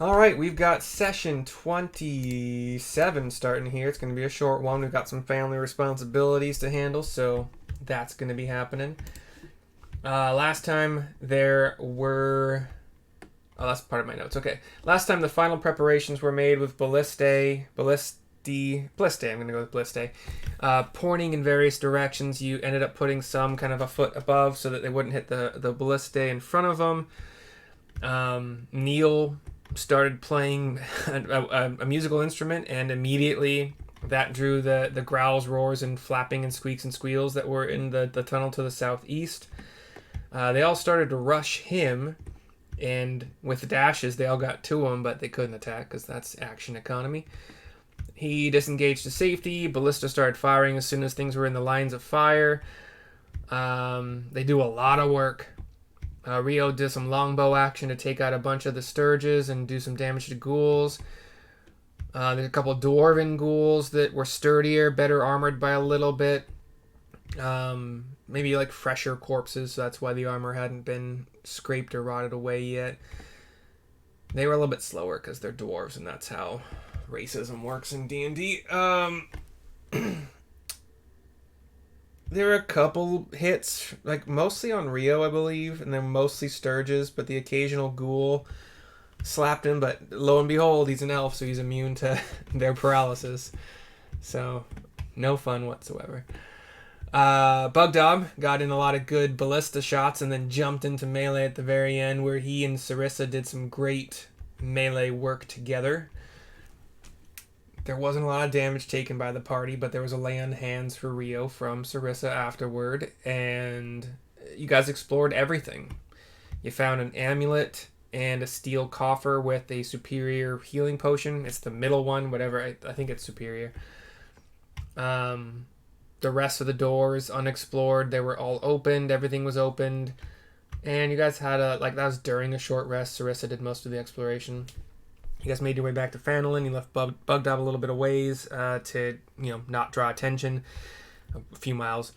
All right, we've got session 27 starting here. It's going to be a short one. We've got some family responsibilities to handle, so that's going to be happening. Last time there were... Oh, that's part of my notes. Okay. Last time the final preparations were made with Ballistae. I'm going to go with Ballistae. Pointing in various directions. You ended up putting some kind of a foot above so that they wouldn't hit the Ballistae in front of them. Neil started playing a musical instrument, and immediately that drew the growls, roars, and flapping and squeaks and squeals that were in the tunnel to the southeast. They all started to rush him, and with dashes they all got to him, but they couldn't attack because that's action economy. He disengaged to safety. Ballista started firing as soon as things were in the lines of fire. They do a lot of work. Rio did some longbow action to take out a bunch of the Sturges and do some damage to ghouls. There's a couple dwarven ghouls that were sturdier, better armored by a little bit. Maybe like fresher corpses, so that's why the armor hadn't been scraped or rotted away yet. They were a little bit slower because they're dwarves, and that's how racism works in D&D. There were a couple hits, like mostly on Rio, I believe, and they're mostly Sturges, but the occasional ghoul slapped him, but lo and behold, he's an elf, so he's immune to their paralysis. So, no fun whatsoever. Bugdob got in a lot of good ballista shots and then jumped into melee at the very end, where he and Sarissa did some great melee work together. There wasn't a lot of damage taken by the party, but there was a lay on hands for Rio from Sarissa afterward, and you guys explored everything. You found an amulet and a steel coffer with a superior healing potion. It's the middle one, whatever. I think it's superior. The rest of the doors unexplored. They were all opened. Everything was opened. And you guys had that was during a short rest. Sarissa did most of the exploration. You guys made your way back to Fandolin. You left Bugdob a little bit of ways to, not draw attention, a few miles.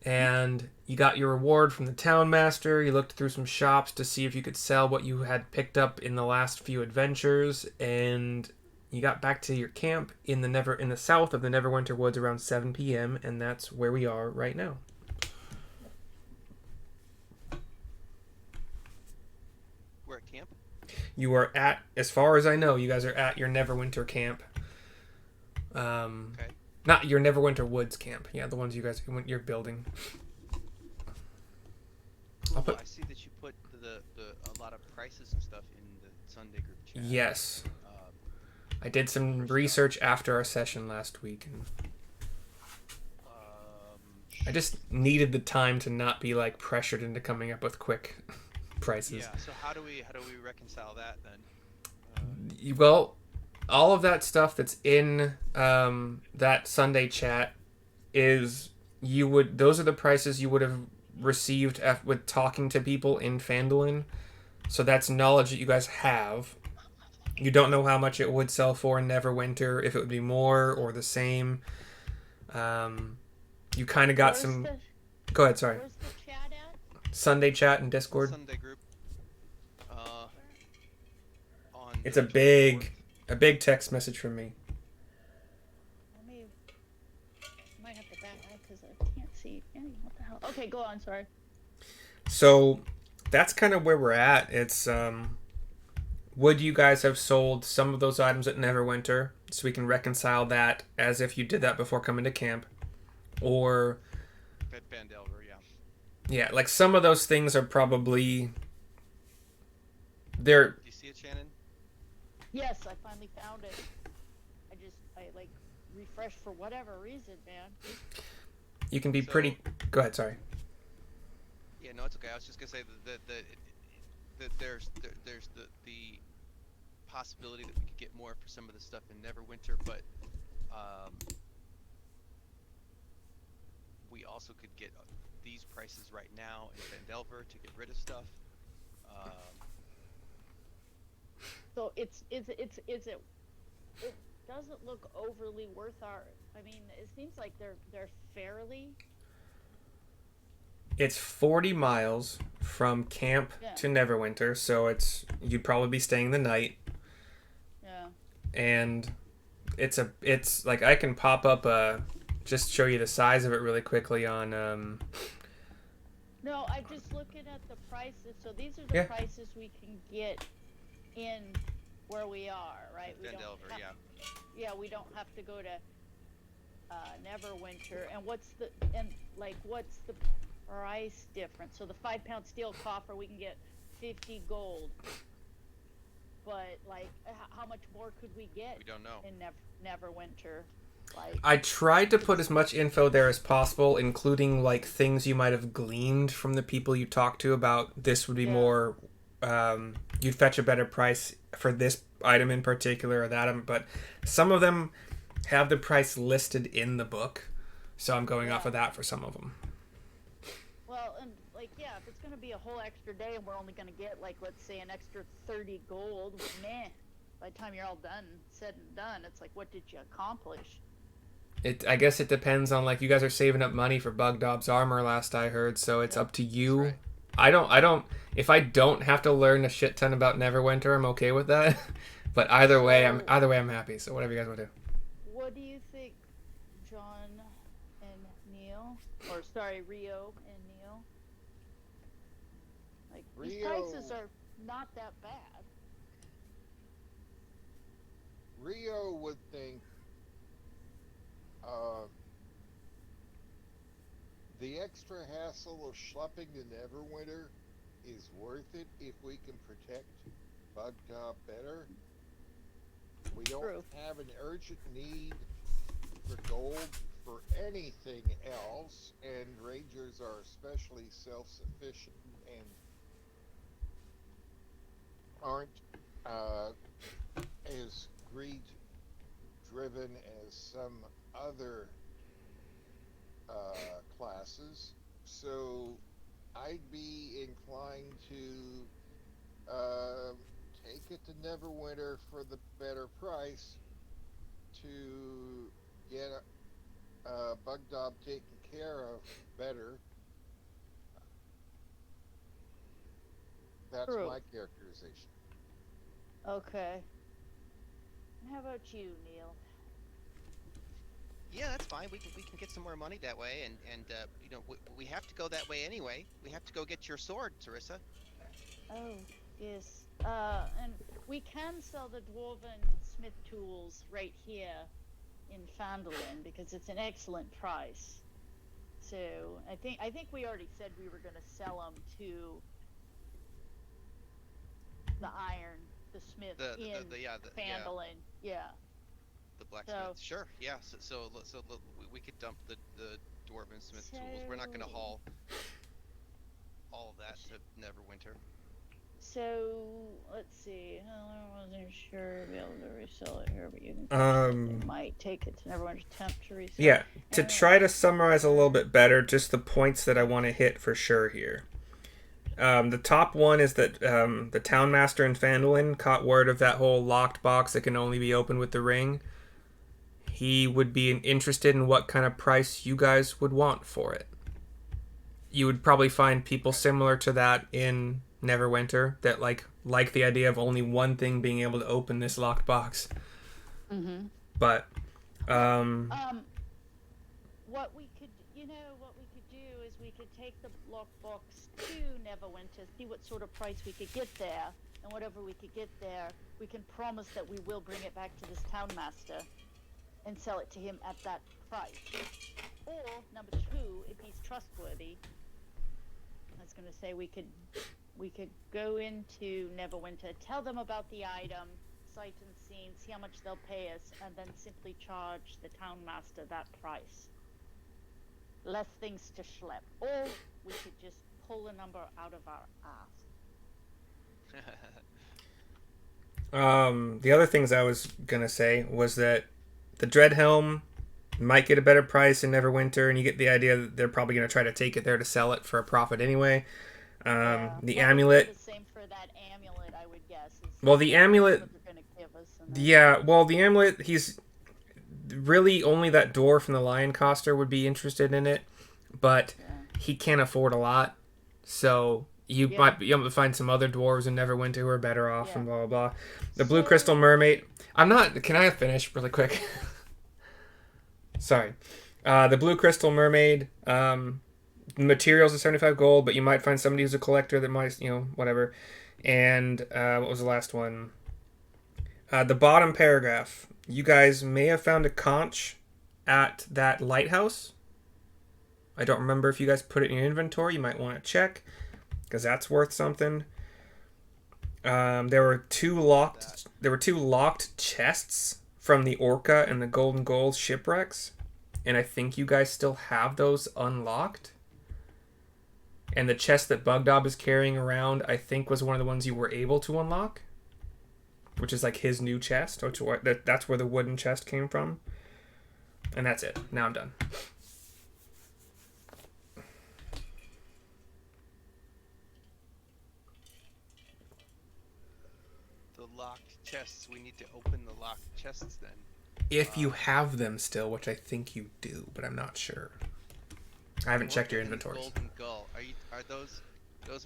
And you got your reward from the town master. You looked through some shops to see if you could sell what you had picked up in the last few adventures. And you got back to your camp in the south of the Neverwinter Woods around 7 p.m. And that's where we are right now. We're at camp? You are at, as far as I know, you guys are at your Neverwinter camp. Okay. Not your Neverwinter Woods camp. Yeah, the ones you're building. Cool. I see that you put a lot of prices and stuff in the Sunday group chat. Yes. I did some research after our session last week, and I just needed the time to not be pressured into coming up with quick prices. Yeah. So how do we reconcile that then? Well, all of that stuff that's in that Sunday chat those are the prices you would have received with talking to people in Fandolin. So that's knowledge that you guys have. You don't know how much it would sell for in Neverwinter, if it would be more or the same. You kind of got some... Go ahead, sorry. Where's the chat at? Sunday chat and Discord. Sunday group. It's a big text message from me. I might have to back out because I can't see any. What the hell? Okay, go on. Sorry. So that's kind of where we're at. It's would you guys have sold some of those items at Neverwinter so we can reconcile that as if you did that before coming to camp, or at Vandelver, yeah, some of those things are probably Do you see it, Shannon? Yes, I finally found it. I refreshed for whatever reason, man. You can be pretty... Go ahead, sorry. Yeah, no, it's okay. I was just gonna say that there's the possibility that we could get more for some of the stuff in Neverwinter, but we also could get these prices right now in Vandelver to get rid of stuff. So it doesn't look overly worth our. I mean, it seems like they're fairly. It's 40 miles from camp to Neverwinter, so you'd probably be staying the night. and it's like I can pop up just show you the size of it really quickly on No, I'm just looking at the prices. So these are the Yeah. prices we can get in where we are, right? We don't Vendelver, have, yeah. yeah, we don't have to go to Neverwinter. And what's the price difference? So the 5-pound steel coffer we can get 50 gold. But like, how much more could we get? We don't know. In Neverwinter. Like, I tried to put as much info there as possible, including like things you might have gleaned from the people you talked to about this would be Yeah. more you'd fetch a better price for this item in particular or that item, but some of them have the price listed in the book, so I'm going off Yeah. of that for some of them. well, and like, yeah, if it's gonna be a whole extra day and we're only gonna get like, let's say, an extra 30 gold, meh. By the time you're all done, said and done, it's like, what did you accomplish? I guess it depends on, like, you guys are saving up money for Bugdob's armor last I heard, so it's Yeah, up to you. right. I don't if I don't have to learn a shit ton about Neverwinter, I'm okay with that. But either way I'm happy. So whatever you guys want to do. What do you think, John and Neil? Or sorry, Rio and Neil? Like, these Rio- prices are not that bad. Rio would think the extra hassle of schlepping to Neverwinter is worth it if we can protect Bugdob better. We don't True. have an urgent need for gold for anything else, and Rangers are especially self-sufficient and aren't as greed-driven as some other classes. So I'd be inclined to take it to Neverwinter for the better price to get Bugdob taken care of better. That's True. my characterization. Okay. How about you, Neil? Yeah, that's fine. We can get some more money that way, and you know, we have to go that way anyway. We have to go get your sword, Teresa. Oh, yes. And we can sell the dwarven smith tools right here in Fandolin because it's an excellent price. So I think we already said we were going to sell them to the smith in Fandolin. Yeah. The blacksmith. Sure. Yeah. So we could dump the dwarven smith tools. We're not going to haul all of that to Neverwinter. So let's see. I wasn't sure I'd be able to resell it here, but you can. Might take it to Neverwinter's attempt to resell. Yeah, to try to summarize a little bit better, just the points that I want to hit for sure here. The top one is that the townmaster in Fandolin caught word of that whole locked box that can only be opened with the ring. He would be interested in what kind of price you guys would want for it. You would probably find people similar to that in Neverwinter that like the idea of only one thing being able to open this locked box. Mm-hmm. But what we could do is we could take the lockbox to Neverwinter, see what sort of price we could get there, and whatever we could get there, we can promise that we will bring it back to this townmaster and sell it to him at that price. Or number two, if he's trustworthy, I was going to say we could go into Neverwinter, tell them about the item, sight and scene, see how much they'll pay us, and then simply charge the townmaster that price. Less things to schlep. Or we could just pull the number out of our ass. The other things I was gonna say was that the Dreadhelm might get a better price in Neverwinter, and you get the idea that they're probably gonna try to take it there to sell it for a profit anyway. The amulet. The same for that amulet, I would guess. Well, the amulet. What they're gonna give us, and then... Yeah, well, the amulet. He's really only that dwarf from the Lion Coster would be interested in it, but he can't afford a lot. So You Yeah. might be able to find some other dwarves in Neverwinter who are better off, Yeah. and blah blah blah. The Blue So- Crystal Mermaid. I'm not. Can I finish really quick? Sorry. The Blue Crystal Mermaid. Materials are 75 gold, but you might find somebody who's a collector that might, whatever. And what was the last one? The bottom paragraph. You guys may have found a conch at that lighthouse. I don't remember if you guys put it in your inventory. You might want to check, because that's worth something. There were two locked chests from the Orca and the Golden Gold shipwrecks, and I think you guys still have those unlocked. And the chest that Bugdob is carrying around, I think, was one of the ones you were able to unlock, which is like his new chest. That's where the wooden chest came from. And that's it. Now I'm done. The locked chests. We need to open the locked chests then. If you have them still, which I think you do, but I'm not sure. I haven't checked your Orca and inventories. Golden Gull. Are those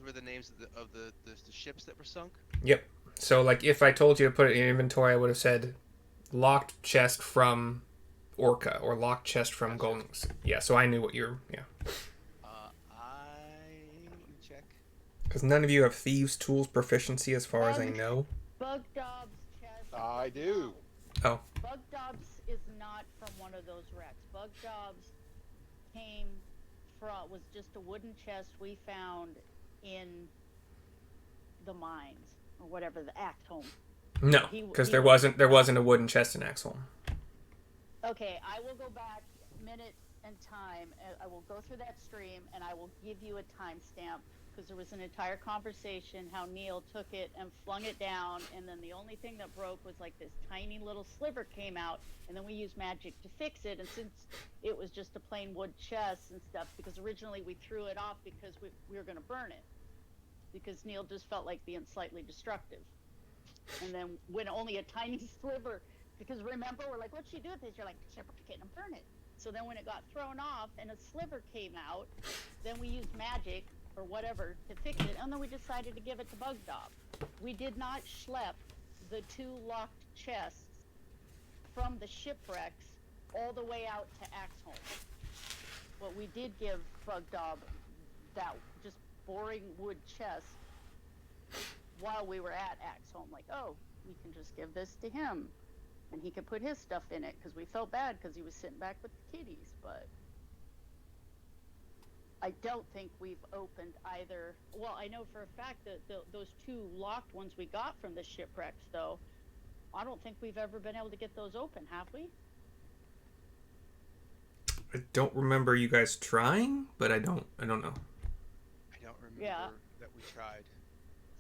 were the names of the ships that were sunk? Yep. So, like, if I told you to put it in your inventory, I would have said locked chest from Orca or locked chest from Golden. Yeah, so I knew what you're. Yeah. Let me check. Because none of you have thieves' tools proficiency, as far as I Bug- know. Bugdob's chest. I do. Oh. Bugdob's is not from one of those wrecks. Bugdob's was just a wooden chest we found in the mines or whatever, the axe home. No, because there wasn't a wooden chest in Axholm. Okay, I will go back minute and time. I will go through that stream and I will give you a timestamp, because there was an entire conversation how Neil took it and flung it down, and then the only thing that broke was like this tiny little sliver came out, and then we used magic to fix it. And since it was just a plain wood chest and stuff, because originally we threw it off because we were going to burn it, because Neil just felt like being slightly destructive. And then when only a tiny sliver, because remember, we're like, what should you do with this? You're like, reciprocate and burn it. So then when it got thrown off and a sliver came out, then we used magic or whatever to fix it, and then we decided to give it to Bugdob. We did not schlep the two locked chests from the shipwrecks all the way out to Axholm. But we did give Bugdob that just boring wood chest while we were at Axholm. Like, oh, we can just give this to him, and he could put his stuff in it, because we felt bad because he was sitting back with the kitties. But I don't think we've opened either. Well, I know for a fact that those two locked ones we got from the shipwrecks, though, I don't think we've ever been able to get those open, have we? I don't remember you guys trying, but I don't know. I don't remember Yeah. that we tried.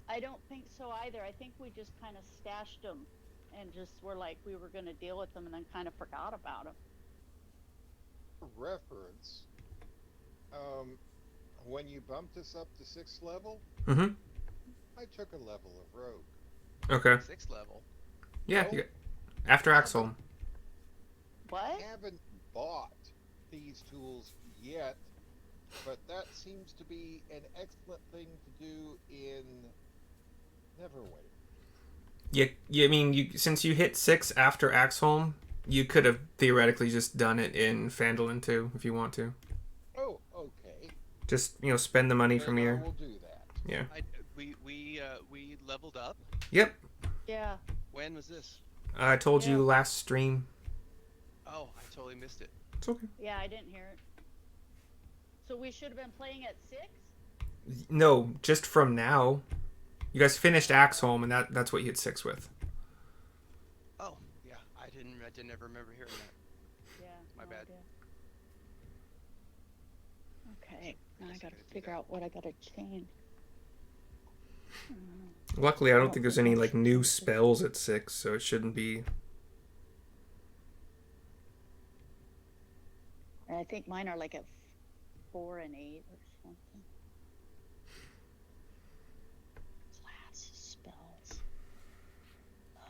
I don't think so either. I think we just kind of stashed them and just were like we were going to deal with them, and then kind of forgot about them. For reference, when you bumped us up to 6th level, Mm-hmm. I took a level of rogue. Okay. 6th level. Yeah. Oh. After Axholm. What? I haven't bought these tools yet, but that seems to be an excellent thing to do in Neverwinter. Yeah. I mean, since you hit 6 after Axholm, you could have theoretically just done it in Phandalin too, if you want to. Oh, okay. Just spend the money from Then I your. will do that. Yeah. We leveled up. Yep. Yeah. When was this? I told you Yeah. last stream. Oh, I totally missed it. It's okay. Yeah, I didn't hear it. So we should have been playing at 6? No, just from now. You guys finished Axholm, and that's what you hit 6 with. Oh, yeah. I didn't ever remember hearing that. Yeah. My bad. idea. Okay, now I Guess I gotta gotta do figure that. out what I gotta change. Luckily, I don't think there's any like new spells at 6, so it shouldn't be. And I think mine are like at 4 and 8 or something. Class spells. Oh.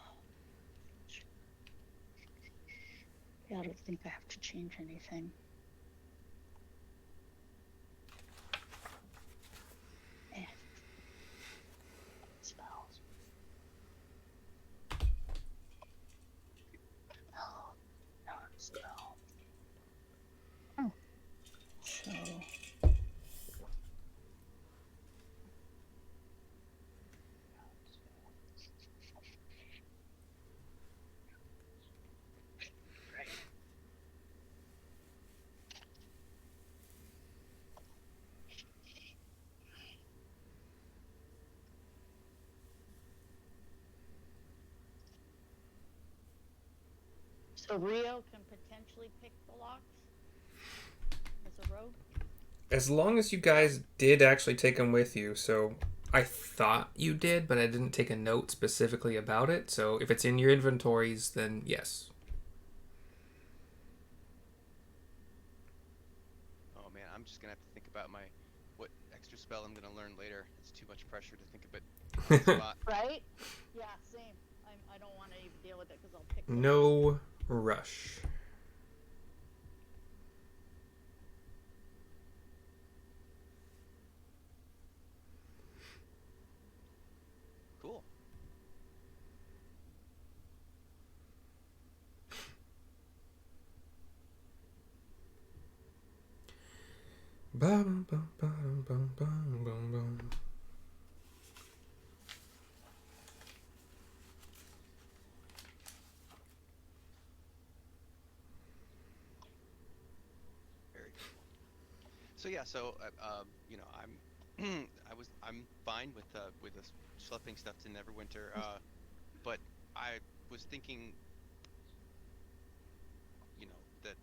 Yeah, I don't think I have to change anything. Eh. So Rio can potentially pick the locks as a rogue? As long as you guys did actually take them with you, so I thought you did, but I didn't take a note specifically about it. So if it's in your inventories, then yes. Oh man, I'm just gonna have to think about what extra spell I'm gonna learn later. It's too much pressure to think of it on the spot. Right? Yeah, same. I don't want to even deal with it because I'll pick them. No rush. Cool. Bum, bum, bum, bum, bum, bum, bum. Very cool. So yeah, you know, I'm fine with the schlepping stuff to Neverwinter, but I was thinking, you know, that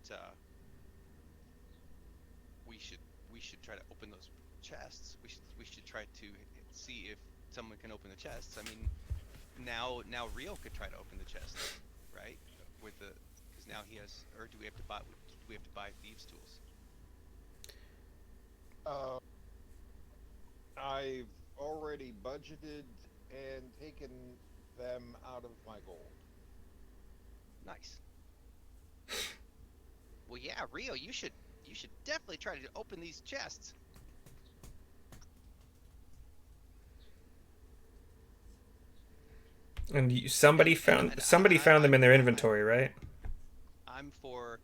we should try to open those chests. We should try to see if someone can open the chests. I mean, now Rio could try to open the chests, right? Because now he has, or do we have to buy thieves tools? I've already budgeted and taken them out of my gold. Nice. Well, yeah, Rio, you should definitely try to open these chests. And somebody found them in their inventory, right? I'm for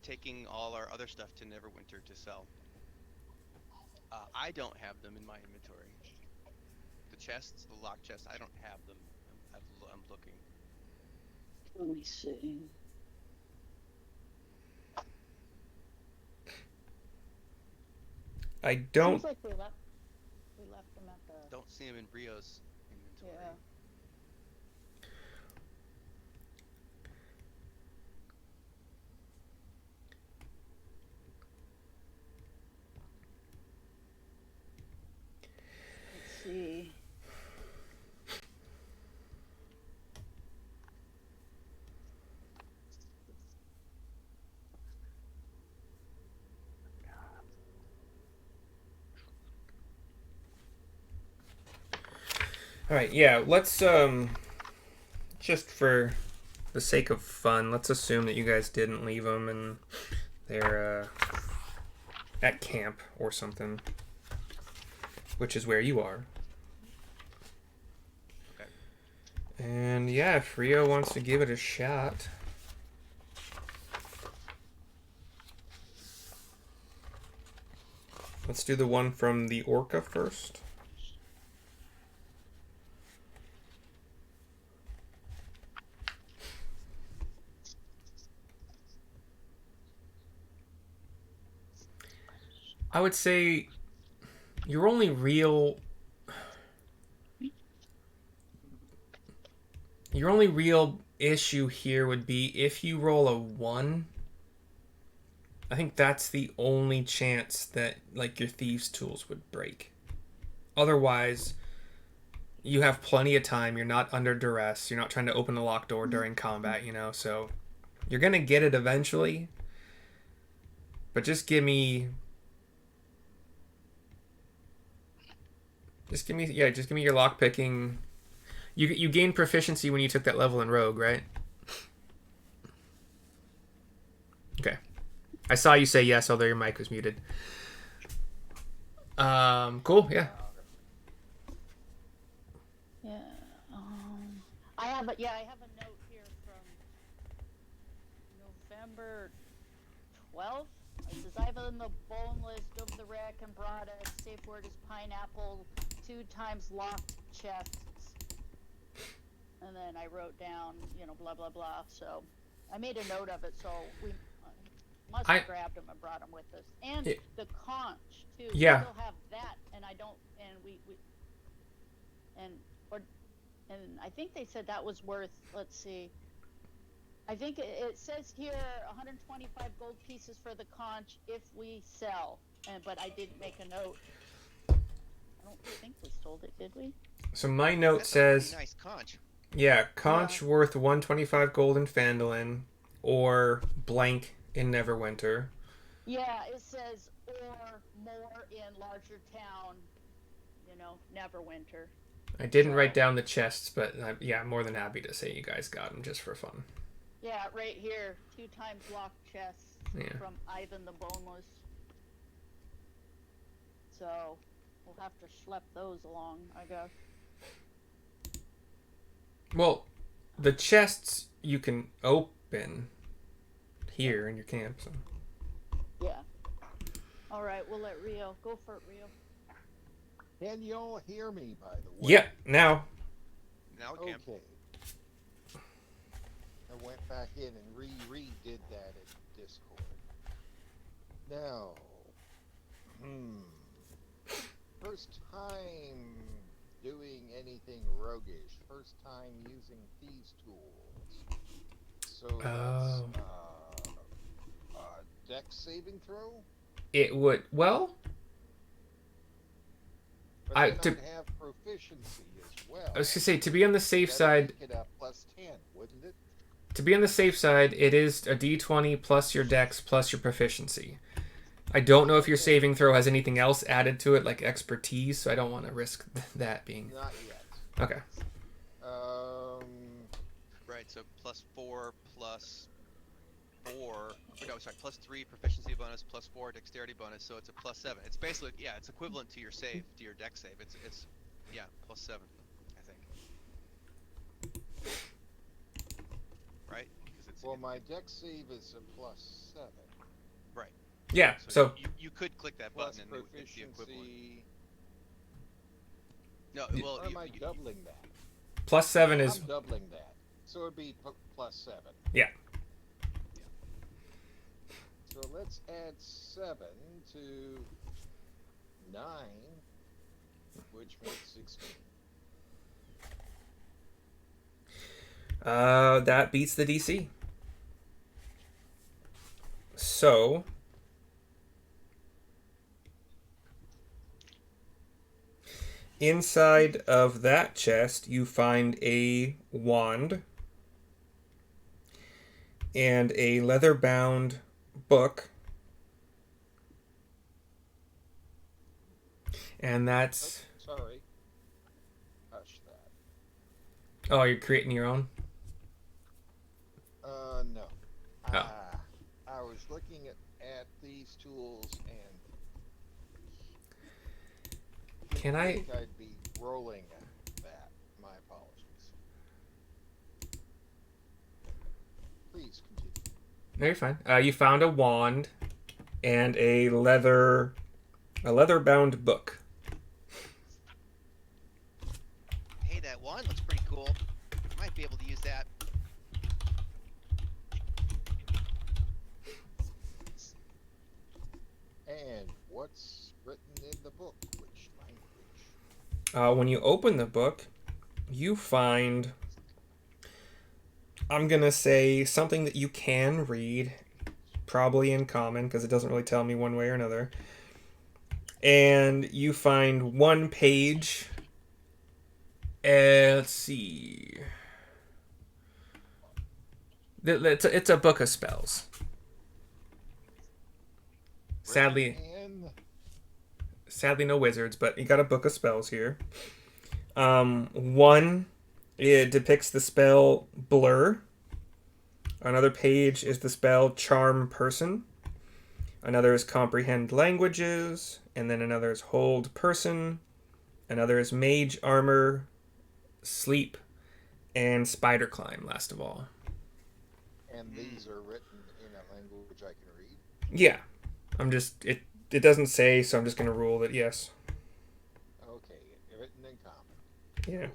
taking all our other stuff to Neverwinter to sell. I don't have them in my inventory. The chests, the lock chests, I don't have them. I'm looking. Let me see. I don't. Seems like we left them at the. Don't see them in Rio's inventory. Yeah. Let's see. All right, yeah. Let's just for the sake of fun, let's assume that you guys didn't leave them and they're at camp or something, which is where you are. Okay. And yeah, if Rio wants to give it a shot. Let's do the one from the Orca first. I would say your only real issue here would be if you roll a 1. I think that's the only chance that like your thieves tools would break. Otherwise, you have plenty of time. You're not under duress. You're not trying to open the locked door during combat, you know. So you're gonna get it eventually. But just give me your lock picking. You gained proficiency when you took that level in Rogue, right? Okay. I saw you say yes, although your mic was muted. Cool, yeah. Yeah. I have a note here from November 12th. It says I've on the bone list of the wreck and brought a safe word is pineapple, 2 times locked chests. And then I wrote down, blah blah blah. So I made a note of it. So we must have grabbed them and brought them with us. And the conch too. Yeah. We still have that, and I don't. And and I think they said that was worth. Let's see. I think it says here 125 gold pieces for the conch if we sell. But I didn't make a note. I don't think we sold it, did we? So my note That's a says, pretty nice conch. yeah, conch worth 125 gold in Phandalin, or blank in Neverwinter. Yeah, it says or more in larger town, Neverwinter. I didn't write down the chests, but yeah, I'm more than happy to say you guys got them just for fun. Yeah, right here, 2 times locked chests from Ivan the Boneless. So we'll have to schlep those along, I guess. Well, the chests you can open here in your camp. So. Yeah. All right, we'll let Rio go for it, Rio. Can y'all hear me, by the way? Yeah, now. Now it can. Okay. I went back in and redid that in Discord. Now, first time doing anything roguish. First time using these tools. So that's dex saving throw? It would, well... But then I'd have proficiency as well. I was going to say, to be on the safe side... Make it a plus 10, wouldn't it? To be on the safe side, it is a d20 plus your dex plus your proficiency. I don't know if your saving throw has anything else added to it, like expertise, so I don't want to risk that being... Not yet. Okay. Right, so plus 4 plus 4... No, sorry, plus 3 proficiency bonus, plus 4 dexterity bonus, so it's a plus 7. It's basically, yeah, it's equivalent to your save, to your dex save. It's yeah, plus 7, I think. Right? Because it's, well, my dex save is a plus 7. Right. Yeah, so you could click that plus button and it's the equivalent. No, well, or am I doubling that? Plus 7 is... I'm doubling that. So it'd be plus 7. Yeah. So let's add 7 to 9, which makes 16. That beats the DC. So... inside of that chest, you find a wand and a leather-bound book. And that's... Oh, sorry. Hush that. Oh, you're creating your own? No. Oh. I was looking at these tools and... Can I think I'd be rolling that. My apologies. Please continue. No, you're fine. You found a wand and a leather-bound book. Hey, that wand looks pretty cool. I might be able to use that. And what's written in the book? Which language? When you open the book, you find, I'm going to say, something that you can read, probably in common, because it doesn't really tell me one way or another. And you find one page. Let's see. It's a book of spells. Sadly, no wizards, but you got a book of spells here. One, it depicts the spell Blur. Another page is the spell Charm Person. Another is Comprehend Languages. And then another is Hold Person. Another is Mage Armor, Sleep, and Spider Climb, last of all. And these are written in a language I can read? Yeah. It doesn't say, so I'm just going to rule that yes. Okay, written in common. Yeah.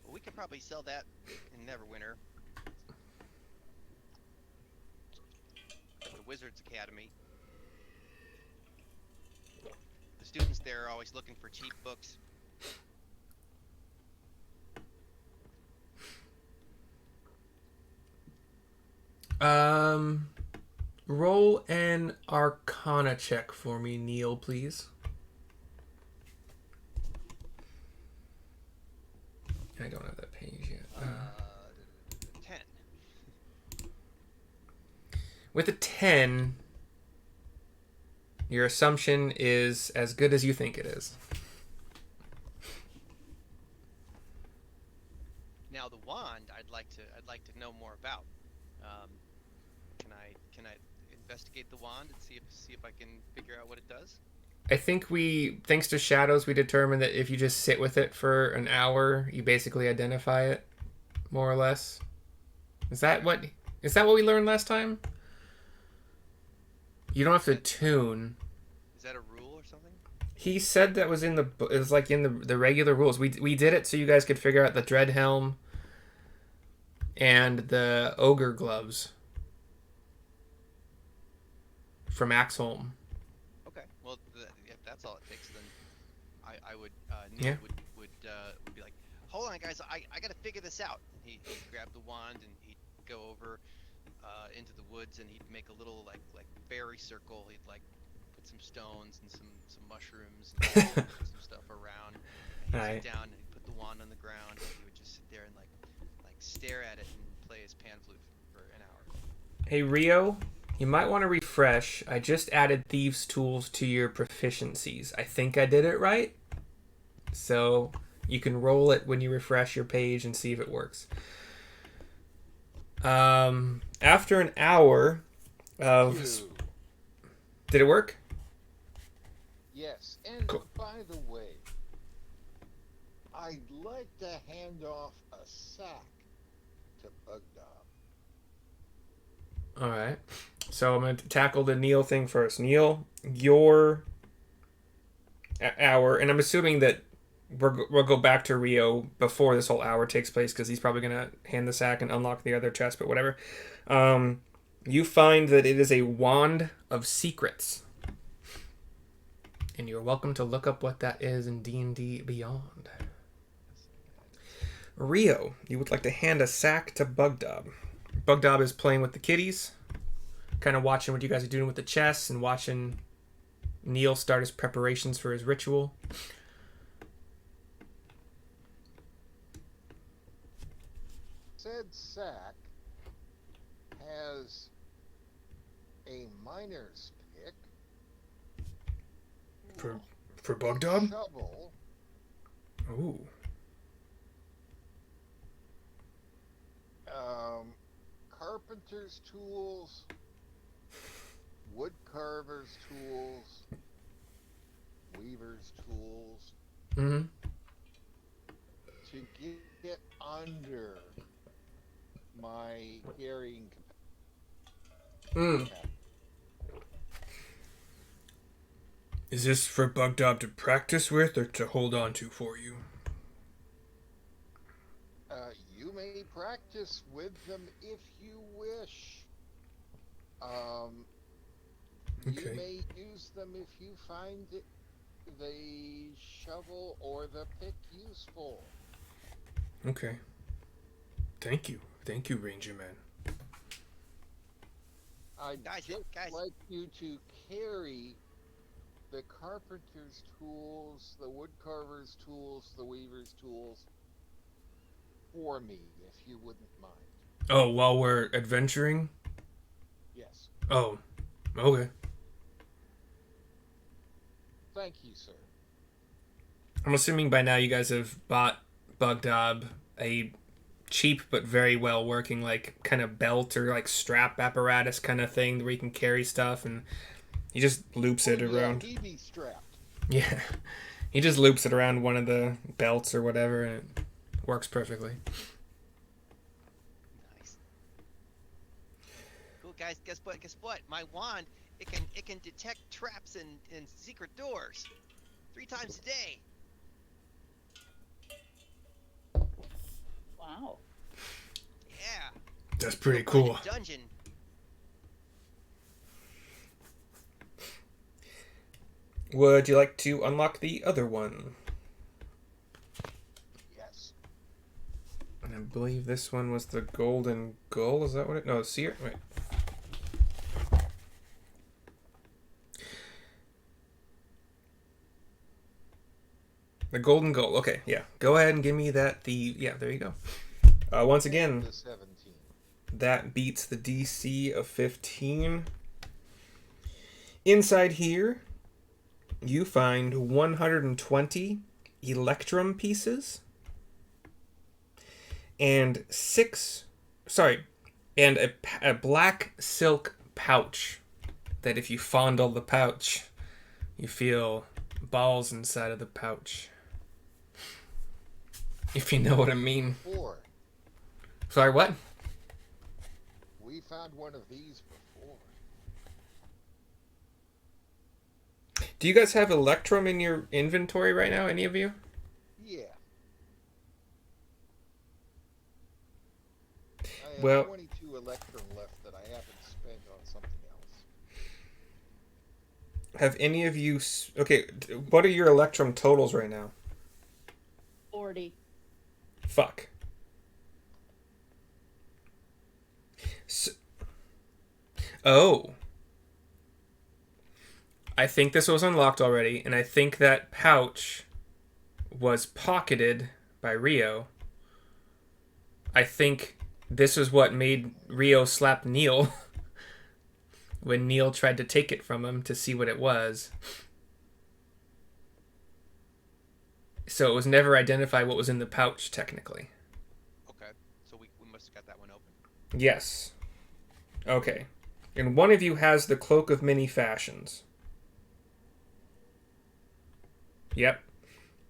Well, we could probably sell that in Neverwinter. At the Wizards Academy. The students there are always looking for cheap books. Roll an Arcana check for me, Neil, please. I don't have that page yet. 10. With a 10, your assumption is as good as you think it is. Now the wand, I'd like to know more about. Can I investigate the wand and see if I can figure out what it does? I think thanks to shadows, we determined that if you just sit with it for an hour, you basically identify it, more or less. Is that what we learned last time? You don't have to tune. Is that a rule or something? He said that was it was like in the regular rules. We did it so you guys could figure out the dread helm and the ogre gloves from Axholm. Okay. Well, if that's all it takes, then I would Neil would be like, hold on, guys, I gotta figure this out. And he'd grab the wand and he'd go over into the woods and he'd make a little like fairy circle. He'd like put some stones and some mushrooms and some stuff around. And he'd sit down and he'd put the wand on the ground and he would just sit there and like stare at it and play his pan flute for an hour. Hey Rio, you might want to refresh. I just added thieves' tools to your proficiencies. I think I did it right. So you can roll it when you refresh your page and see if it works. After an hour of... Did it work? Yes, and Cool. by the way, I'd like to hand off a sack to Bugdob. All right. So I'm going to tackle the Neil thing first. Neil, your hour, and I'm assuming that we'll go back to Rio before this whole hour takes place because he's probably going to hand the sack and unlock the other chest, but whatever. You find that it is a wand of secrets. And you're welcome to look up what that is in D&D Beyond. Rio, you would like to hand a sack to Bugdob. Bugdob is playing with the kitties, kind of watching what you guys are doing with the chests and watching Neil start his preparations for his ritual. Said sack has a miner's pick, For Bugdob? shovel, Ooh. carpenter's tools, wood carver's tools, weaver's tools, Mm-hmm. to get under my carrying capacity. Is this for Bugdob to practice with or to hold on to for you? You may practice with them if you wish. Okay. You may use them if you find the shovel or the pick useful. Okay. Thank you. Thank you, Ranger Man. I'd Guys, just guys. like you to carry the carpenter's tools, the woodcarver's tools, the weaver's tools for me, if you wouldn't mind. Oh, while we're adventuring? Yes. Oh, okay. Thank you, sir. I'm assuming by now you guys have bought Bugdob a cheap but very well working like kind of belt or like strap apparatus kind of thing where you can carry stuff, and he just loops it around. He be strapped. Yeah. He just loops it around one of the belts or whatever, and it works perfectly. Nice. Cool, guys. Guess what? My wand, it can detect traps and secret doors 3 times a day. Wow. Yeah. That's pretty Go find cool. a dungeon. Would you like to unlock the other one? Yes. And I believe this one was the golden gull. Is that what it? No, seer. Wait. The golden goal. Okay, yeah. Go ahead and give me that. Yeah, there you go. Once again, The 17. that beats the DC of 15. Inside here, you find 120 electrum pieces and a black silk pouch that if you fondle the pouch, you feel balls inside of the pouch. If you know what I mean. 4. Sorry, what? We found one of these before. Do you guys have electrum in your inventory right now, any of you? Yeah. I have Well- 22 electrum left that I haven't spent on something else. Have any of you... Okay, what are your electrum totals right now? 40. Fuck. Oh. I think this was unlocked already, and I think that pouch was pocketed by Rio. I think this is what made Rio slap Neil when Neil tried to take it from him to see what it was. So it was never identified what was in the pouch, technically. Okay, so we must have got that one open. Yes. Okay. And one of you has the Cloak of Many Fashions. Yep.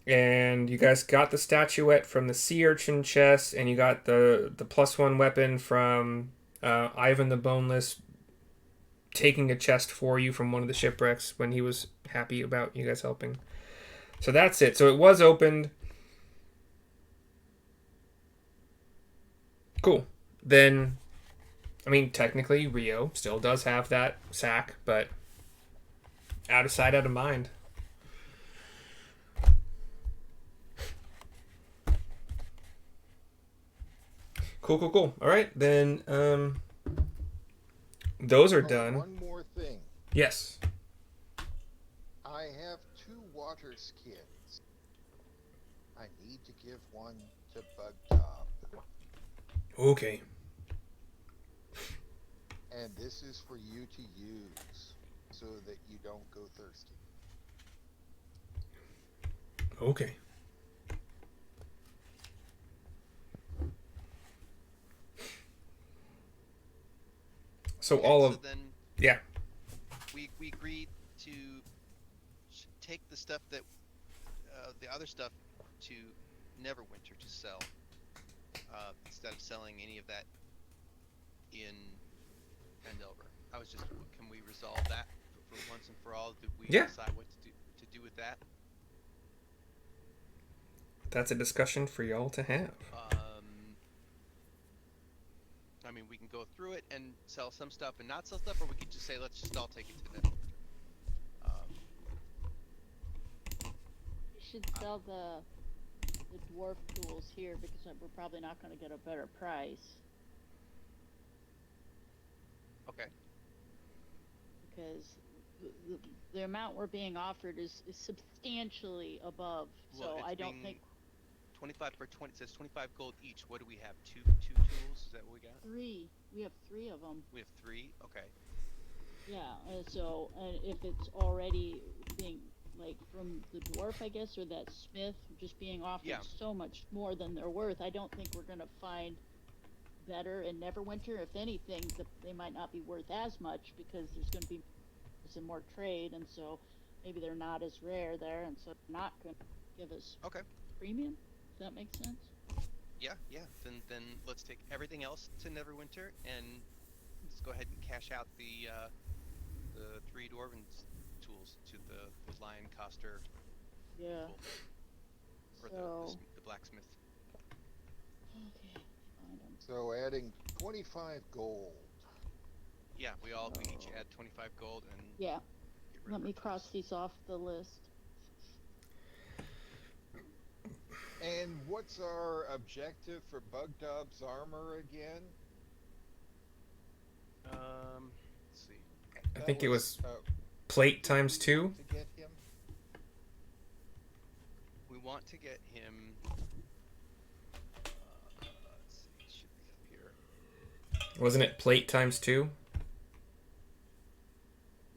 And you guys got the statuette from the sea urchin chest, and you got the +1 weapon from Ivan the Boneless taking a chest for you from one of the shipwrecks when he was happy about you guys helping. So that's it. So it was opened. Cool. Then, I mean, technically, Rio still does have that sack, but out of sight, out of mind. Cool. All right, then those are done. One more thing. Yes. I have 2 water skins. I need to give one to Bugdob. Okay. And this is for you to use so that you don't go thirsty. Okay. So Okay, all so of then yeah. we agreed to take the stuff that the other stuff to Neverwinter to sell instead of selling any of that in Andover. I was just, can we resolve that for once and for all? Did we Yeah. decide what to do with that? That's a discussion for y'all to have. I mean, we can go through it and sell some stuff and not sell stuff, or we could just say, let's just all take it to them. We should sell the dwarf tools here because we're probably not going to get a better price. Okay. Because the amount we're being offered is substantially above. Well, So it's I don't being think 25 for 20. It says 25 gold each. What do we have? Two tools? Is that what we got? 3. We have 3 of them. We have 3. Okay. Yeah. So if it's already being like from the dwarf, I guess, or that smith just being offered so much more than they're worth, I don't think we're gonna find better in Neverwinter. If anything, they might not be worth as much because there's gonna be some more trade, and so maybe they're not as rare there, and so not gonna give us premium. Does that make sense? Yeah. Then let's take everything else to Neverwinter and let's go ahead and cash out the 3 dwarven tools to the lion coster. Yeah. Or So the blacksmith. okay. Find 'em. So adding 25 gold. Yeah, we each add 25 gold and Yeah. get rid Let of me those. cross these off the list. And what's our objective for Bugdob's armor again? Let's see. I think it was plate times 2. To get him? We we want to get him. Let's see, it should be up here. Wasn't it plate times 2?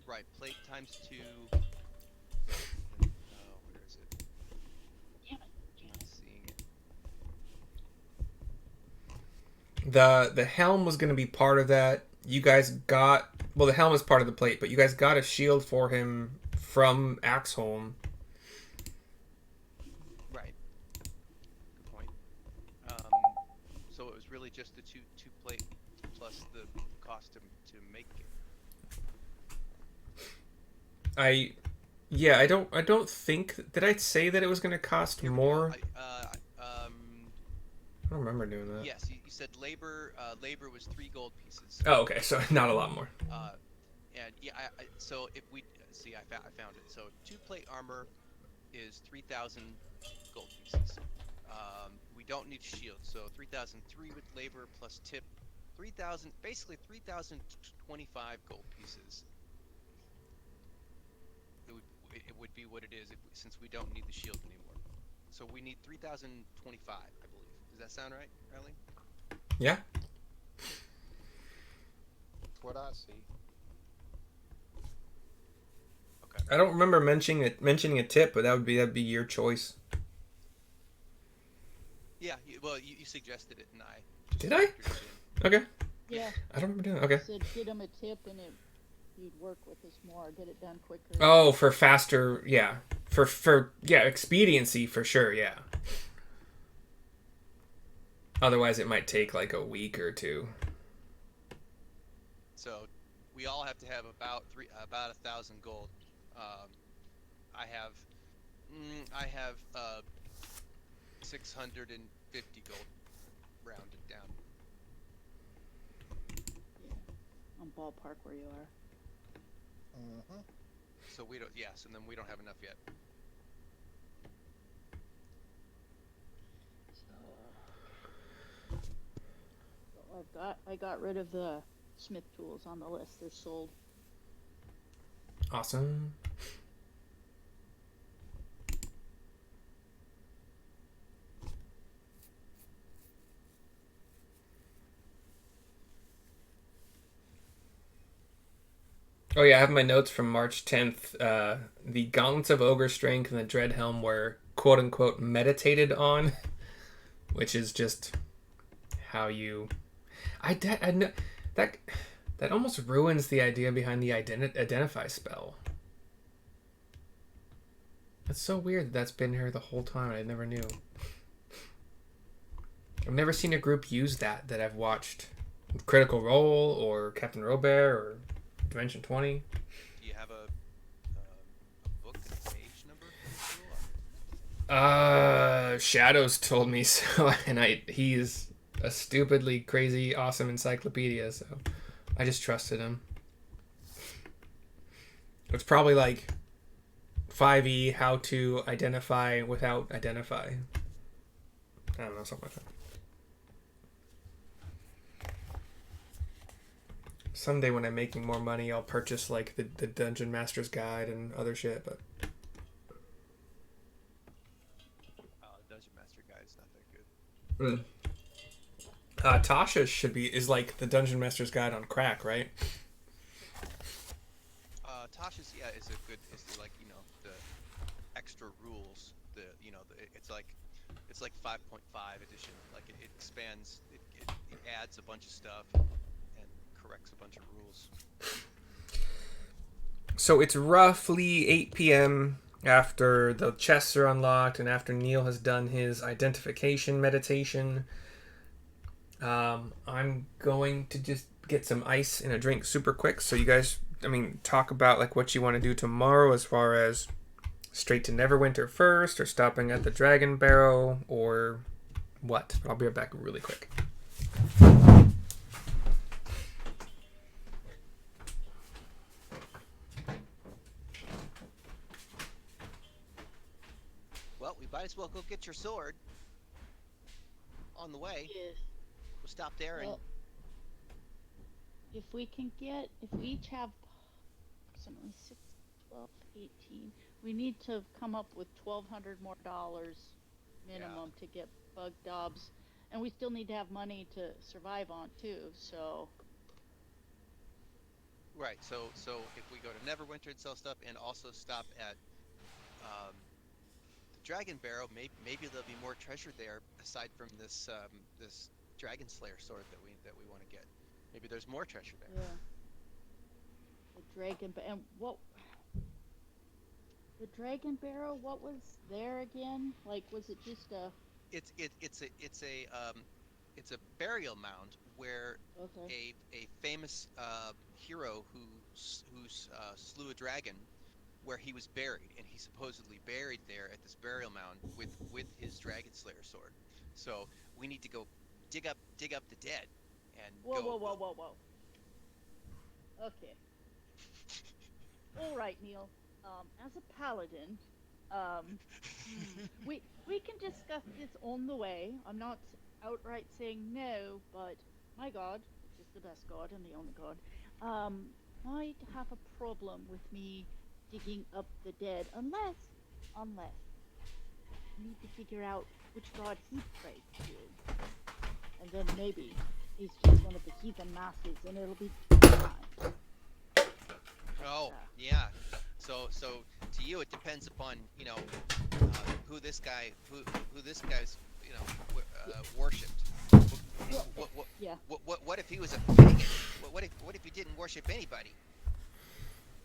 Right, plate times 2. Where is it? Damn it. Not seeing it. The helm was going to be part of that. You guys got... Well, the helm is part of the plate, but you guys got a shield for him from Axholm. Right. Good point. So it was really just the two plate plus the cost to make it. I don't think... Did I say that it was going to cost more? I don't remember doing that. Yes, you said labor. Labor was 3 gold pieces. Oh, okay, so not a lot more. And yeah, so if we see, I found it. So 2 plate armor is 3,000 gold pieces. We don't need shield, so 3,003 with labor plus tip, 3,000, basically 3,025 gold pieces. It would be what it is since we don't need the shield anymore. So we need 3,025, I believe. Does that sound right, Riley? Yeah. That's what I see. Okay. I don't remember mentioning a tip, but that'd be your choice. Yeah. Well, you suggested it, and I. Did I? Okay. Yeah. I don't remember doing it. Okay. Said get him a tip and you'd work with us more, get it done quicker. Oh, for faster, yeah. For expediency for sure, yeah. Otherwise, it might take like a week or 2. So we all have to have about 1,000 gold. I have 650 gold, rounded down. Yeah. On ballpark where you are. Mm-hmm. So we don't. Yes, and then we don't have enough yet. So I got rid of the smith tools on the list. They're sold. Awesome. Oh yeah, I have my notes from March 10th. The Gauntlets of Ogre Strength and the Dread Helm were quote-unquote meditated on, which is just how you... I know that almost ruins the idea behind the identify spell. It's so weird that that's been here the whole time. I never knew. I've never seen a group use that I've watched. Critical Role or Captain Robert or Dimension 20. Do you have a book and a page number? Shadows told me so, and he's a stupidly crazy awesome encyclopedia, so I just trusted him. It's probably like 5e how to identify without identify. I don't know, something like that. Someday when I'm making more money, I'll purchase like the Dungeon Master's Guide and other shit, but Dungeon Master Guide's not that good. Tasha is like the Dungeon Master's Guide on crack, right? Tasha's is a good, is like, the extra rules, it's like 5.5 edition, like it expands, it adds a bunch of stuff and corrects a bunch of rules. So it's roughly 8 p.m. after the chests are unlocked and after Neil has done his identification meditation. I'm going to just get some ice and a drink super quick, so you guys, talk about like what you want to do tomorrow as far as straight to Neverwinter first or stopping at the Dragon Barrow or what. I'll be right back really quick. Well, we might as well go get your sword on the way. Yes. We'll stop there and... Well, if we each have approximately 6, 12, 18, We need to come up with $1,200 more minimum to get Bugdobs, and we still need to have money to survive on too. So Right. So if we go to Neverwinter and sell stuff, and also stop at the Dragon Barrow, maybe there'll be more treasure there aside from this Dragon Slayer sword that we want to get. Maybe there's more treasure there. yeah, the and what the Dragon Barrow? What was there again? Like, was it just a? It's a burial mound where Okay. a famous hero who slew a dragon, where he was buried, and he's supposedly buried there at this burial mound with his Dragon Slayer sword. So we need to go dig up the dead and Whoa, go. whoa, whoa, whoa, whoa. Okay. All right, Neil. As a paladin, um, we can discuss this on the way. I'm not outright saying no, but my god, which is the best god and the only god, might have a problem with me digging up the dead, unless we need to figure out which god he prays to, and then maybe he's just one of the heathen masses, and it'll be fine. Oh, Yeah. yeah. So to you, it depends upon who this guy's worshipped. Well, What yeah, what if he was a pagan? What if he didn't worship anybody?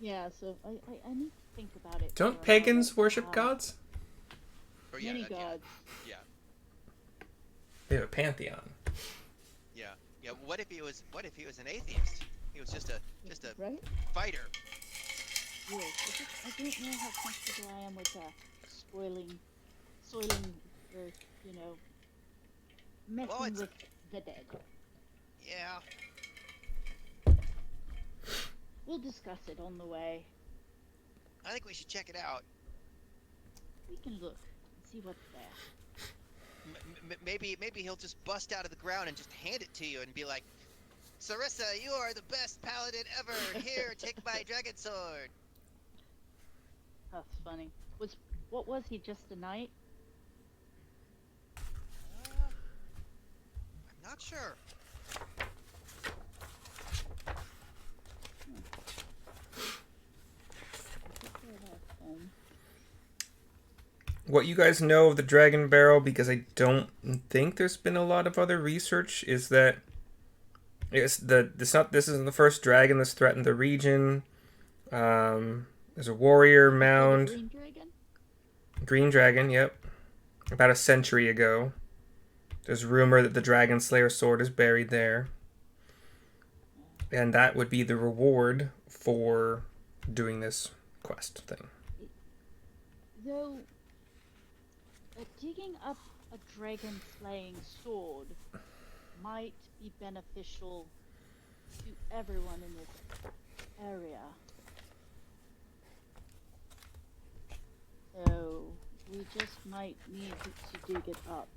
yeah. So I need to think about it. Don't for a pagans moment. worship gods? Or yeah, Many that- gods. yeah, They have a pantheon. yeah, yeah. What if he was an atheist? He was just a Right? fighter. Yes. I don't know how comfortable I am with soiling, or messing Well, it's with the dead. yeah. We'll discuss it on the way. I think we should check it out. We can look and see what's there. Maybe he'll just bust out of the ground and just hand it to you and be like, Sarissa, you are the best paladin ever. Here, take my dragon sword. That's funny. What was he, just a knight? I'm not sure. What you guys know of the Dragon Barrow, because I don't think there's been a lot of other research, is that this isn't the first dragon that's threatened the region. There's a warrior mound. Green dragon? Green dragon, yep. About a century ago. There's rumor that the Dragon Slayer sword is buried there. And that would be the reward for doing this quest thing. Though, digging up a dragon slaying sword might be beneficial to everyone in this area. So, we just might need to dig it up.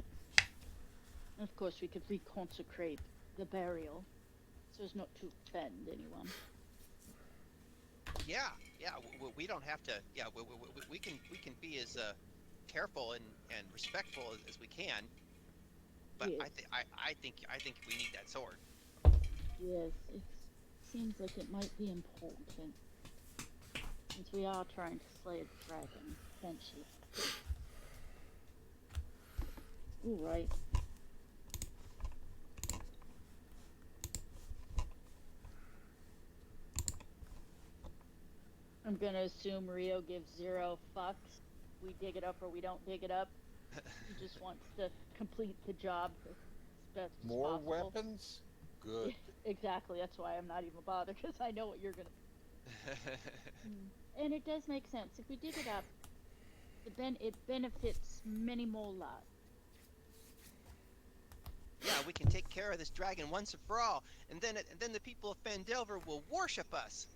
And of course, we could reconsecrate the burial so as not to offend anyone. Yeah. We don't have to. Yeah, we can be as careful and respectful as we can. But Yes. I think we need that sword. Yes, it seems like it might be important, since we are trying to slay a dragon, potentially. Ooh, right. I'm gonna assume Rio gives 0 fucks. We dig it up or we don't dig it up. He just wants to complete the job as best as More possible. weapons? Good. Exactly, that's why I'm not even bothered, because I know what you're gonna... And it does make sense. If we dig it up, it benefits many more lives. Yeah, we can take care of this dragon once and for all, and then the people of Fandelver will worship us.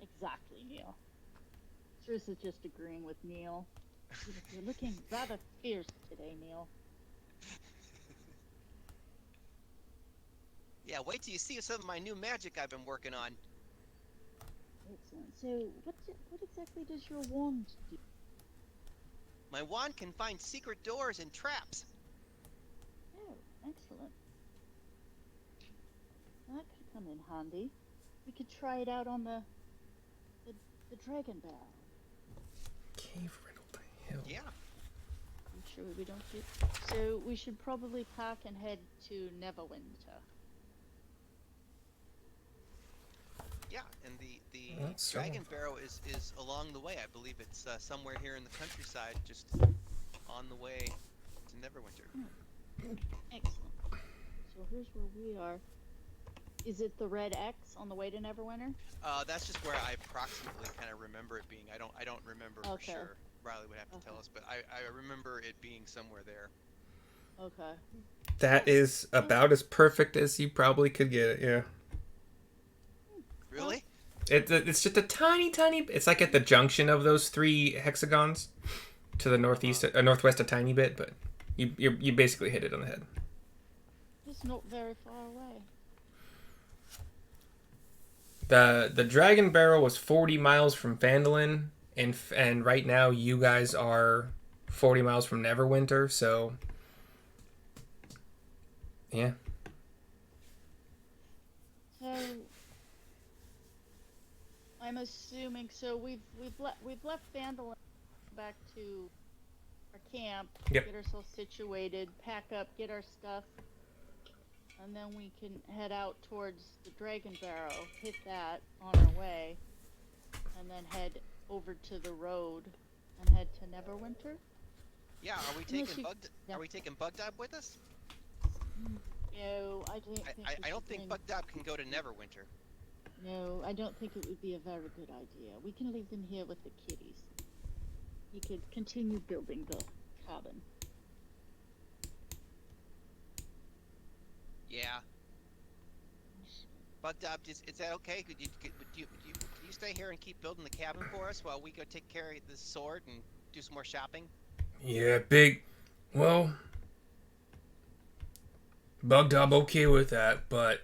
Exactly, Neil. Triss is just agreeing with Neil. You're looking rather fierce today, Neil. Yeah, wait till you see some of my new magic I've been working on. Excellent. So, what exactly does your wand do? My wand can find secret doors and traps. Oh, excellent. That could come in handy. We could try it out on the Dragon Barrow. Cave riddle the hill. Yeah. I'm sure we don't do. So we should probably pack and head to Neverwinter. Yeah, and the That's Dragon so- Barrow is along the way. I believe it's somewhere here in the countryside, just on the way to Neverwinter. Excellent. So here's where we are. Is it the red X on the way to Neverwinter? That's just where I approximately kind of remember it being. I don't remember for Okay. sure. Riley would have to tell Okay. us, but I remember it being somewhere there. Okay. That is about as perfect as you probably could get it. Yeah. Really? It's just a tiny. It's like at the junction of those three hexagons, to the northeast, northwest a tiny bit, but you basically hit it on the head. It's not very far away. The Dragon Barrow was 40 miles from Phandalin, and right now you guys are 40 miles from Neverwinter, so yeah. So I'm assuming we've left Vandalin, back to our camp, Yep. get ourselves situated, pack up, get our stuff, and then we can head out towards the Dragon Barrow, hit that on our way, and then head over to the road and head to Neverwinter. Yeah. Are we Unless taking you- Bugdob? yeah. Are we taking Bugdob with us? No, I don't think. I don't think Bugdob can go to Neverwinter. No, I don't think it would be a very good idea. We can leave him here with the kitties. He could continue building the cabin. Yeah. Bugdob, is that okay? Could you stay here and keep building the cabin for us while we go take care of this sword and do some more shopping? Yeah, big. Well, Bugdob okay with that, but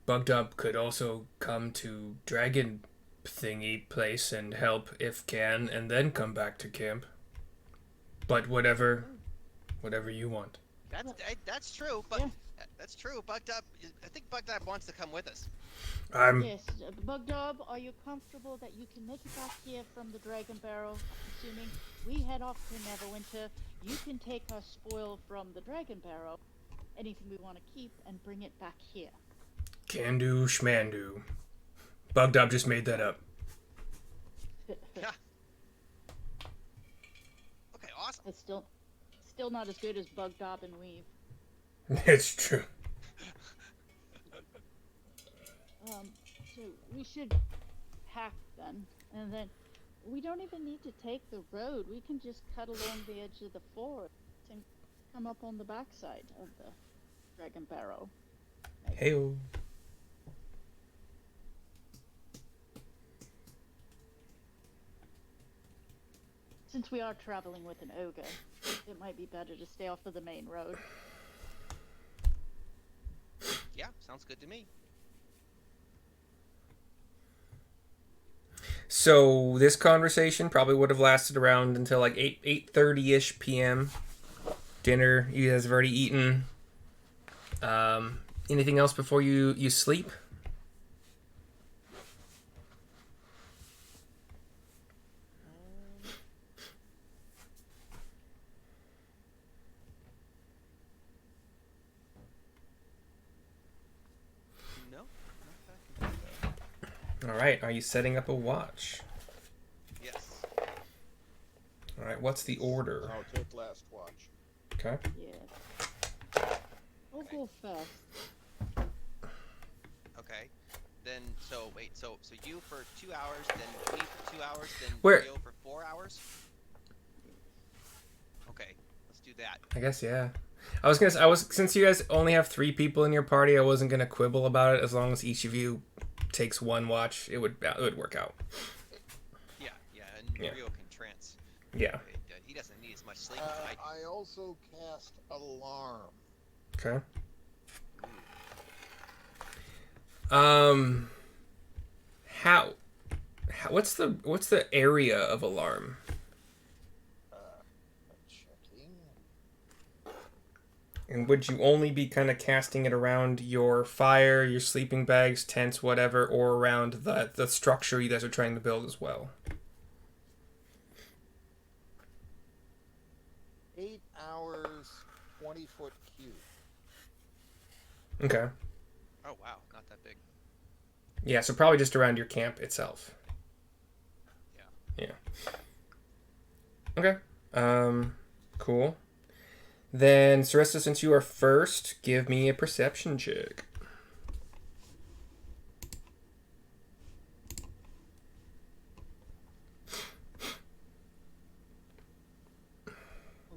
Bugdob could also come to Dragon Thingy place and help if can, and then come back to camp. But whatever you want. That's true, but Yeah. that's true. Bugdob, I think Bugdob wants to come with us. I'm Yes, Bugdob, are you comfortable that you can make it back here from the Dragon Barrow? Assuming we head off to Neverwinter, you can take our spoil from the Dragon Barrow, anything we want to keep, and bring it back here. can do schmandu. Bugdob just made that up. Yeah. Okay, awesome. It's still not as good as Bugdob and Weave. It's true. So we should pack then, and then we don't even need to take the road. We can just cut along the edge of the forest and come up on the backside of the Dragon Barrow. Heyo. Since we are traveling with an ogre, it might be better to stay off of the main road. Yeah, sounds good to me. So this conversation probably would have lasted around until like 8:30ish p.m. Dinner you guys have already eaten. Anything else before you sleep? No, not that I can think of. All right. Are you setting up a watch? Yes. All right. What's the order? I'll take last watch. Okay. Yeah. I'll go first. Okay. Then so you for 2 hours, then me for 2 hours, then Where- Rio for 4 hours. Okay, let's do that. I guess yeah. Since you guys only have 3 people in your party, I wasn't gonna quibble about it. As long as each of you takes one watch, it would work out. Yeah, and Yeah. Rio can trance. Yeah. He doesn't need as much sleep as I do. I also cast alarm. Okay. How what's the area of alarm? I'm checking. And would you only be kind of casting it around your fire, your sleeping bags, tents, whatever, or around the structure you guys are trying to build as well? 8 hours, 20-foot cube. Okay. Oh wow, not that big. Yeah, so probably just around your camp itself. Yeah. Okay. Cool. Then, Sarissa, since you are first, give me a perception check.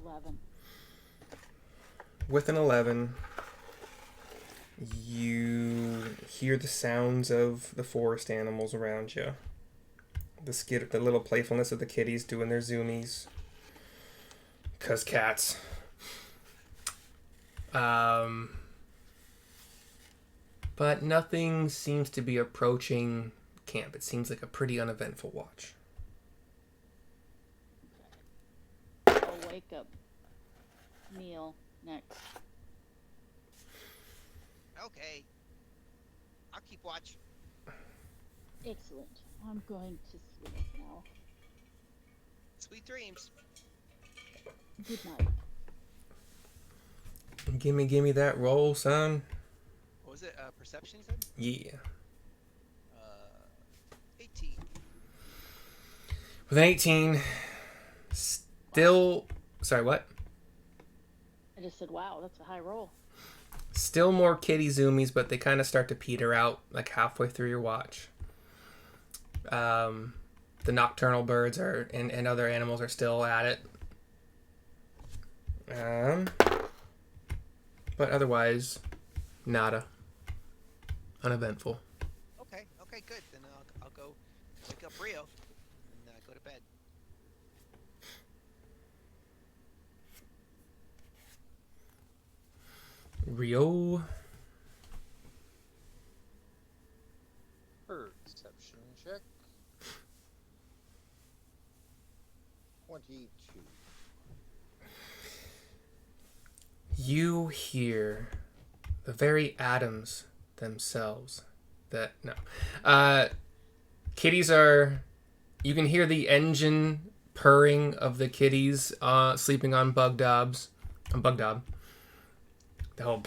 11. With an 11, you hear the sounds of the forest animals around you. The little playfulness of the kitties doing their zoomies. 'Cause cats. But nothing seems to be approaching camp. It seems like a pretty uneventful watch. I'll wake up Neil next. Okay. I'll keep watch. Excellent. I'm going to sleep now. Sweet dreams. Good night. Gimme that roll, son. What was it? Perception, you said? Yeah. 18. With an 18, still... Sorry, what? I just said, wow, that's a high roll. Still more kitty zoomies, but they kind of start to peter out like halfway through your watch. The nocturnal birds and other animals are still at it. But otherwise, nada. Uneventful. Okay, good. Then I'll go wake up Rio and go to bed. Rio. Perception check. 22. You hear the very atoms themselves that kitties are, you can hear the engine purring of the kitties sleeping on Bugdob, the whole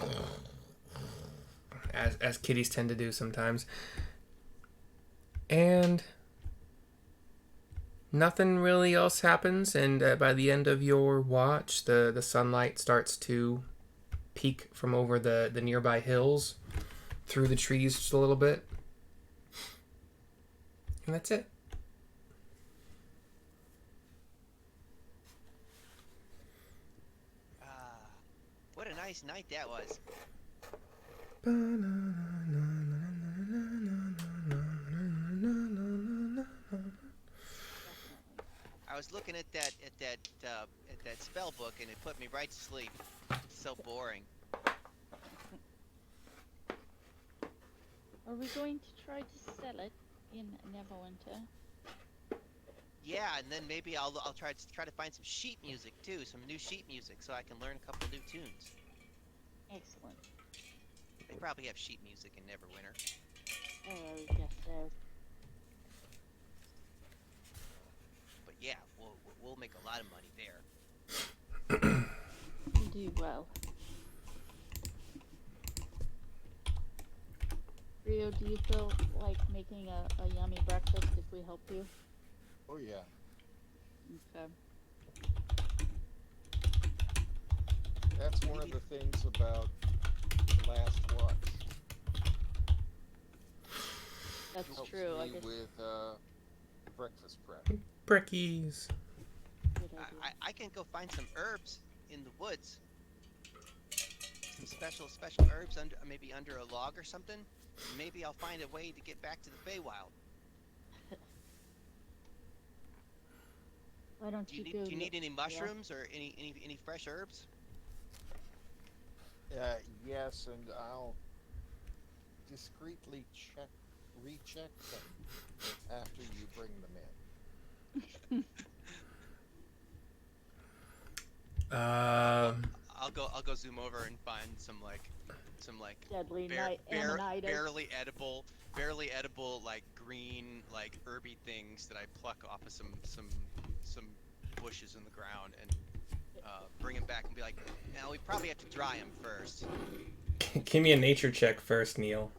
as kitties tend to do sometimes, and nothing really else happens. And by the end of your watch, the sunlight starts to peek from over the nearby hills through the trees just a little bit. And that's it. What a nice night that was. I was looking at that spell book and it put me right to sleep. It's so boring. Are we going to try to sell it in Neverwinter? Yeah, and then maybe I'll try to find some sheet music too, some new sheet music, so I can learn a couple new tunes. Excellent. They probably have sheet music in Neverwinter. Oh, I guess so. But yeah, we'll make a lot of money there. You do well. Rio, do you feel like making a yummy breakfast if we help you? Oh yeah. Okay. That's one of the things about Last Watch. That's Helps true. I me guess. with breakfast prep. Breckies. Good idea. I can go find some herbs in the woods. Some special herbs maybe under a log or something. Maybe I'll find a way to get back to the Feywild. Why don't Do you you go? need any mushrooms or any fresh herbs? Yes, and I'll discreetly check recheck them after you bring them in. I'll go zoom over and find some Deadly ammonitis. barely edible like green like herby things that I pluck off of some bushes in the ground and bring them back and be like, now we probably have to dry them first. Give me a nature check first, Neil.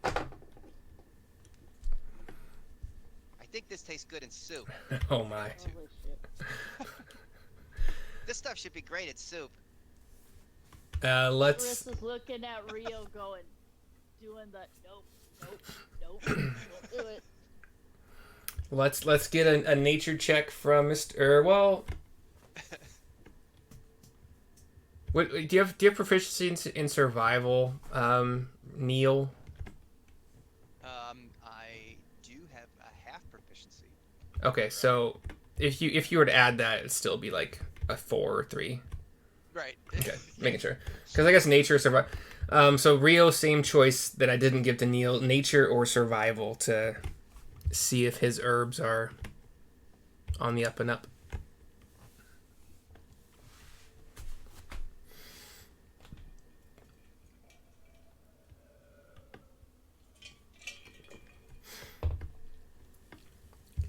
I think this tastes good in soup. Oh my. Holy shit. This stuff should be great at soup. Let's. Chris is looking at Rio going, doing the nope, won't do it. Let's get a nature check from Mr. Well, what do you have proficiency in survival, Neil? I do have a half proficiency. Okay, so if you were to add that, it'd still be like a 4 or 3. Right. Okay, making sure. Because I guess nature, survival. So Rio, same choice that I didn't give to Neil, nature or survival, to see if his herbs are on the up and up.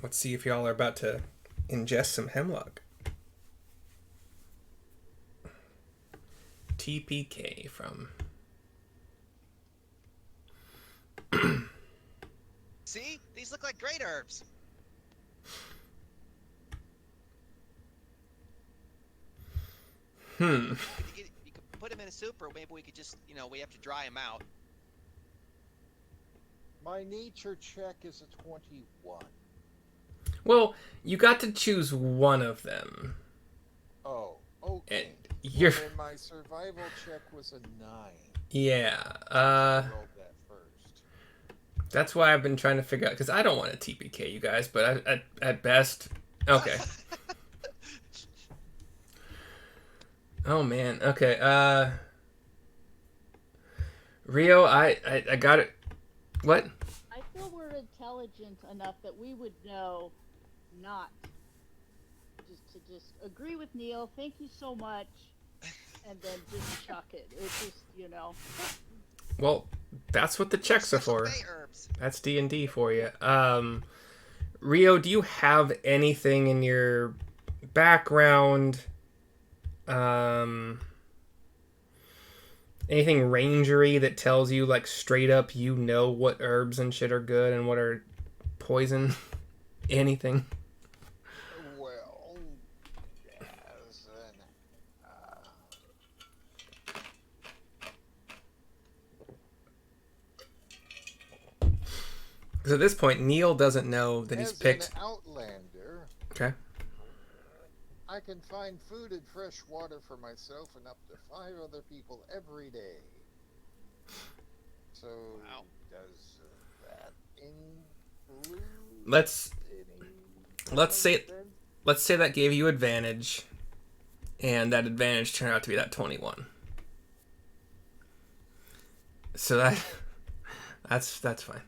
Let's see if y'all are about to ingest some hemlock. TPK from... See? These look like great herbs. Hmm. You could put them in a soup, or maybe we could just, we have to dry them out. My nature check is a 21. Well, you got to choose one of them. Oh, okay. And you're... Well, then my survival check was a 9. Yeah, I rolled that first. that's why I've been trying to figure out, because I don't want to TPK you guys, but at best... Okay. Oh, man. Okay, Rio, I got it. What? I feel we're intelligent enough that we would know not just agree with Neil, thank you so much, and then just chuck it. It's just, Well, that's what the checks are for. Herbs. That's D&D for you. Rio, do you have anything in your background, anything rangery that tells you, like, straight up you know what herbs and shit are good and what are poison? Anything? Well, as Because at this point, Neil doesn't know that he's picked... an outlander, Okay. I can find food and fresh water for myself and up to 5 other people every day. So, Wow. does that include Let's say then? let's say that gave you advantage, and that advantage turned out to be that 21. So that's fine.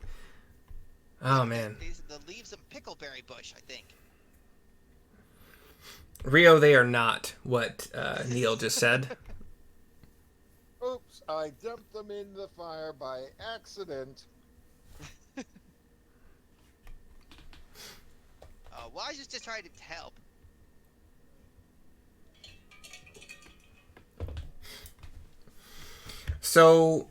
Oh man, These are the leaves of pickleberry bush, I think. Rio, they are not what Neil just said. Oops, I dumped them in the fire by accident. Why is just trying to help? So,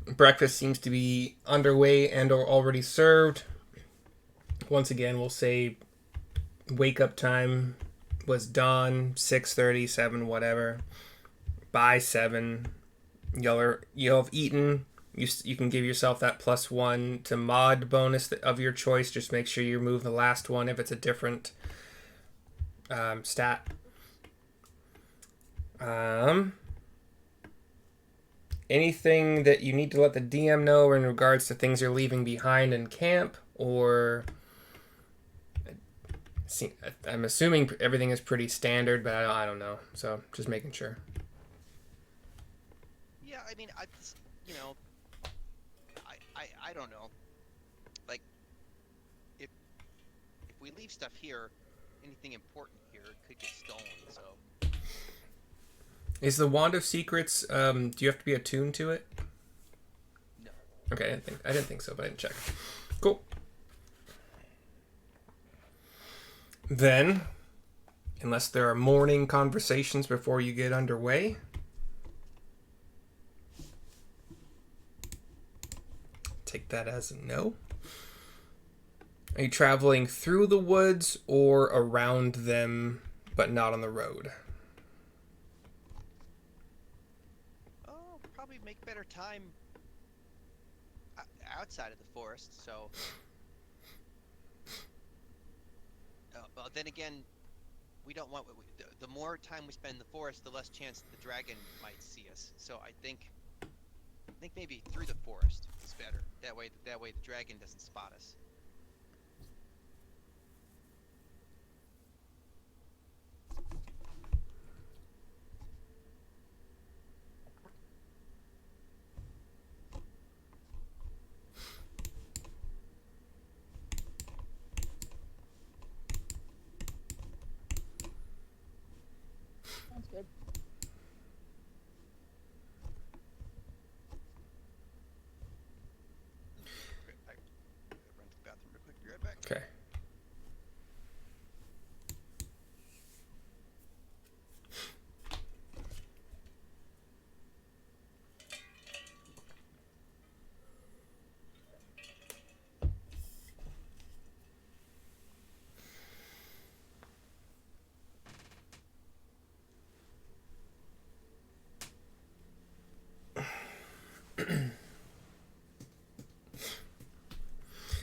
breakfast seems to be underway and or already served. Once again, we'll say wake up time was dawn, 6:30, 7, whatever. By 7, you'll have eaten. You can give yourself that +1 to mod bonus of your choice. Just make sure you remove the last one if it's a different stat. Anything that you need to let the DM know in regards to things you're leaving behind in camp, or... I'm assuming everything is pretty standard, but I don't know. So just making sure. Yeah, I mean, I don't know. Like, if we leave stuff here, anything important here could get stolen. So. Is the Wand of Secrets? Do you have to be attuned to it? No. Okay, I didn't think so, but I didn't check. Cool. Then, unless there are morning conversations before you get underway, take that as a no. Are you traveling through the woods or around them, but not on the road? Oh, probably make better time outside of the forest. So, well, then again, we don't want. The more time we spend in the forest, the less chance the dragon might see us. So I think maybe through the forest is better. That way the dragon doesn't spot us. Sounds good. I run to the bathroom real quick. Be right back. Okay.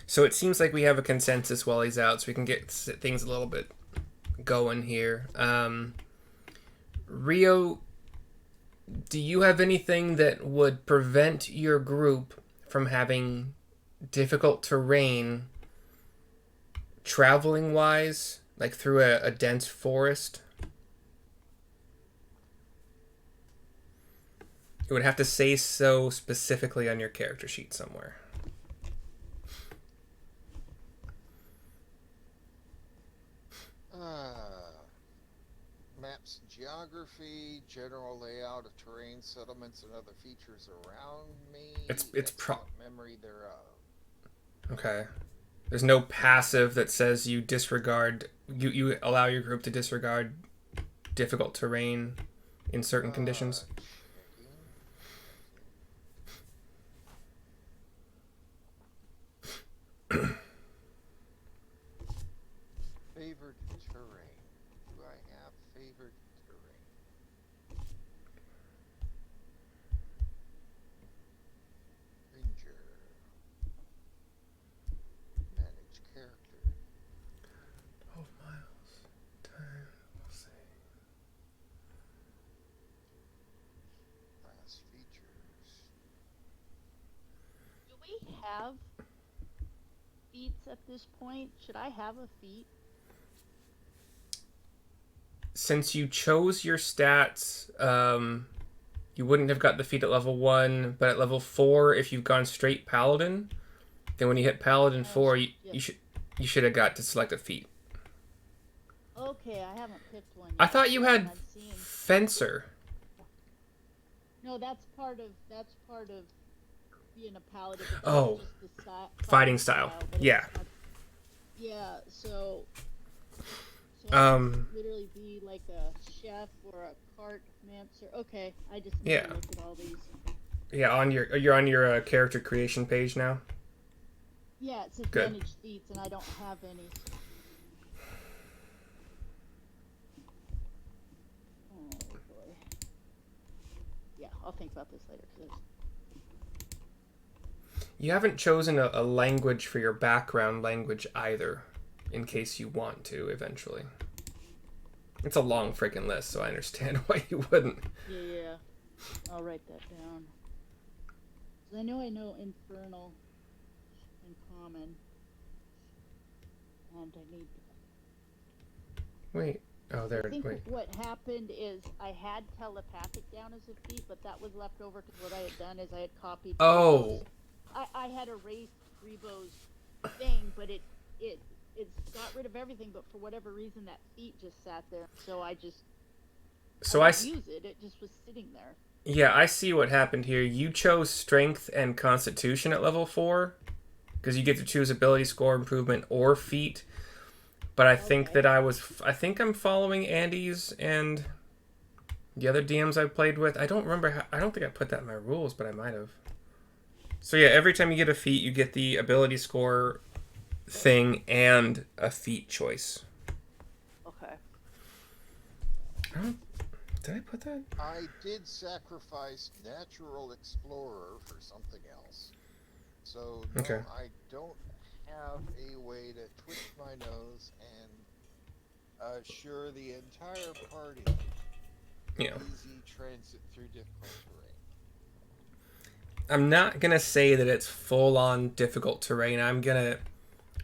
So it seems like we have a consensus while he's out, so we can get things a little bit going here. Rio, do you have anything that would prevent your group from having difficult terrain traveling wise, like through a dense forest? It would have to say so specifically on your character sheet somewhere. Maps and geography, general layout of terrain, settlements, and other features around me. It's memory thereof. Okay. There's no passive that says you disregard. You allow your group to disregard difficult terrain in certain conditions. Favored terrain. Do I have favored terrain? Ranger. Manage character. 12 miles. Time. We'll see. Class features. Do we have feats at this point? Should I have a feat? Since you chose your stats, you wouldn't have got the feat at level 1, but at level 4, if you've gone straight Paladin, then when you hit Paladin 4, you should have got to select a feat. Okay, I haven't picked one yet. I thought you had I've seen. Fencer. No, that's part of being a paladin. It's Oh, just the fighting style. but Yeah. it's not- yeah, so literally be like a chef or a cart mancer. Okay, I just need to look at all these. Yeah, you're on your character creation page now. Yeah, it says Good. manage feats, and I don't have any. Oh boy. Yeah, I'll think about this later. You haven't chosen a language for your background language either, in case you want to eventually. It's a long freaking list, so I understand why you wouldn't. Yeah. I'll write that down. 'Cause I know infernal and common, and I need. Wait. Oh, there. I think Wait. what happened is I had telepathic down as a feat, but that was left over because what I had done is I had copied. Oh. I had erased Rebo's thing, but it got rid of everything. But for whatever reason, that feat just sat there. So I didn't use it. It just was sitting there. Yeah, I see what happened here. You chose Strength and Constitution at level 4 because you get to choose ability score improvement or feat. But I think that I think I'm following Andy's and the other DMs I played with. I don't remember. I don't think I put that in my rules, but I might have. So yeah, every time you get a feat, you get the ability score thing and a feat choice. Okay. Did I put that? I did sacrifice Natural Explorer for something else. So no, Okay. I don't have a way to twitch my nose and assure the entire party easy transit through difficult terrain. I'm not gonna say that it's full on difficult terrain.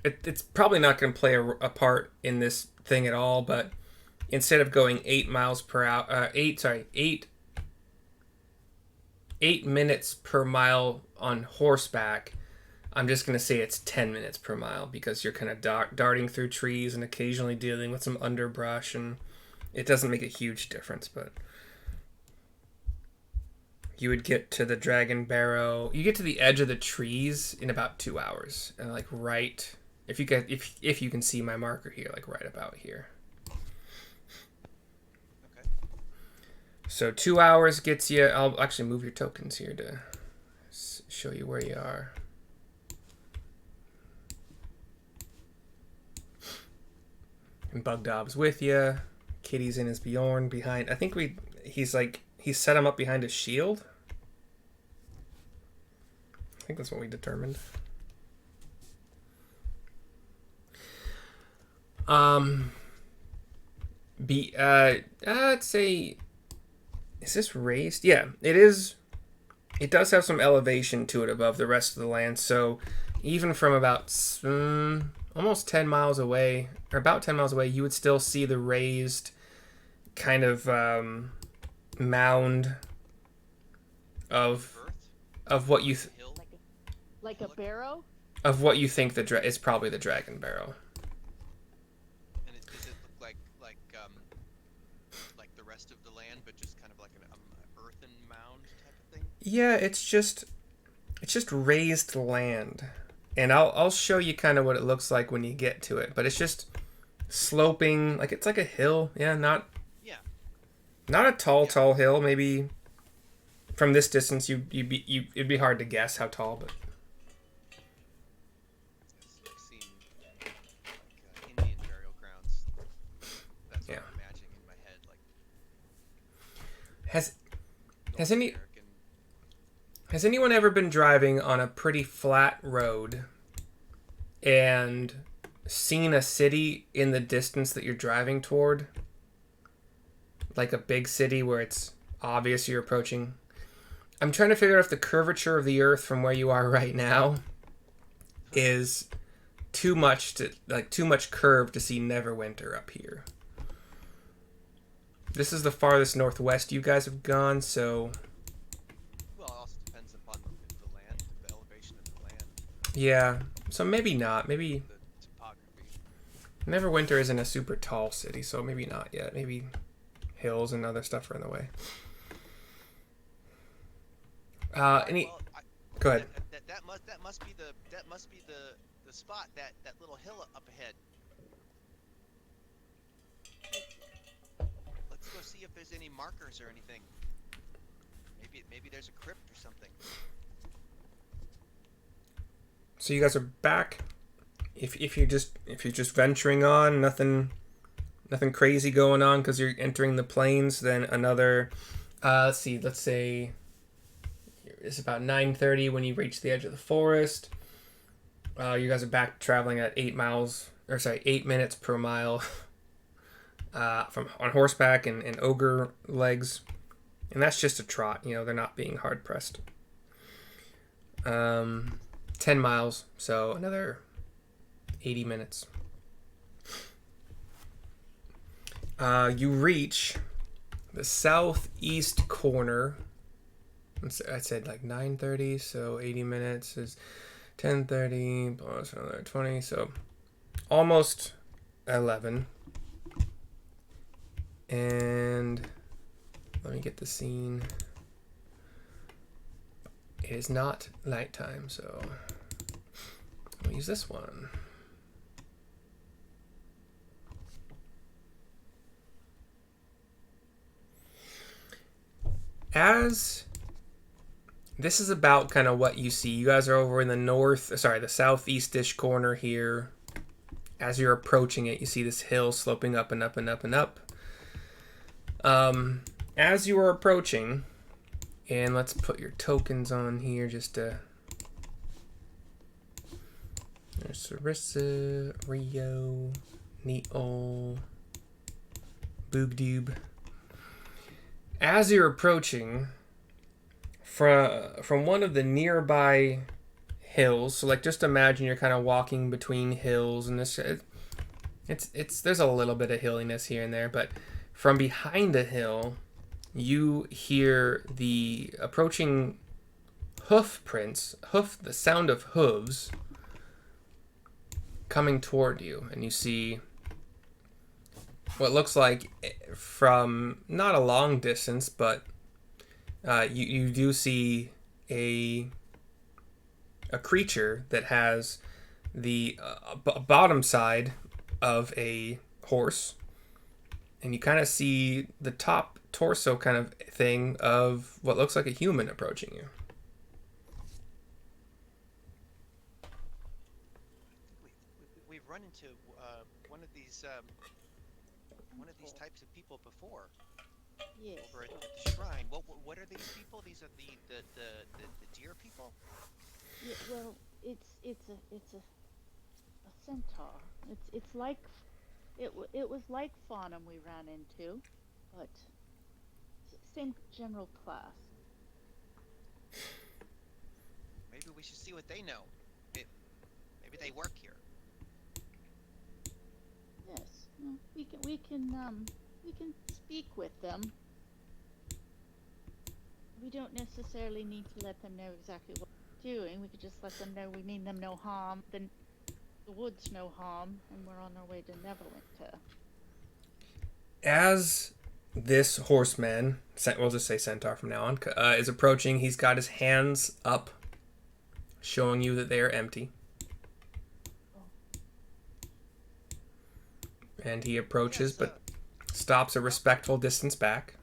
It's probably not gonna play a part in this thing at all. But instead of going 8 miles per hour, 8 minutes per mile on horseback, I'm just gonna say it's 10 minutes per mile because you're kind of darting through trees and occasionally dealing with some underbrush, and it doesn't make a huge difference. But you would get to the Dragon Barrow. You get to the edge of the trees in about 2 hours, and like right, if you can see my marker here, like right about here. Okay. So 2 hours gets you. I'll actually move your tokens here to show you where you are. And Bugdob's with you. Kitty's in his Bjorn behind. I think he set him up behind a shield. I think that's what we determined. I'd say, is this raised? Yeah, it is. It does have some elevation to it above the rest of the land. So even from about almost 10 miles away, or about 10 miles away, you would still see the raised kind of mound of what you like a barrow of what you think is probably the Dragon Barrow. And does it look like the rest of the land, but just kind of like an earthen mound type of thing? Yeah, it's just raised land, and I'll show you kind of what it looks like when you get to it. But it's just sloping, like it's like a hill. Yeah, not a tall hill. Maybe from this distance, it'd be hard to guess how tall, but. I've seen Indian burial grounds. That's what I'm imagining in my head. Like Has anyone ever been driving on a pretty flat road and seen a city in the distance that you're driving toward? Like a big city where it's obvious you're approaching. I'm trying to figure out if the curvature of the Earth from where you are right now is too much curve to see Neverwinter up here. This is the farthest northwest you guys have gone, so. Well, it also depends upon the land, the elevation of the land. Yeah, so maybe not. Maybe The topography. Neverwinter isn't a super tall city, so maybe not yet. Maybe hills and other stuff are in the way. Go ahead. That must be the spot, that little hill up ahead. Let's go see if there's any markers or anything. Maybe there's a crypt or something. So you guys are back. If you're just venturing on, nothing crazy going on because you're entering the plains, then another. Let's say it's about 9:30 when you reach the edge of the forest. You guys are back traveling at 8 minutes per mile from on horseback and ogre legs, and that's just a trot. They're not being hard pressed. 10 miles, so another 80 minutes. You reach the southeast corner, I said like 9:30, so 80 minutes is 10:30 plus another 20, so almost 11. And let me get the scene. It is not nighttime, so I'll use this one. As this is about kind of what you see. You guys are over in the southeast-ish corner here. As you're approaching it, you see this hill sloping up and up and up and up. As you are approaching, and let's put your tokens on here just to... There's Sarissa, Rio, Neol, Bugdob. As you're approaching from one of the nearby hills, so like just imagine you're kind of walking between hills, and it's there's a little bit of hilliness here and there, but from behind a hill, you hear the approaching the sound of hooves coming toward you, and you see what looks like from not a long distance, but you do see a creature that has the bottom side of a horse, and you kind of see the top torso kind of thing of what looks like a human approaching you. We've run into one of these types of people before. Yes. Over at the shrine. What are these people? These are the deer people? Yeah, well, it's a centaur. It's like it was like Faunum we ran into, but same general class. Maybe we should see what they know. Maybe they work here. Yes, well, we can speak with them. We don't necessarily need to let them know exactly what we're doing. We could just let them know we mean them no harm. Then the woods no harm, and we're on our way to Neverwinter. As this horseman, we'll just say centaur from now on, is approaching, he's got his hands up, showing you that they are empty. And he approaches, but stops a respectful distance back.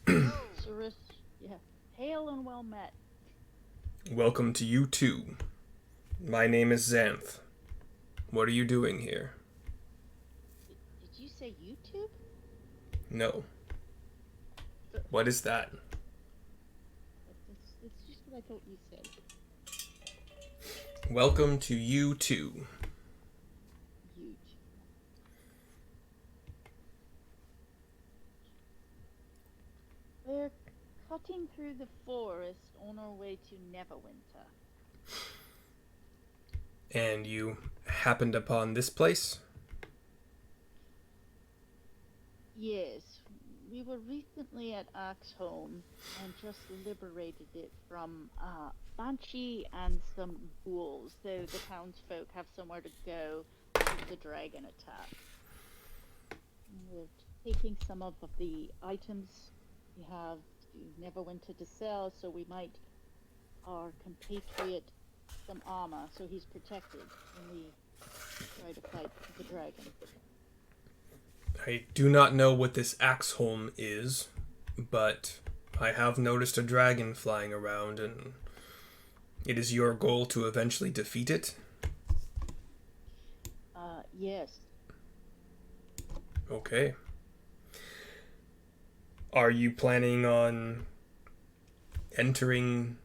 Yeah, hail and well met. Welcome to you too. My name is Xanth. What are you doing here? Did you say YouTube? No. What is that? It's just what I thought you said. Welcome to you too. Huge. We're cutting through the forest on our way to Neverwinter. And you happened upon this place? Yes, we were recently at Axholm and just liberated it from Banshee and some ghouls, so the townsfolk have somewhere to go if the dragon attack. We're taking some of the items we have to Neverwinter to sell, so we might our compatriot some armor, so he's protected when we try to fight the dragon. I do not know what this Axholm is, but I have noticed a dragon flying around, and it is your goal to eventually defeat it? Yes. Okay. Are you planning on entering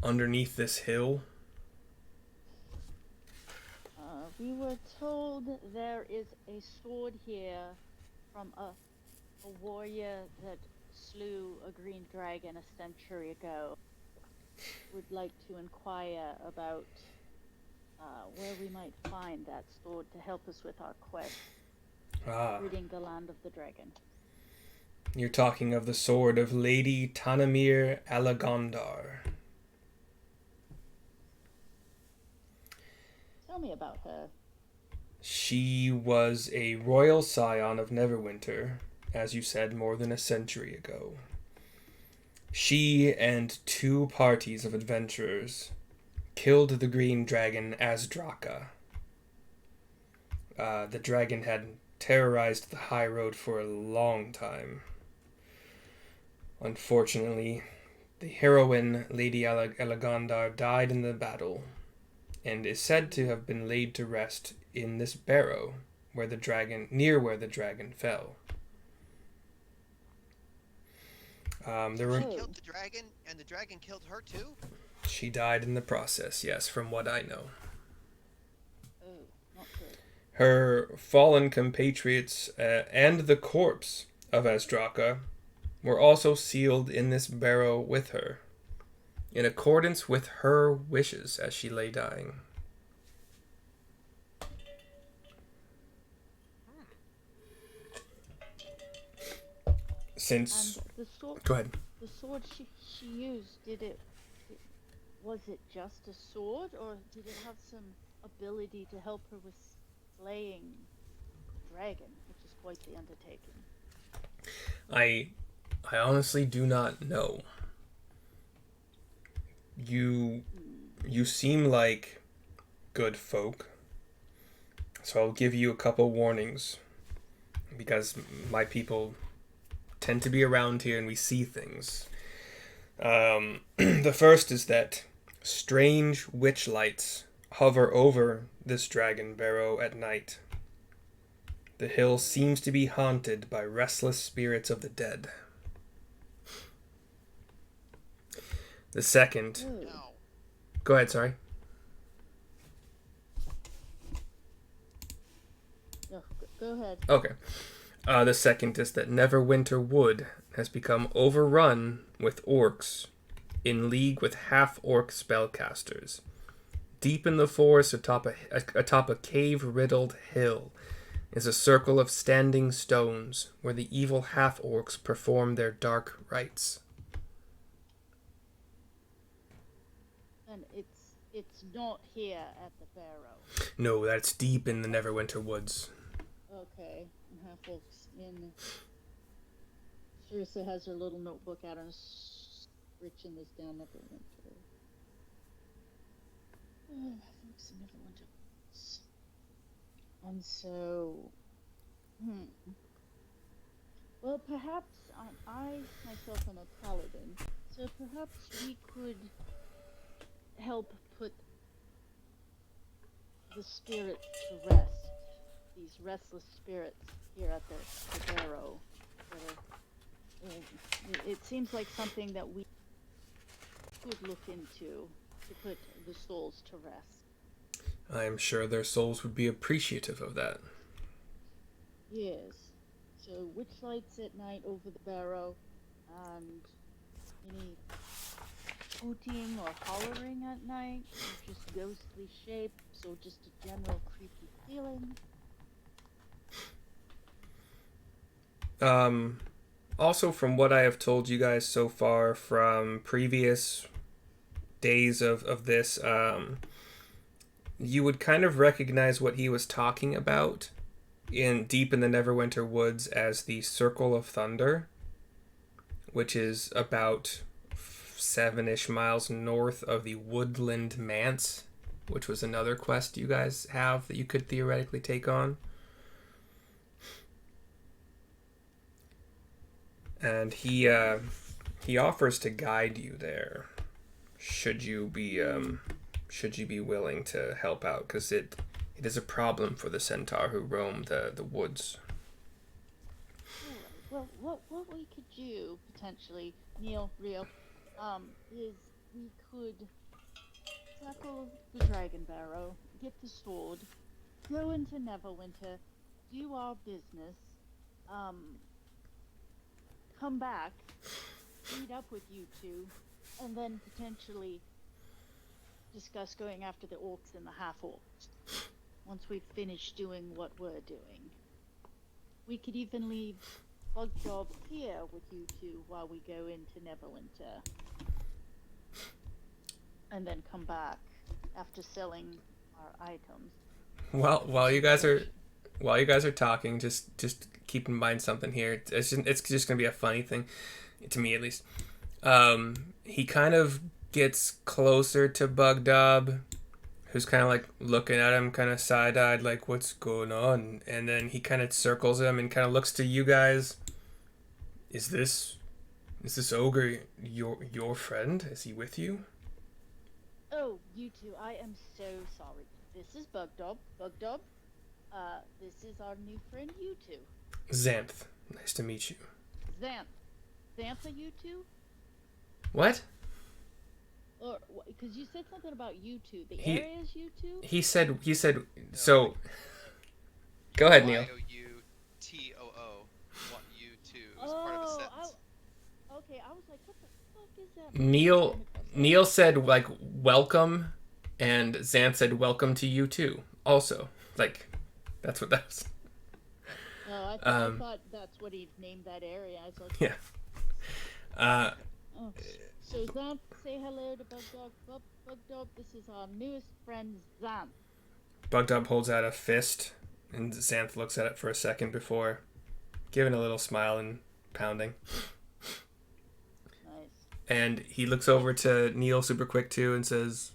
underneath this hill? We were told there is a sword here from a warrior that slew a green dragon a century ago. Would like to inquire about where we might find that sword to help us with our quest, ridding the land of the dragon. You're talking of the sword of Lady Tanamir Alagondar. Tell me about her. She was a royal scion of Neverwinter, as you said, more than a century ago. She and 2 parties of adventurers killed the green dragon Azdraka. The dragon had terrorized the high road for a long time. Unfortunately, the heroine, Lady Elagondar, died in the battle, and is said to have been laid to rest in this barrow, near where the dragon fell. There were She killed the dragon, and the dragon killed her too? She died in the process, yes, from what I know. Oh, not good. Her fallen compatriots and the corpse of Azdraka were also sealed in this barrow with her, in accordance with her wishes as she lay dying. Since... And the sword, Go ahead. the sword she used, was it just a sword, or did it have some ability to help her with slaying the dragon, which is quite the undertaking? I honestly do not know. You seem like good folk, so I'll give you a couple warnings, because my people tend to be around here and we see things. The first is that strange witch lights hover over this Dragon Barrow at night. The hill seems to be haunted by restless spirits of the dead. The second... No. Go ahead, sorry. No, go ahead. Okay. The second is that Neverwinter Wood has become overrun with orcs, in league with half-orc spellcasters. Deep in the forest atop a cave-riddled hill is a circle of standing stones where the evil half-orcs perform their dark rites. And it's not here at the Barrow. No, that's deep in the Neverwinter Woods. Okay, folks in. Teresa has her little notebook out and writing this down. Neverwinter. Oh, folks in Neverwinter. And so, well, perhaps I myself am a paladin, so perhaps we could help put the spirits to rest. These restless spirits here at the barrow. It seems like something that we could look into to put the souls to rest. I am sure their souls would be appreciative of that. Yes. So witch lights at night over the barrow, and any hooting or hollering at night, or just ghostly shapes, or just a general creepy feeling. Also, from what I have told you guys so far from previous days of this, you would kind of recognize what he was talking about deep in the Neverwinter Woods as the Circle of Thunder, which is about 7-ish miles north of the Woodland Manse, which was another quest you guys have that you could theoretically take on. And he offers to guide you there, should you be willing to help out, because it is a problem for the centaur who roam the woods. Well, what we could do potentially, Neil, Rio, is we could tackle the Dragon Barrow, get the sword, go into Neverwinter, do our business, come back, meet up with you two, and then potentially discuss going after the orcs and the half-orcs once we've finished doing what we're doing. We could even leave Bugdob here with you two while we go into Neverwinter. And then come back after selling our items. Well, while you guys are talking, just keep in mind something here. It's just gonna be a funny thing, to me at least. He kind of gets closer to Bugdob, who's kind of like looking at him, kind of side-eyed, like what's going on, and then he kind of circles him and kind of looks to you guys. Is this ogre your friend? Is he with you? Oh, you two, I am so sorry. This is Bugdob. Bugdob, this is our new friend, you two. Xanth. Nice to meet you. Xanth. Xanth, are you two? What? Or, because you said something about you two. The area is you two? He said, so... Go ahead, Neil. Y-O-U-T-O-O. Want you too. It's part of a sentence. Okay, I was like, what the fuck is that? Neil said, like, welcome, and Xanth said, welcome to you too. Also, like, that's what that was. Oh, I thought that's what he named that area. I was like, yeah. So Xanth, say hello to Bugdob. Bugdob, this is our newest friend, Xanth. Bugdob holds out a fist, and Xanth looks at it for a second before giving a little smile and pounding. And he looks over to Neil super quick too and says,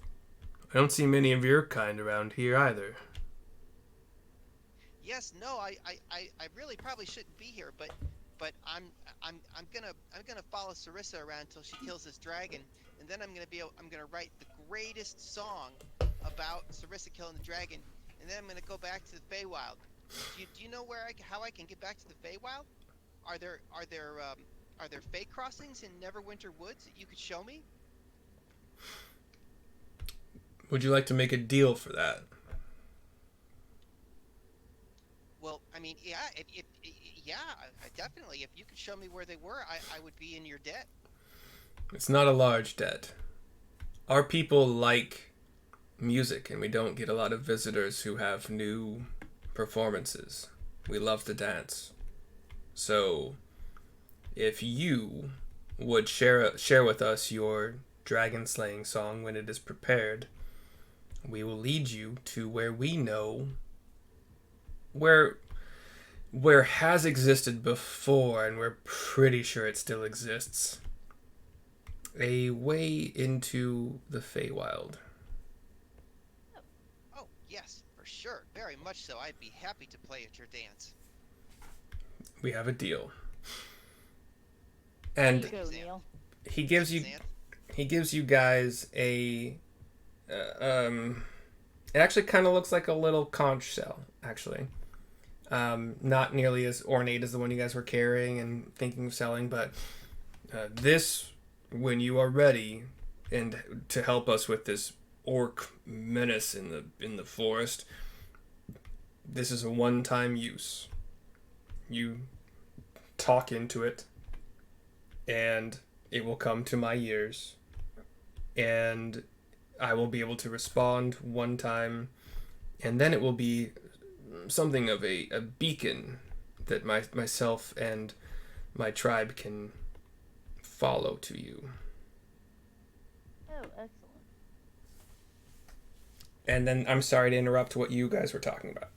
I don't see many of your kind around here either. Yes, no, I really probably shouldn't be here, but I'm gonna follow Sarissa around till she kills this dragon, and then I'm gonna write the greatest song about Sarissa killing the dragon, and then I'm gonna go back to the Feywild. Do you know how I can get back to the Feywild? Are there Fey crossings in Neverwinter Woods that you could show me? Would you like to make a deal for that? Well, I mean, yeah, definitely. If you could show me where they were, I would be in your debt. It's not a large debt. Our people like music, and we don't get a lot of visitors who have new performances. We love to dance. So, if you would share with us your dragon slaying song when it is prepared, we will lead you to where we know where has existed before, and we're pretty sure it still exists. A way into the Feywild. Oh, yes, for sure. Very much so. I'd be happy to play at your dance. We have a deal. And Go, Neil. he gives you guys a it actually kind of looks like a little conch shell, actually. Not nearly as ornate as the one you guys were carrying and thinking of selling, but this, when you are ready and to help us with this orc menace in the forest, this is a one-time use. You talk into it, and it will come to my ears, and I will be able to respond one time, and then it will be something of a beacon that myself and my tribe can follow to you. Oh, excellent. And then I'm sorry to interrupt what you guys were talking about.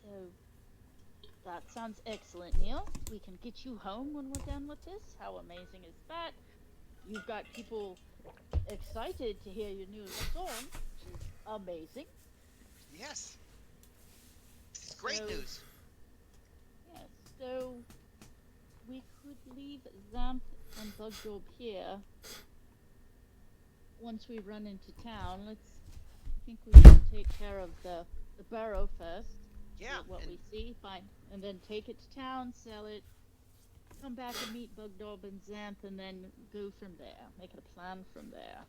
So, that sounds excellent, Neil. We can get you home when we're done with this. How amazing is that? You've got people excited to hear your new song, which is amazing. Yes. Great news. Yes, so we could leave Xanth and Bugdob here. Once we run into town, I think we should take care of the barrow first. Yeah. What we see, fine. And then take it to town, sell it, come back and meet Bugdob and Xanth, and then go from there. Make a plan from there.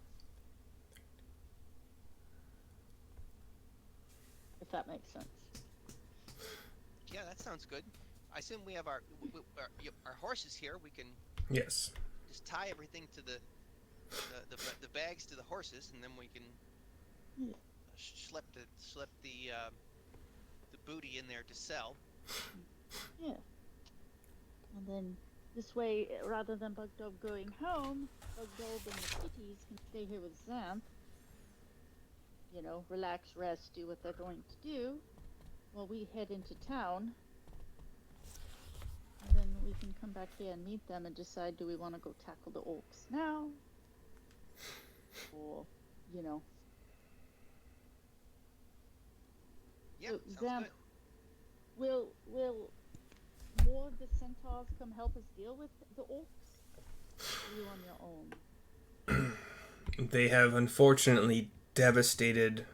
If that makes sense. Yeah, that sounds good. I assume we have our horses here. We can Yes. just tie everything to the bags to the horses, and then we can schlep the booty in there to sell. Yeah. And then this way, rather than Bugdob going home, Bugdob and the kitties can stay here with Xanth. You know, relax, rest, do what they're going to do, while we head into town. And then we can come back here and meet them and decide, do we want to go tackle the orcs now? Or, you know. Yeah, So, sounds Xanth, good. will more of the centaurs come help us deal with the orcs? Or are you on your own? They have unfortunately devastated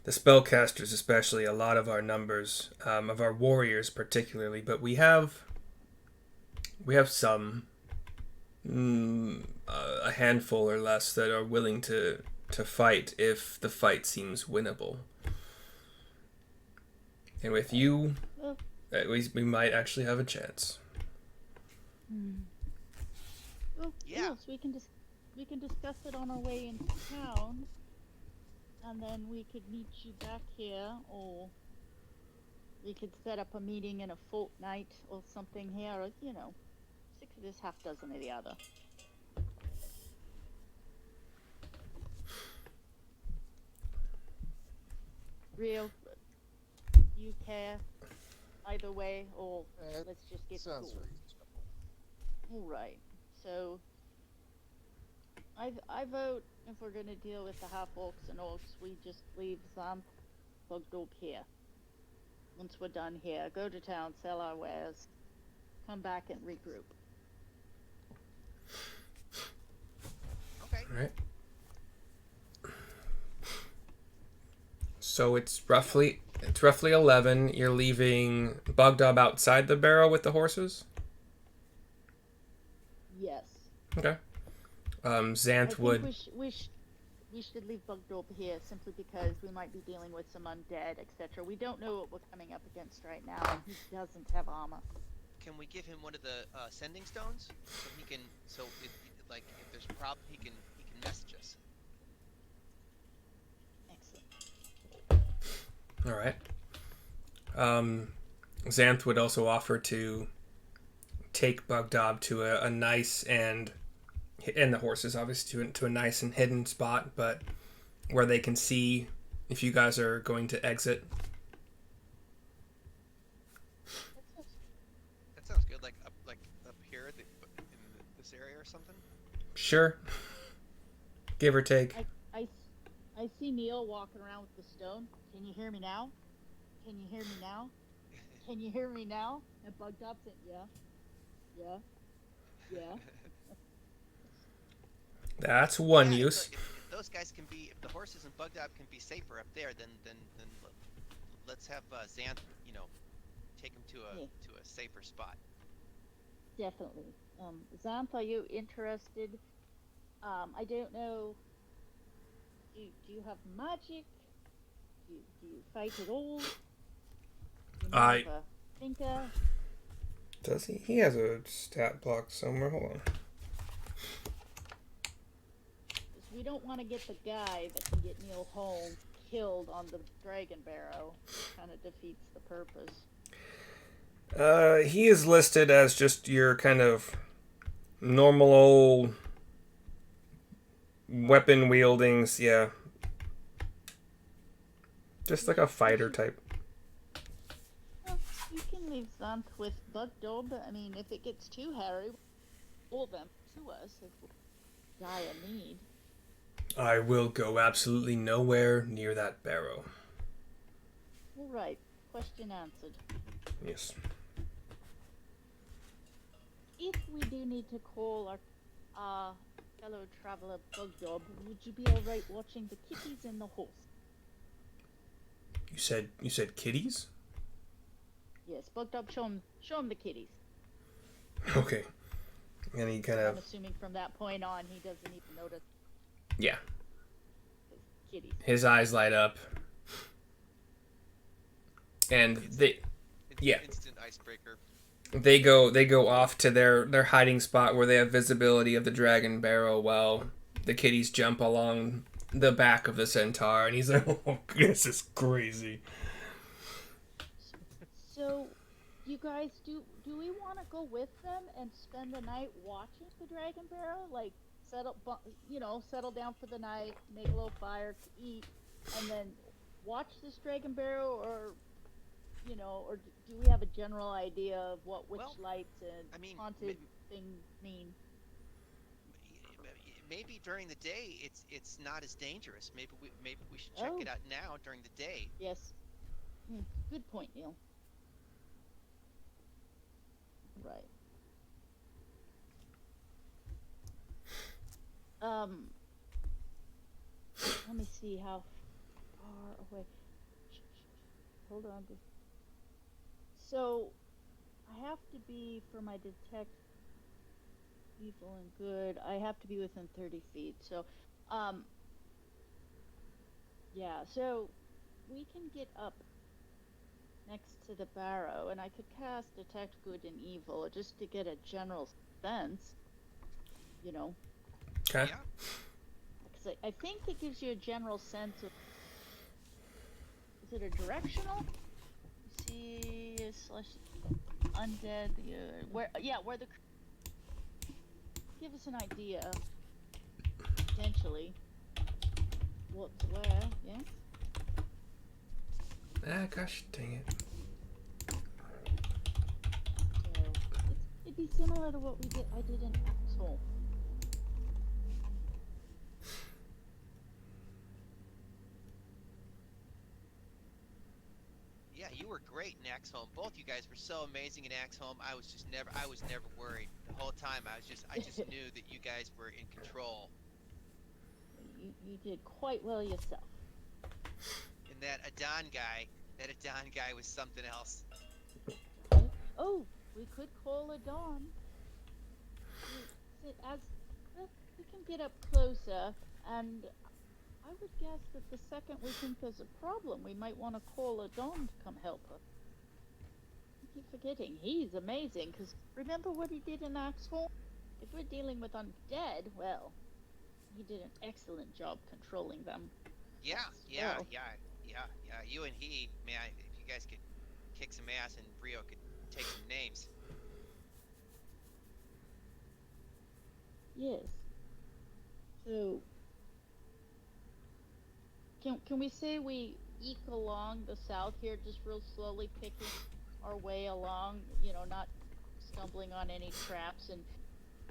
the spellcasters, especially a lot of our numbers, of our warriors particularly, but we have some, a handful or less that are willing to fight if the fight seems winnable. And with you, Well, we might actually have a chance. well, Yeah. yes, we can discuss it on our way into town, and then we could meet you back here, or we could set up a meeting in a fortnight or something here, or, you know, 6 of this, half dozen of the other. Real, you care either way, or let's just get Sounds cool. reasonable. All right. So I vote if we're gonna deal with the half orcs and orcs, we just leave Bugdob here. Once we're done here, go to town, sell our wares, come back and regroup. Okay. All right. So it's roughly 11. You're leaving Bugdob outside the barrow with the horses. Yes. Okay. Xanth I think would. we should leave Bugdob here simply because we might be dealing with some undead, etc. We don't know what we're coming up against right now, and he doesn't have armor. Can we give him one of the sending stones so he can if there's a problem he can message us. Excellent. All right. Xanth would also offer to take Bugdob to a nice and the horses obviously to a nice and hidden spot, but where they can see if you guys are going to exit. That sounds good. Like up here in this area or something. Sure. Give or take. I see Neil walking around with the stone. Can you hear me now? Can you hear me now? Can you hear me now? And Bugdob said, yeah. That's one Yeah, use. if those guys can be, if the horses and Bugdob can be safer up there, then let's have Xanth, take him to a safer spot. Definitely. Xanth, are you interested? I don't know. Do you have magic? Do you fight at all? You more of a thinker? Does he? He has a stat block somewhere. Hold on. 'Cause we don't want to get the guy that can get Neil home killed on the Dragon Barrow. Kind of defeats the purpose. He is listed as just your kind of normal old weapon wieldings, yeah. Just like a fighter type. Well, you can leave Xanth with Bugdob. I mean, if it gets too hairy, pull them to us if we die of need. I will go absolutely nowhere near that barrow. All right. Question answered. Yes. If we do need to call our fellow traveler Bugdob, would you be all right watching the kitties and the horse? You said kitties? Yes, Bugdob, show him the kitties. Okay. And he kind I'm of assuming from that point on he doesn't even notice yeah. kitties. His eyes light up. And they yeah. Instant icebreaker. They go off to their hiding spot where they have visibility of the Dragon Barrow while the kitties jump along the back of the centaur, and he's like, oh, this is crazy. you guys do we want to go with them and spend the night watching the Dragon Barrow? Like settle down for the night, make a little fire to eat, and then watch this Dragon Barrow, or do we have a general idea of what witch Well, lights and I mean, haunted things mean? maybe during the day it's not as dangerous. Maybe we should check Oh, it out now during the day. yes. Good point, Neil. Right. Let me see how far away. Hold on. So, I have to be, for my detect evil and good, I have to be within 30 feet. So, yeah, so we can get up next to the barrow, and I could cast detect good and evil just to get a general sense, you know. Okay. Yeah. Because I think it gives you a general sense of. Is it a directional? See, slash undead. Where the. Give us an idea. Potentially. What's where? Yeah. Ah, gosh, dang it. So it'd be similar to what I did in Axel. Yeah, you were great in Axe Home. Both you guys were so amazing in Axe Home. I was never worried the whole time. I just knew that you guys were in control. You did quite well yourself. And that Adon guy was something else. Oh, we could call a dawn. As we can get up closer, and I would guess that the second we think there's a problem, we might want to call a dawn to come help us. I keep forgetting, he's amazing, because remember what he did in Axel? If we're dealing with undead, well, he did an excellent job controlling them. Yeah. You and he, man, if you guys could kick some ass and Brio could take some names. Yes. So, can we say we eke along the south here, just real slowly picking our way along, not stumbling on any traps,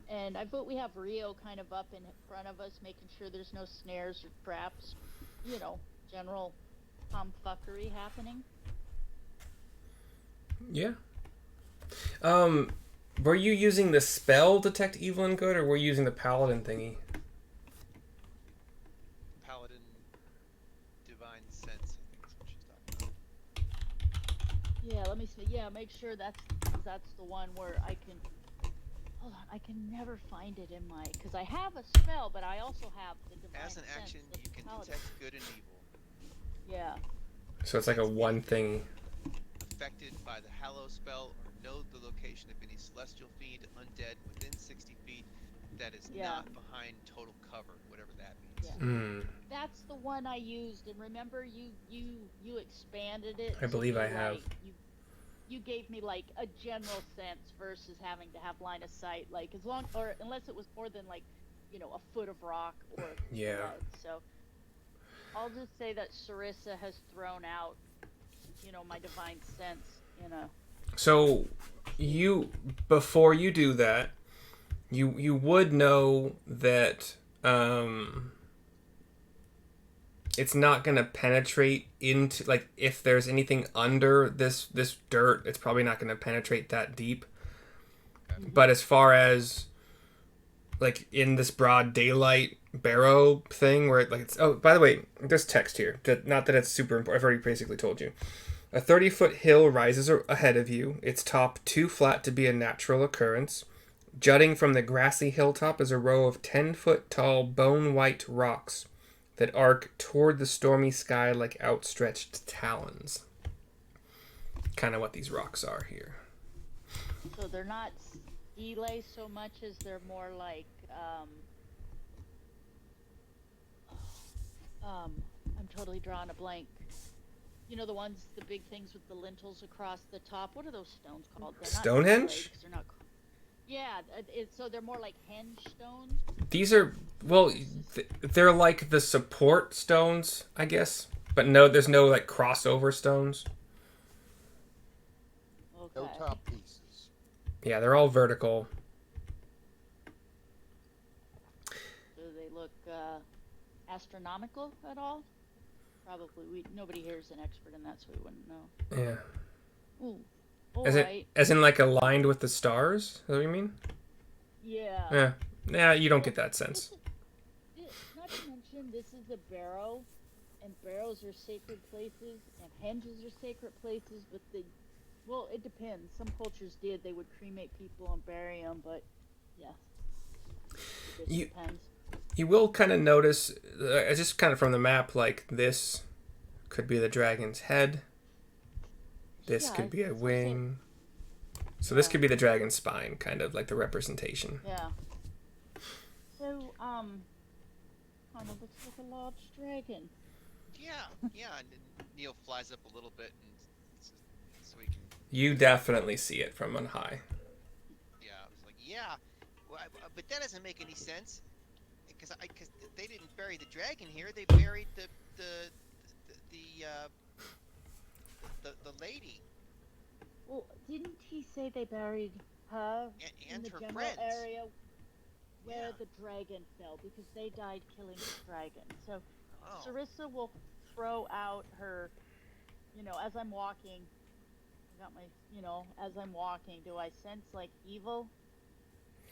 and I vote we have Rio kind of up in front of us, making sure there's no snares or traps, general tomfuckery happening. Yeah. Were you using the spell detect evil and good, or were you using the paladin thingy? Paladin Divine Sense, I think is what she's talking about. Yeah, let me see. Yeah, make sure that's the one where I can. Hold on, I can never find it in my, because I have a spell, but I also have the divine As an action, sense, you can paladin. detect good and evil. Yeah. So it's like a one thing. Affected by the Hallow spell, or know the location of any celestial fiend, undead within 60 feet that is not behind total cover, whatever that means. Yeah. That's the one I used, and remember you expanded it. I believe I have. You gave me like a general sense versus having to have line of sight, like unless it was more than like, a foot of rock or Yeah. blood. So I'll just say that Sarissa has thrown out, my divine sense, So before you do that, you would know that it's not going to penetrate into, like, if there's anything under this dirt, it's probably not going to penetrate that deep. Okay. But as far as like in this broad daylight barrow thing where it's, oh, by the way, there's text here, not that it's super important, I've already basically told you. A 30-foot hill rises ahead of you, its top too flat to be a natural occurrence. Jutting from the grassy hilltop is a row of 10-foot tall bone-white rocks that arc toward the stormy sky like outstretched talons. Kind of what these rocks are here. So they're not delay so much as they're more like I'm totally drawing a blank. You know the ones, the big things with the lintels across the top. What are those stones called? They're not Stonehenge? flakes. They're not. Yeah, so they're more like henge stones. These are, well, they're like the support stones, I guess. But no, there's no like crossover stones. Okay. No top pieces. Yeah, they're all vertical. Do they look astronomical at all? Probably. Nobody here is an expert in that, so we wouldn't know. Yeah. Ooh. All As right. as in like aligned with the stars? Is that what you mean? Yeah. Yeah. Yeah, you don't get that sense. Not to mention, this is a barrow, and barrows are sacred places, and henges are sacred places, but well, it depends. Some cultures did. They would cremate people and bury them, but yeah. It just depends. You will kind of notice, just kind of from the map, like this could be the dragon's head. This Yeah, could be a that's what I'm saying. wing. So this could be the dragon's spine, kind of like the representation. Yeah. So, kind of looks like a large dragon. Yeah, yeah. And then Neil flies up a little bit, and so we can. You definitely see it from on high. Yeah, I was like, yeah, well, but that doesn't make any sense, because they didn't bury the dragon here. They buried the lady Well, didn't he say they buried her in and the her general friends. area where Yeah. the dragon fell, because they died killing the dragon? So Oh. Sarissa will throw out her, as I'm walking, I got my, as I'm walking, do I sense like evil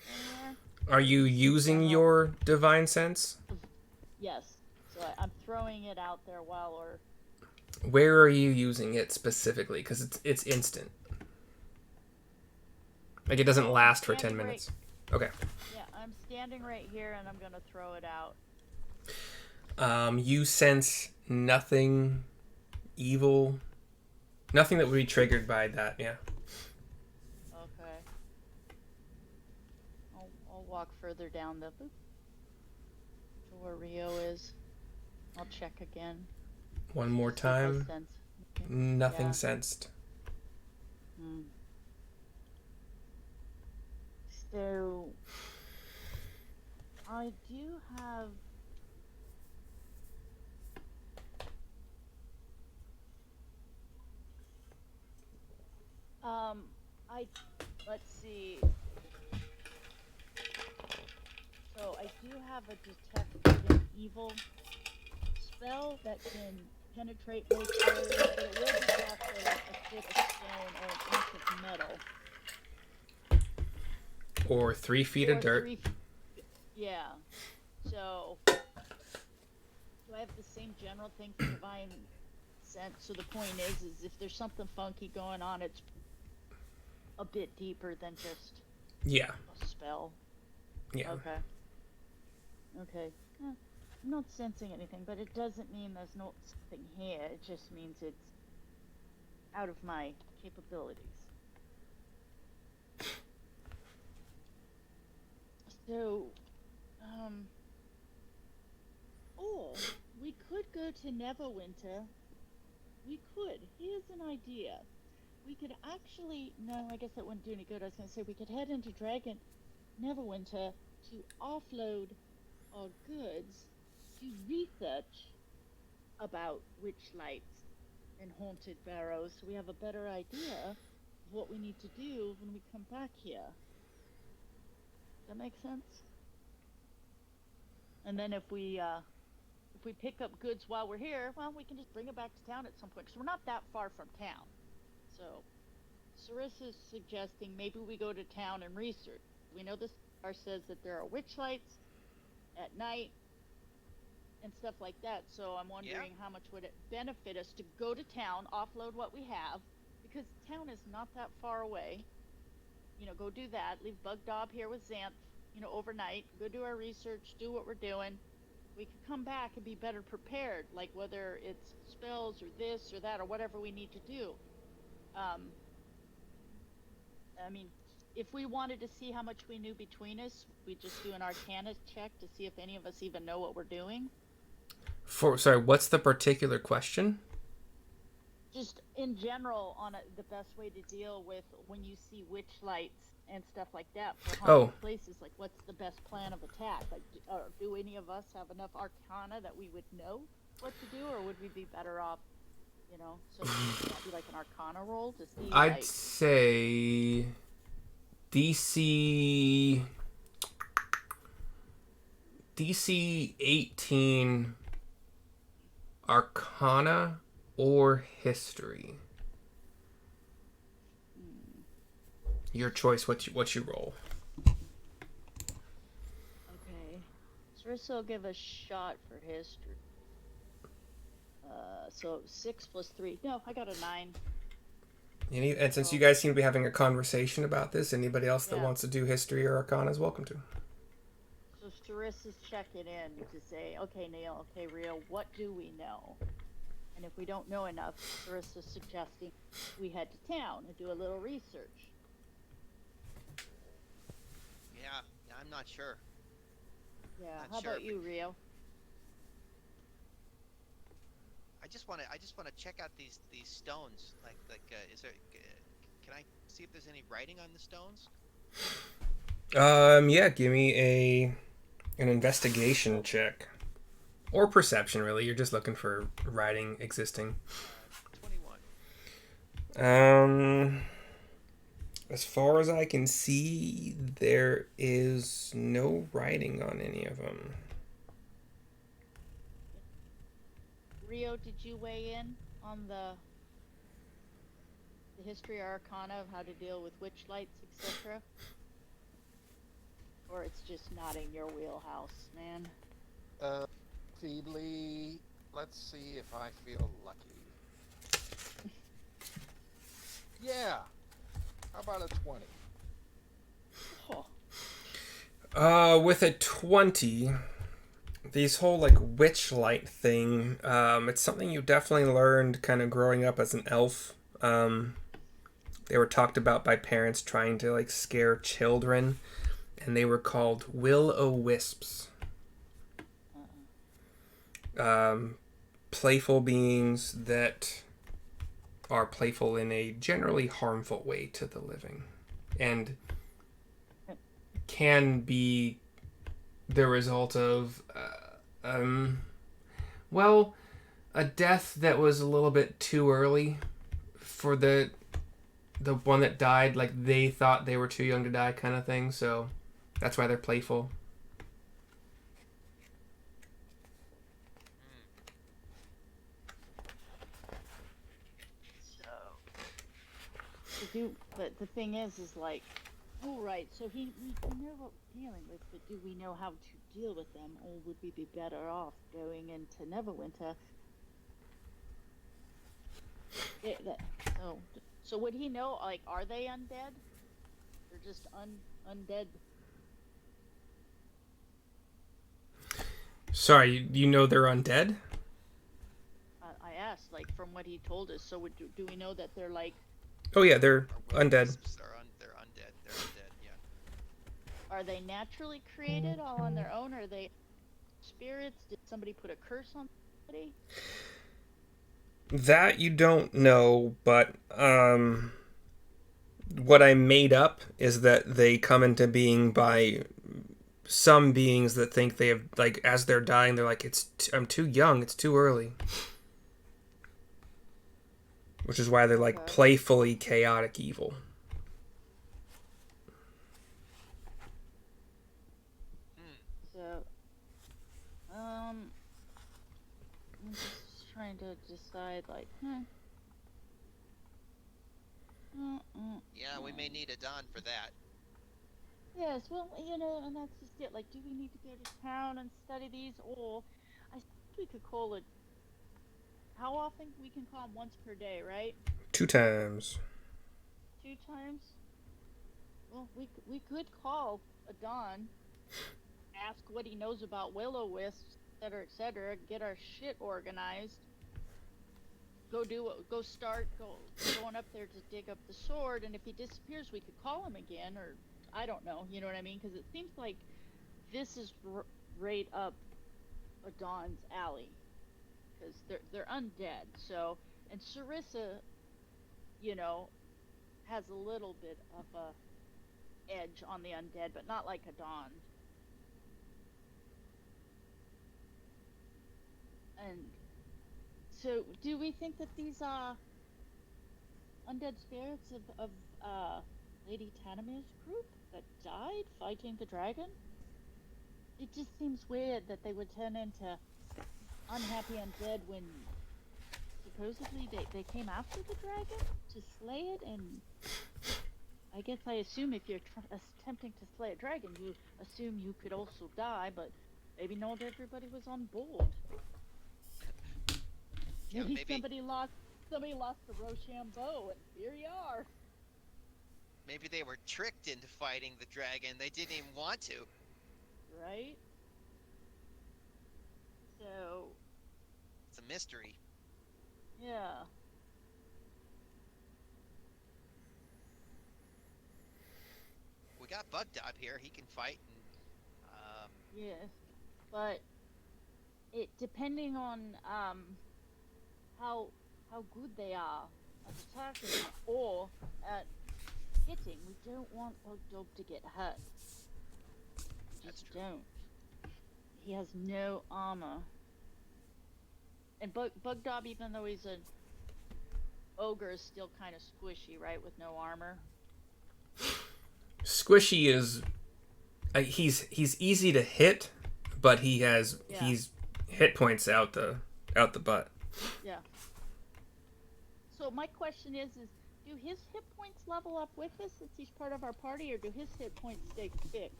anywhere? Are you using your divine sense? Yes. So I'm throwing it out there while we're. Where are you using it specifically? Because it's instant. Like it doesn't last for 10 minutes. Okay. Yeah, I'm standing right here and I'm gonna throw it out. You sense nothing evil, nothing that would be triggered by that. Yeah. Okay. I'll walk further down to where Rio is. I'll check again. One more See if I time. sense. Nothing Yeah. sensed. So I do have. Let's see. So I do have a detect hidden evil spell that can penetrate most areas, but it will be blocked by like a thick stone or an inch of metal. Or 3 feet of dirt. Yeah. So do I have the same general thing for divine sense? So the point is if there's something funky going on, it's a bit deeper than just Yeah. a spell. Yeah. Okay. I'm not sensing anything, but it doesn't mean there's not something here. It just means it's out of my capabilities. So, or we could go to Neverwinter. We could. Here's an idea. We could actually, no, I guess that wouldn't do any good. I was going to say we could head into Neverwinter to offload our goods, do research about witch lights and haunted barrows, so we have a better idea of what we need to do when we come back here. That make sense? And then if we pick up goods while we're here, well, we can just bring it back to town at some point, because we're not that far from town. So Sarissa's suggesting maybe we go to town and research. We know the star says that there are witch lights at night and stuff like that, so I'm wondering how much would it benefit us to go to town, offload what we have, because town is not that far away. Go do that, leave Bugdob here with Xanth, overnight, go do our research, do what we're doing. We could come back and be better prepared, like whether it's spells or this or that or whatever we need to do. I mean, if we wanted to see how much we knew between us, we'd just do an Arcana check to see if any of us even know what we're doing. Sorry, what's the particular question? just in general on the best way to deal with when you see witch lights and stuff like that for haunted Oh, places. Like, what's the best plan of attack? Like, do any of us have enough arcana that we would know what to do, or would we be better off, so would that be like an arcana roll to see, I'd like, say DC 18 Arcana or History. Your choice. What you roll. okay, Sarissa will give a shot for history. So 6 plus 3. No, I got a 9. And since you guys seem to be having a conversation about this, anybody else that Yeah. wants to do History or Arcana is welcome to. So Sarissa's checking in to say, okay, Neil, okay, Rio, what do we know? And if we don't know enough, Sarissa's suggesting we head to town and do a little research. Yeah, I'm not sure. Yeah, Not how sure, about you, Rio? I just want to check out these stones. Is there? Can I see if there's any writing on the stones? Yeah, give me an investigation check. Or perception, really. You're just looking for writing existing. 21. As far as I can see, there is no writing on any of them. Rio, did you weigh in on the history or arcana of how to deal with witch lights, etc.? Or it's just not in your wheelhouse, man? Feebly, let's see if I feel lucky. Yeah. How about a 20? Oh. With a 20, these whole like witch light thing, it's something you definitely learned kind of growing up as an elf. They were talked about by parents trying to like scare children, and they were called will-o-wisps. Playful beings that are playful in a generally harmful way to the living, and can be the result of a death that was a little bit too early for the one that died. Like, they thought they were too young to die, kind of thing. So that's why they're playful. But the thing is like, oh right, so we know what we're dealing with, but do we know how to deal with them, or would we be better off going into Neverwinter? So would he know, like, are they undead? They're just undead. Sorry, you know they're undead? I asked, like, from what he told us. So do we know that they're like? Oh yeah, they're undead. They're undead. They're undead. Yeah. Are they naturally created all on their own? Are they spirits? Did somebody put a curse on somebody? That you don't know, but what I made up is that they come into being by some beings that think they have, like, as they're dying, they're like, I'm too young, it's too early. Which is why they're like playfully chaotic evil. So, I'm just trying to decide, like, Yeah, we may need a Don for that. Yes, well, and that's just it. Like, do we need to go to town and study these, or I think we could call it. How often? We can call them once per day, right? 2 times. 2 times? Well, we could call a Don, ask what he knows about will-o-wisps, etc., get our shit organized, go start going up there to dig up the sword, and if he disappears, we could call him again, or I don't know, you know what I mean? Because it seems like this is right up a Don's alley, because they're undead. So, And Sarissa, has a little bit of a edge on the undead, but not like a Dawn. And so, do we think that these are undead spirits of Lady Tanamir's group that died fighting the dragon? It just seems weird that they would turn into unhappy undead when supposedly they came after the dragon to slay it, and I assume if you're attempting to slay a dragon, you assume you could also die, but maybe not everybody was on board. Yeah, Maybe maybe somebody lost the Rochambeau, and here you are. maybe they were tricked into fighting the dragon. They didn't even want to. Right? So, It's a mystery. yeah. We got Bugdob here. He can fight. And, Yes. But it depending on how good they are at attacking or at hitting, we don't want Bugdob to get hurt. We That's just true. don't. He has no armor. And Bugdob, even though he's an ogre, is still kind of squishy, right, with no armor. Squishy is he's easy to hit, but he's hit points out the butt. Yeah. So my question is do his hit points level up with us since he's part of our party, or do his hit points stay fixed?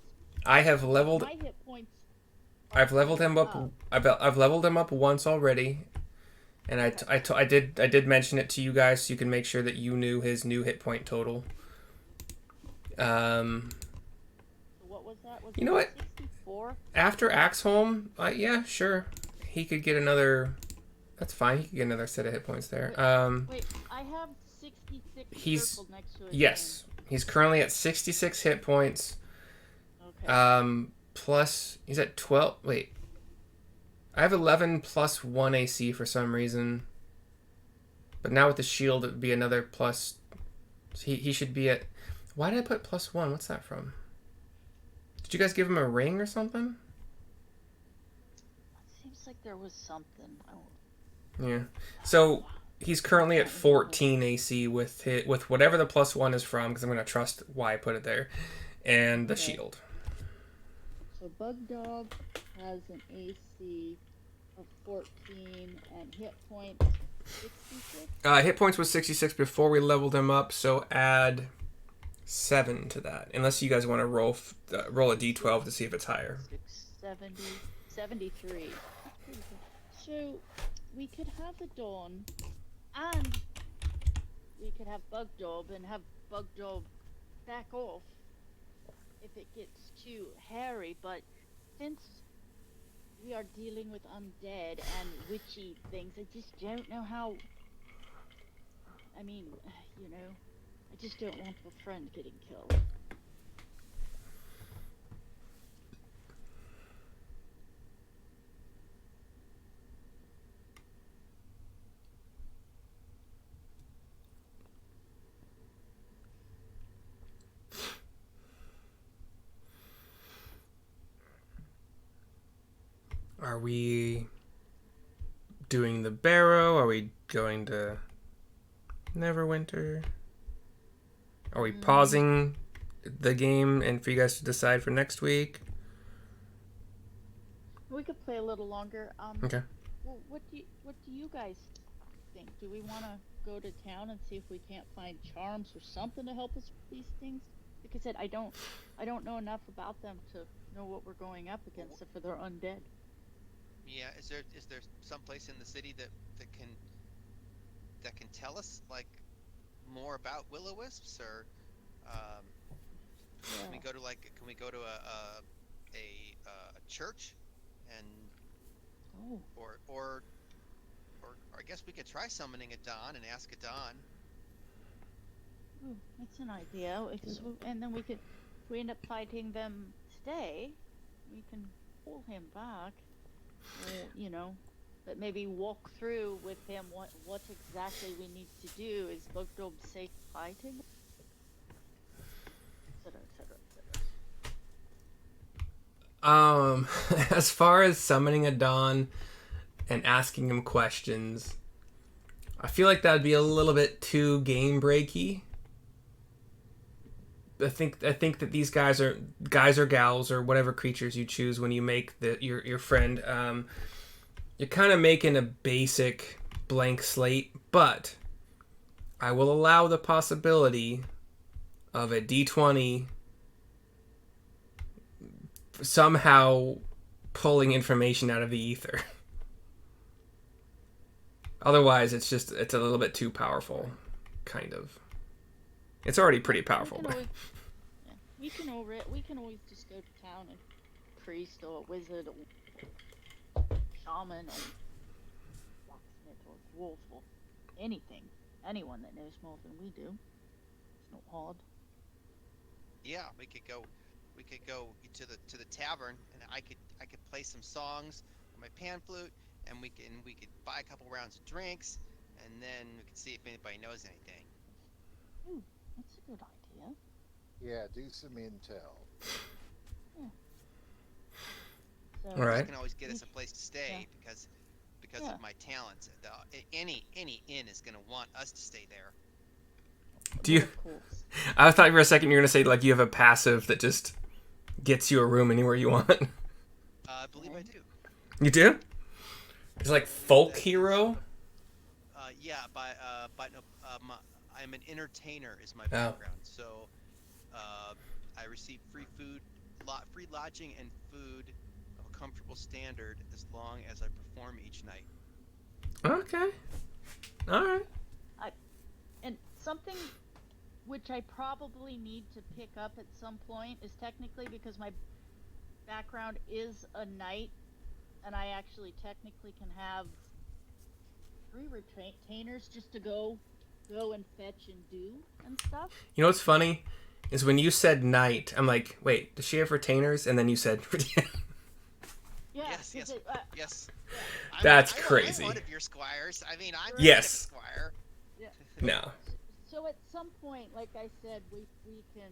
I have leveled. My hit points. I've leveled him up. I've leveled him up once already, and I did mention it to you guys so you can make sure that you knew his new hit point total. So what was that? Was You know what? 64? After Axholm, yeah, sure, he could get another. That's fine. He could get another set of hit points there. Wait, I have 66 He's circled next to his yes, he's currently at 66 hit points. name. Okay. Plus he's at 12. Wait, I have 11 plus 1 AC for some reason. But now with the shield, it would be another plus. He should be at. Why did I put plus 1? What's that from? Did you guys give him a ring or something? Seems like there was something. Yeah. So he's currently at 14 AC with whatever the plus 1 is from, because I'm going to trust why I put it there, and the Okay. shield. So Bugdog has an AC of 14 and hit points 66. Hit points was 66 before we leveled him up, so add 7 to that. Unless you guys want to roll a d12 to see if it's higher. 670, 73. So we could have the Dawn, and we could have Bugdob, and have Bugdob back off if it gets too hairy. But since we are dealing with undead and witchy things, I just don't know how. I mean, I just don't want a friend getting killed. Are we doing the Barrow? Are we going to Neverwinter? Are we pausing the game and for you guys to decide for next week? We could play a little longer. Okay. Well, what do you guys think? Do we want to go to town and see if we can't find charms or something to help us with these things? Like I said, I don't know enough about them to know what we're going up against if they're undead. Yeah, is there some place in the city that can tell us like more about will-o-wisps, or can we go to a church and or I guess we could try summoning a Dawn and ask a Dawn. Ooh, that's an idea. And then if we end up fighting them today, we can pull him back. but maybe walk through with him what exactly we need to do. Is Bugdob safe fighting? Etc. Etc. Etc. As far as summoning a Don and asking him questions, I feel like that'd be a little bit too game breaky. I think that these guys or gals or whatever creatures you choose when you make your friend, you're kind of making a basic blank slate, but I will allow the possibility of a D20 somehow pulling information out of the ether. Otherwise, it's a little bit too powerful, kind of. It's already pretty powerful. We can always just go to town and priest or wizard or shaman or blacksmith or dwarf or anything. Anyone that knows more than we do. It's not hard. Yeah, we could go to the tavern, and I could play some songs on my pan flute, and we could buy a couple rounds of drinks, and then we could see if anybody knows anything. Ooh, that's a good idea. Yeah, do some intel. Yeah. So, All right. That can always get us a place to stay because Yeah. of my talents. Any inn is going to want us to stay there. Do you? Of course. I thought for a second you were gonna say like you have a passive that just gets you a room anywhere you want. I believe I do. You do? It's like folk hero. Yeah, I'm an entertainer is my background. So I receive free food, free lodging and food of a comfortable standard as long as I perform each night. Okay. All right. And something which I probably need to pick up at some point is technically because my background is a knight, and I actually technically can have 3 retainers just to go and fetch and do and stuff. You know what's funny is when you said knight, I'm like, wait, does she have retainers? And then you said, Yeah. Yes. Yes. Yes. That's crazy. I'm one of your squires. I mean, I'm Yes. a squire. Yeah. no. So at some point, like I said, we can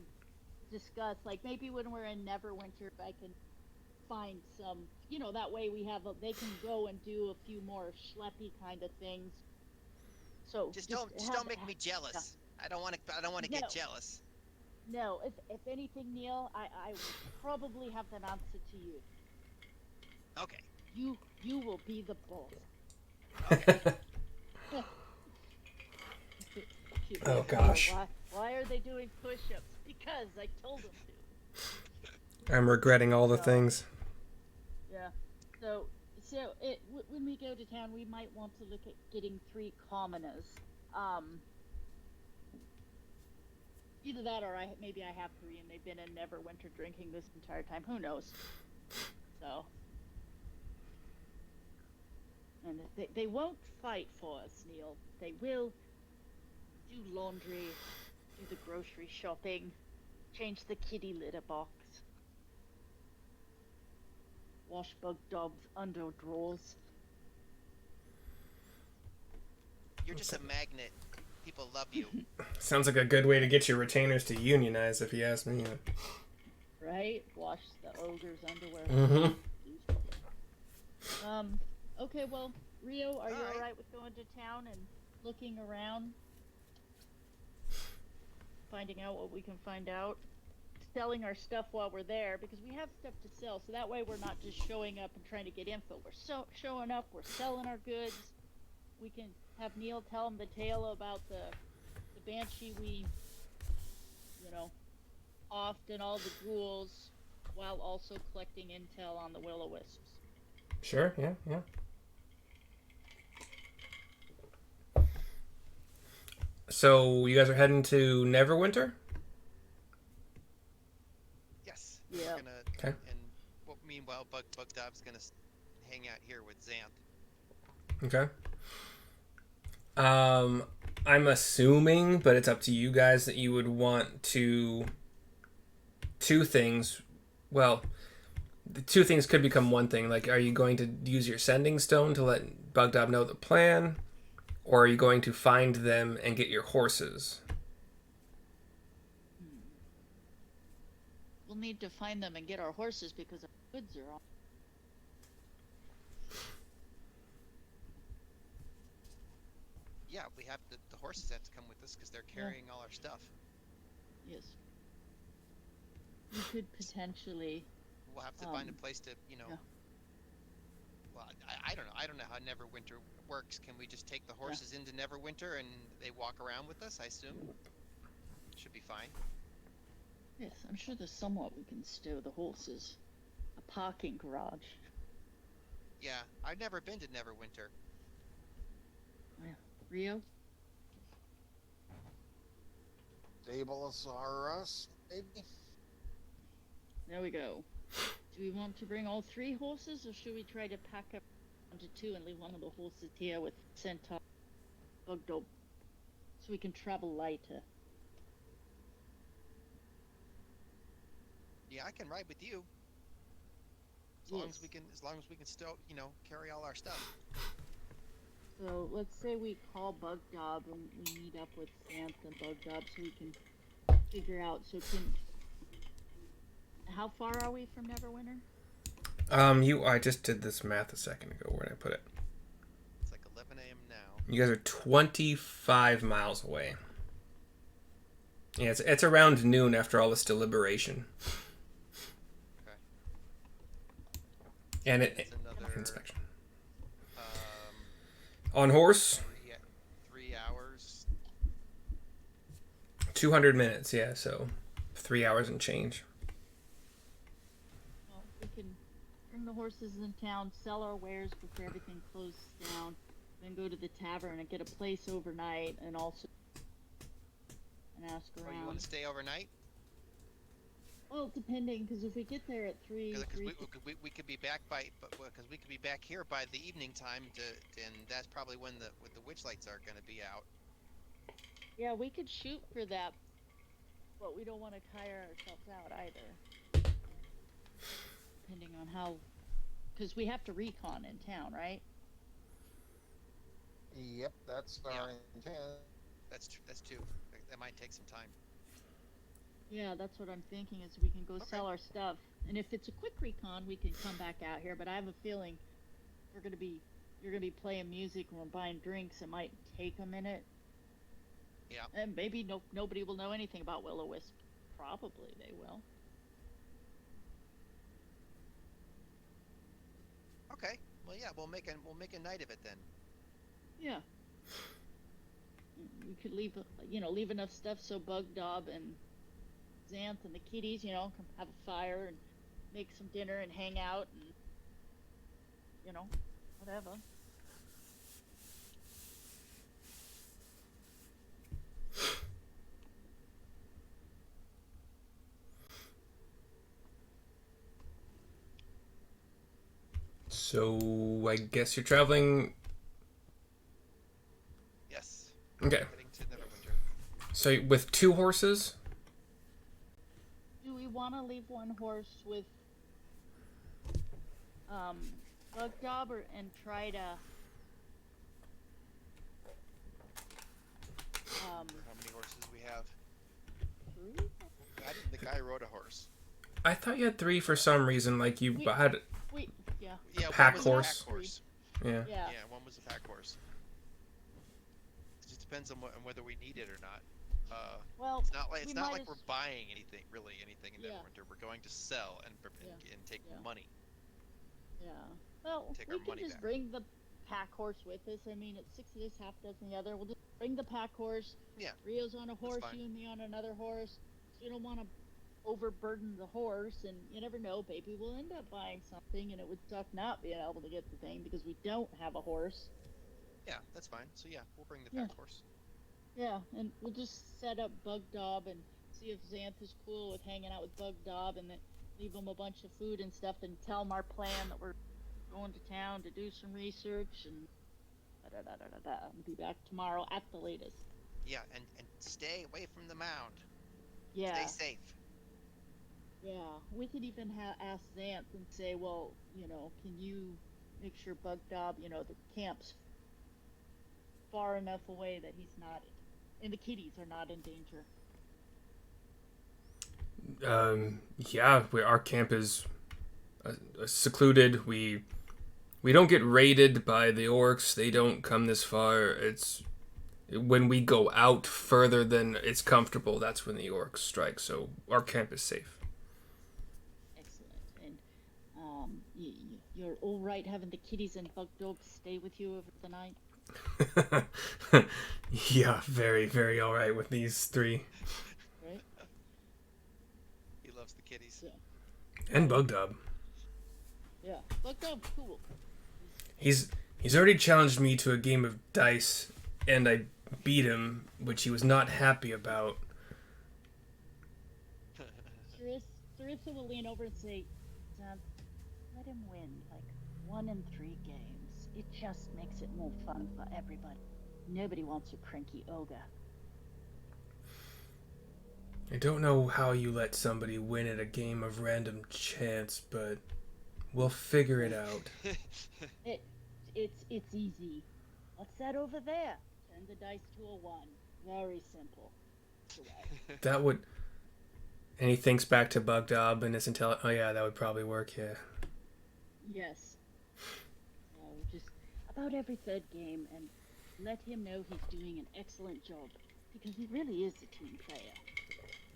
discuss, like maybe when we're in Neverwinter, I can find some, that way they can go and do a few more schleppy kind of things. So Just don't make me jealous. I don't want to get jealous. No, if anything, Neil, I would probably have an answer to you. Okay. You will be the boss. Okay. Oh gosh. Why are they doing push-ups? Because I told them to. I'm regretting all the things. Yeah. So when we go to town, we might want to look at getting 3 commoners. Either that, or maybe I have 3 and they've been in Neverwinter drinking this entire time. Who knows? So. And they won't fight for us, Neil. They will do laundry, do the grocery shopping, change the kitty litter box, wash Bugdob's under drawers. You're just a magnet. People love you. Sounds like a good way to get your retainers to unionize, if you ask me. Right? Wash the ogre's underwear. Mm-hmm. Okay, well, Rio, are you Alright. alright with going to town and looking around? Finding out what we can find out? Selling our stuff while we're there, because we have stuff to sell, so that way we're not just showing up and trying to get info. We're showing up, we're selling our goods. We can have Neil tell him the tale about the banshee we, offed and all the ghouls, while also collecting intel on the will-o-wisps. Sure, yeah. So, you guys are heading to Neverwinter? Yes. Yeah. We're gonna, Okay. And meanwhile, Bugdob's gonna hang out here with Xanth. Okay. I'm assuming, but it's up to you guys, that you would want to... 2 things. Well, the two things could become one thing. Like, are you going to use your sending stone to let Bugdob know the plan, or are you going to find them and get your horses? We'll need to find them and get our horses because our goods are all. Yeah, we have the horses have to come with us because they're carrying all our stuff. Yes. We could potentially. We'll have to find a place to, Yeah. Well, I don't know. I don't know how Neverwinter works. Can we just take the horses into Neverwinter and they walk around with us? I assume. Should be fine. Yes, I'm sure there's somewhat we can stow the horses. A parking garage. Yeah, I've never been to Neverwinter. Rio? Stabilisaurus, maybe? There we go. Do we want to bring all 3 horses, or should we try to pack up onto 2 and leave one of the horses here with Centaur, Bugdob, so we can travel lighter? Yeah, I can ride with you. As long as we can still, carry all our stuff. So let's say we call Bugdob and we meet up with Xanth and Bugdob so we can figure out. How far are we from Neverwinter? I just did this math a second ago. Where did I put it? It's like 11 a.m. now. You guys are 25 miles away. Yeah, it's around noon after all this deliberation. Okay. And It's another inspection. On horse, 3 hours. 200 minutes. Yeah, so 3 hours and change. Well, we can bring the horses in town, sell our wares before everything closes down, then go to the tavern and get a place overnight, and also ask Oh, around. you want to stay overnight? Well, depending, because if we get there at 3, Because we could be back because we could be back here by the evening time, and that's probably when the witch lights are going to be out. yeah, we could shoot for that, but we don't want to tire ourselves out either. Depending on how, because we have to recon in town, right? Yep, that's our intent. That's true. That might take some time. Yeah, that's what I'm thinking, is we can go Okay. sell our stuff. And if it's a quick recon, we can come back out here, but I have a feeling you're gonna be playing music and we're buying drinks. It might take a minute. Yeah. And maybe nobody will know anything about Will-O-Wisp. Probably they will. Okay. Well, yeah, we'll make a night of it then. Yeah. We could leave enough stuff so Bugdob and Xanth and the kitties, can have a fire and make some dinner and hang out and, whatever. So I guess you're traveling. Yes. Okay. Heading to Neverwinter. So with 2 horses. Do we want to leave one horse with Bugdob and try to How many horses we have? 3? I didn't think I rode a horse. I thought you had 3 for some reason. Like you had. Yeah. Yeah, Pack one was horse. a pack horse. Yeah. Yeah. Yeah, one was a pack horse. It just depends on whether we need it or not. Well, It's not like we we're might buying anything in Yeah. Neverwinter. We're going to sell and take Yeah. money. Yeah. Well, Take we our can money just back. bring the pack horse with us. I mean, it's 6 of this, half dozen the other. We'll just bring the pack horse. Yeah. Rio's on a horse, fine. you and me on another horse. So you don't want to overburden the horse, and you never know, maybe we'll end up buying something, and it would suck not being able to get the thing because we don't have a horse. Yeah, that's fine. So yeah, we'll bring the Yeah. pack horse. Yeah, and we'll just set up Bugdob and see if Xanth is cool with hanging out with Bugdob, and then leave him a bunch of food and stuff, and tell him our plan that we're going to town to do some research, and We'll be back tomorrow at the latest. Yeah, and stay away from the mound. Yeah. Stay safe. Yeah, we could even ask Xanth and say, well, can you make sure Bugdob, the camp's far enough away that he's not, and the kitties are not in danger. Yeah, our camp is secluded. We don't get raided by the orcs. They don't come this far. It's when we go out further than it's comfortable. That's when the orcs strike. So our camp is safe. Excellent. And you're all right having the kitties and Bugdob stay with you over the night? Yeah, very, very all right with these three. Right? He loves the kitties. Yeah. And Bugdob. Yeah. Bugdob's cool. He's already challenged me to a game of dice, and I beat him, which he was not happy about. Sarissa will lean over and say, let him win, like 1 in 3 games. It just makes it more fun for everybody. Nobody wants a cranky ogre. I don't know how you let somebody win at a game of random chance, but we'll figure it out. It's easy. What's that over there? Turn the dice to a 1. Very simple. That would... And he thinks back to Bugdob and his intelligence. Oh yeah, that would probably work, yeah. Yes. So just about every 3rd game, and let him know he's doing an excellent job, because he really is a team player.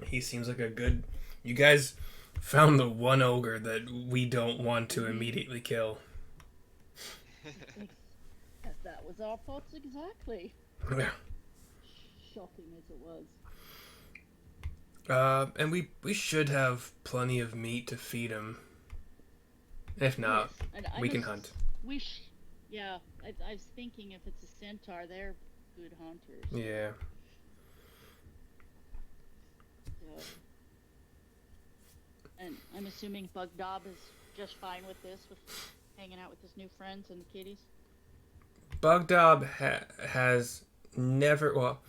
He seems like a good... You guys found the one ogre that we don't want to immediately kill. That was our thoughts exactly. Yeah. Shocking as it was. And we should have plenty of meat to feed him. If not, Yes, we can hunt. Yeah, I was thinking if it's a centaur, they're good hunters. Yeah. So. And I'm assuming Bugdob is just fine with this, with hanging out with his new friends and the kitties? Bugdob has never... Well...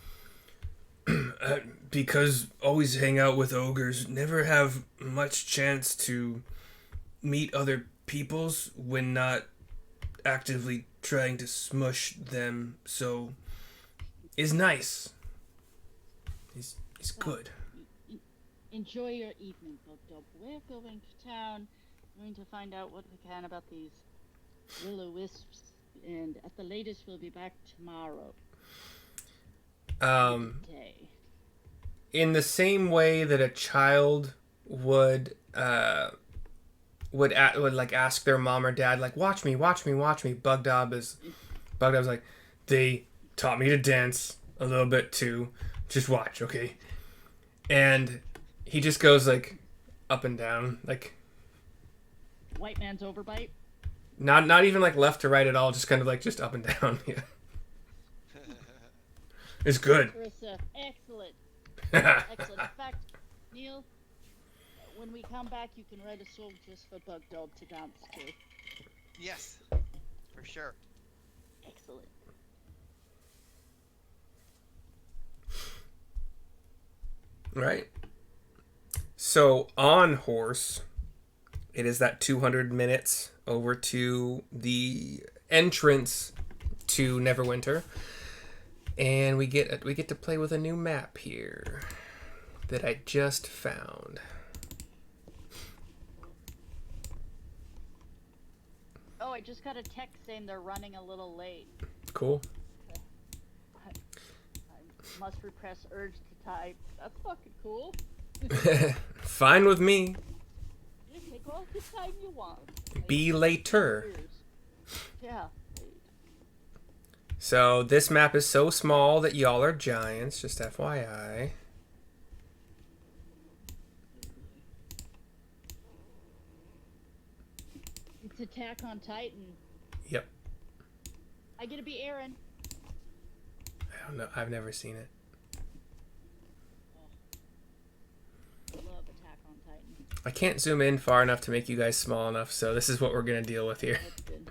because always hang out with ogres, never have much chance to meet other peoples when not actively trying to smush them, so is nice. He's good. Enjoy your evening, Bugdob. We're going to town, going to find out what we can about these will-o-wisps, and at the latest we'll be back tomorrow. In the same way that a child would like ask their mom or dad, like, watch me. Bugdob's like, they taught me to dance a little bit too. Just watch, okay? And he just goes like up and down, like White man's overbite. Not even like left to right at all, just kind of like just up and down. Yeah. It's good. Carissa, excellent. Excellent. In fact, Neil, when we come back, you can write a song just for Bugdob to dance to. Yes, for sure. Excellent. Right. So on horse, it is that 200 minutes over to the entrance to Neverwinter. And we get to play with a new map here that I just found. Oh, I just got a text saying they're running a little late. Cool. I must repress urge to type. That's fucking cool. Fine with me. You take all the time you want. Be later. Yeah. So this map is so small that y'all are giants, just FYI. It's Attack on Titan. Yep. I get to be Aaron. I don't know. I've never seen it. I love Attack on Titan. I can't zoom in far enough to make you guys small enough, so this is what we're going to deal with here. That's good.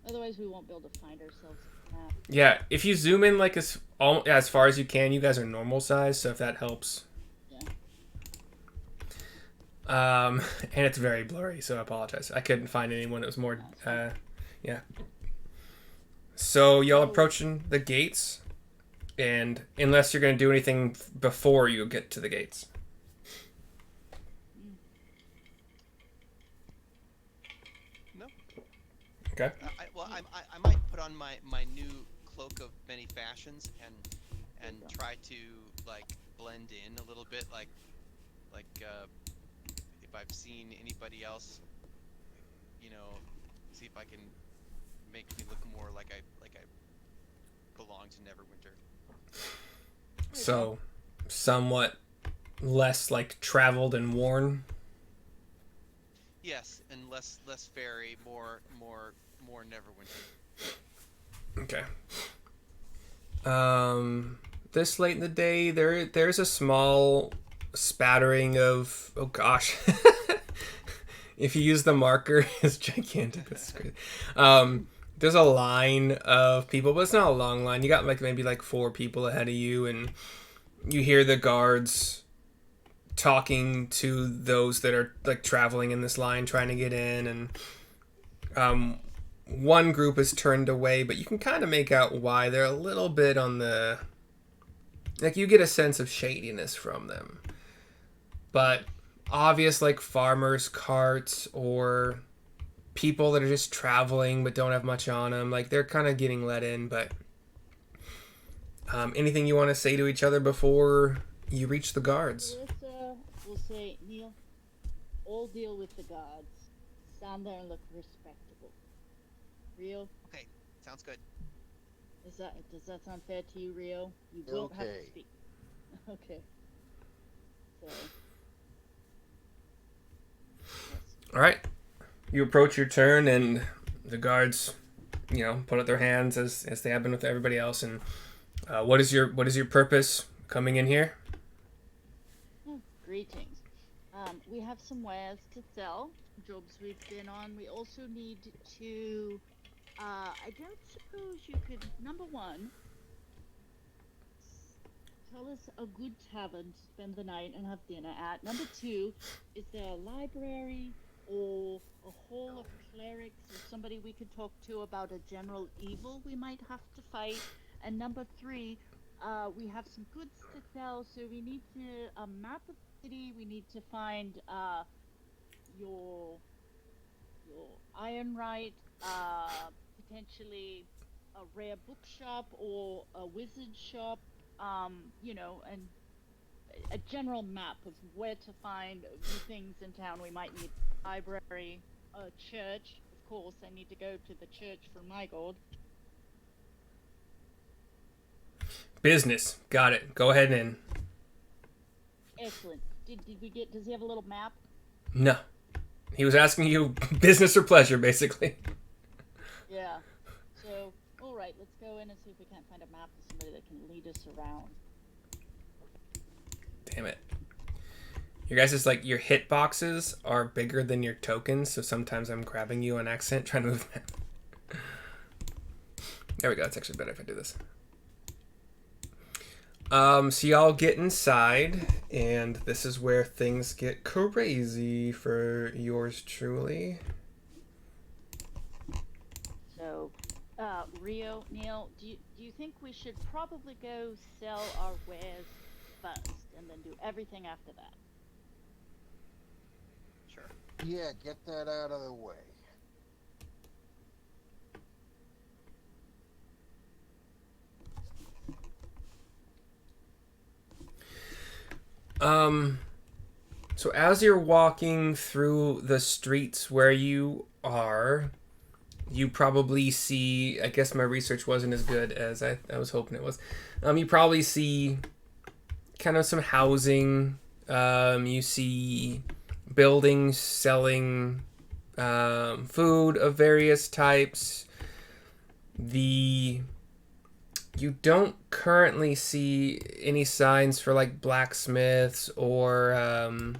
Otherwise, we won't be able to find ourselves a map. Yeah, if you zoom in like as far as you can, you guys are normal size, so if that helps. Yeah. And it's very blurry, so I apologize. I couldn't find anyone that was more, yeah. So y'all approaching the gates, and unless you're going to do anything before you get to the gates. No. Okay. I might put on my new cloak of many fashions and try to like blend in a little bit, like if I've seen anybody else, see if I can make me look more like I belong to Neverwinter. So, somewhat less like traveled and worn. Yes, and less fairy, more Neverwinter. Okay. This late in the day, there's a small spattering of, oh gosh. If you use the marker, it's gigantic. It's crazy. There's a line of people, but it's not a long line. You got like maybe like 4 people ahead of you, and you hear the guards talking to those that are like traveling in this line, trying to get in, and one group is turned away, but you can kind of make out why. They're a little bit on the, like, you get a sense of shadiness from them, but obvious like farmers' carts or people that are just traveling but don't have much on them, like they're kind of getting let in. But anything you want to say to each other before you reach the guards? Melissa will say, Neil, all deal with the guards. Stand there and look respectable. Rio? Okay, sounds good. Does that sound fair to you, Rio? You won't have to Okay. speak. Okay. So. Yes. All right, you approach your turn, and the guards, put up their hands as they have been with everybody else. And what is your purpose coming in here? Oh, greetings. We have some wares to sell, jobs we've been on. We also need to, I don't suppose you could, number one, tell us a good tavern to spend the night and have dinner at. Number two, is there a library or a hall of clerics or somebody we could talk to about a general evil we might have to fight? And number three, we have some goods to sell, so we need a map of the city. We need to find your ironwright, potentially a rare bookshop or a wizard shop, and a general map of where to find things in town. We might need a library, a church. Of course, I need to go to the church for my gold. Business. Got it. Go ahead and... Excellent. Did we get? Does he have a little map? No. He was asking you business or pleasure, basically. Yeah. So, all right, let's go in and see if we can't find a map of somebody that can lead us around. Damn it. Your guys' your hit boxes are bigger than your tokens, so sometimes I'm grabbing you on accident trying to move them. There we go. It's actually better if I do this. So y'all get inside, and this is where things get crazy for yours truly. So, Rio, Neil, do you think we should probably go sell our wares first, and then do everything after that? Sure. Yeah, get that out of the way. So as you're walking through the streets where you are, you probably see, I guess my research wasn't as good as I was hoping it was. You probably see kind of some housing. You see buildings selling food of various types. You don't currently see any signs for blacksmiths or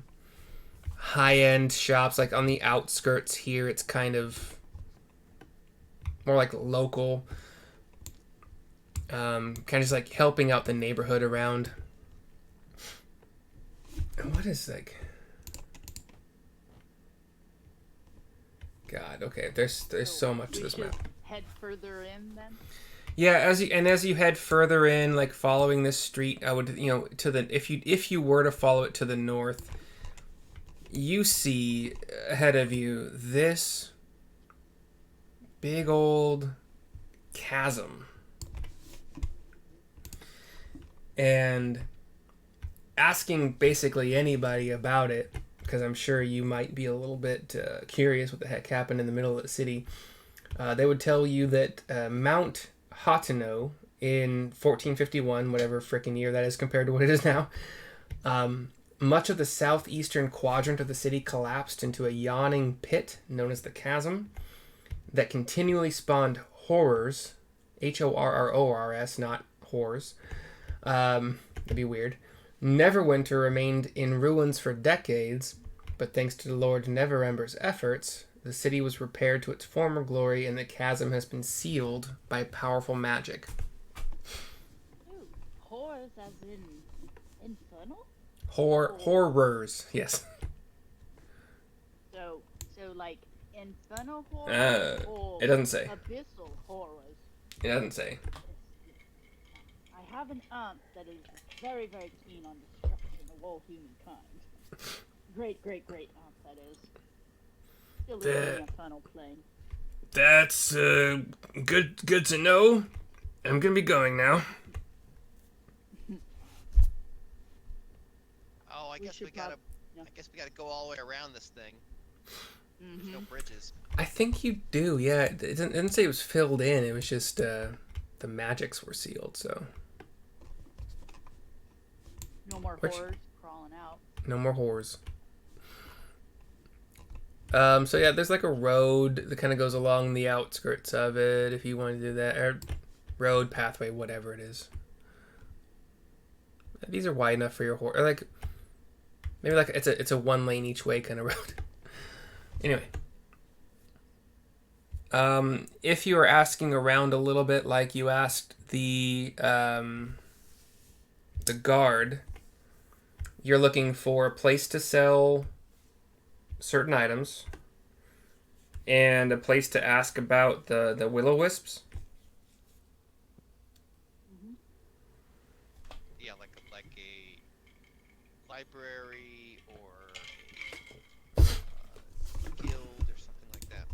high-end shops. On the outskirts here, it's kind of more local, kind of just helping out the neighborhood around. And what is God, okay. There's so much to we this should map. head further in then. Yeah, as you head further in, like following this street, I would, to the if you were to follow it to the north, you see ahead of you this big old chasm. And asking basically anybody about it, because I'm sure you might be a little bit curious what the heck happened in the middle of the city, they would tell you that Mount Hateno in 1451, whatever frickin' year that is compared to what it is now, much of the southeastern quadrant of the city collapsed into a yawning pit known as the chasm that continually spawned horrors, Horrors, not whores. That'd be weird. Neverwinter remained in ruins for decades, but thanks to the Lord Neverember's efforts, the city was repaired to its former glory and the chasm has been sealed by powerful magic. Ooh, horrors as in infernal? Horrors, yes. So like infernal horrors or It doesn't say. abyssal horrors? It doesn't say. I have an aunt that is very, very keen on destruction of all humankind. Great aunt, that is. Still living in the infernal plane. That's good to know. I'm gonna be going now. Oh, I guess we gotta go all the way around this thing. There's no bridges. I think you do, yeah. It didn't say it was filled in. It was just the magics were sealed, so. No more horrors crawling out. No more whores. So yeah, there's like a road that kind of goes along the outskirts of it if you want to do that. Or road, pathway, whatever it is. These are wide enough for your horse. Or like, maybe like it's a one lane each way kind of road. Anyway. If you are asking around a little bit like you asked the guard, you're looking for a place to sell certain items and a place to ask about the will-o-wisps. Yeah, like a library or a guild or something like that.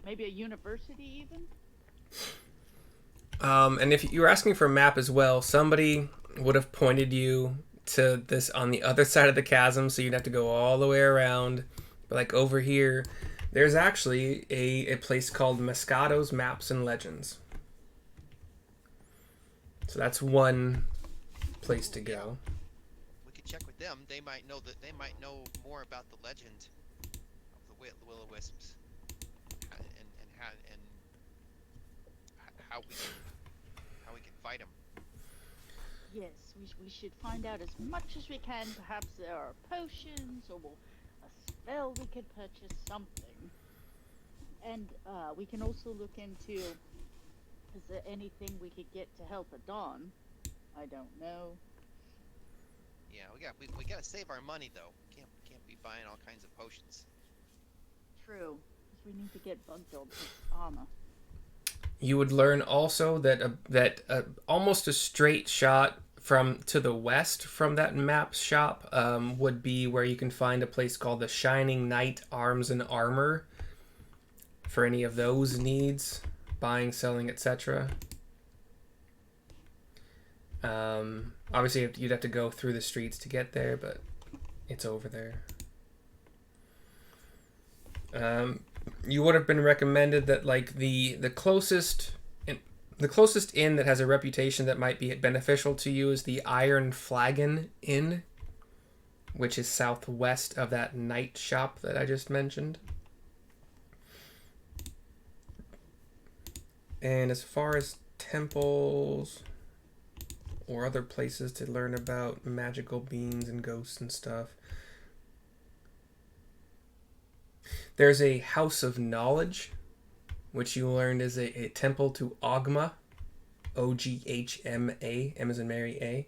Maybe a university even? And if you were asking for a map as well, somebody would have pointed you to this on the other side of the chasm, so you'd have to go all the way around. But like over here, there's actually a place called Moscato's Maps and Legends. So that's one place to go. We could check with them. They might know more about the legend of the will-o-wisps and how we can fight them. Yes, we should find out as much as we can. Perhaps there are potions or a spell we could purchase, something. And we can also look into, is there anything we could get to help Adon? I don't know. Yeah, we gotta save our money though. Can't be buying all kinds of potions. True, because we need to get Bugdob's armor. You would learn also that almost a straight shot from to the west from that map shop would be where you can find a place called the Shining Knight Arms and Armor for any of those needs, buying, selling, etc. Obviously you'd have to go through the streets to get there, but it's over there. You would have been recommended that like the closest inn that has a reputation that might be beneficial to you is the Iron Flagon Inn, which is southwest of that knight shop that I just mentioned. And as far as temples or other places to learn about magical beings and ghosts and stuff, there's a House of Knowledge, which you learned is a temple to Ogma, Oghma, M as in Mary A,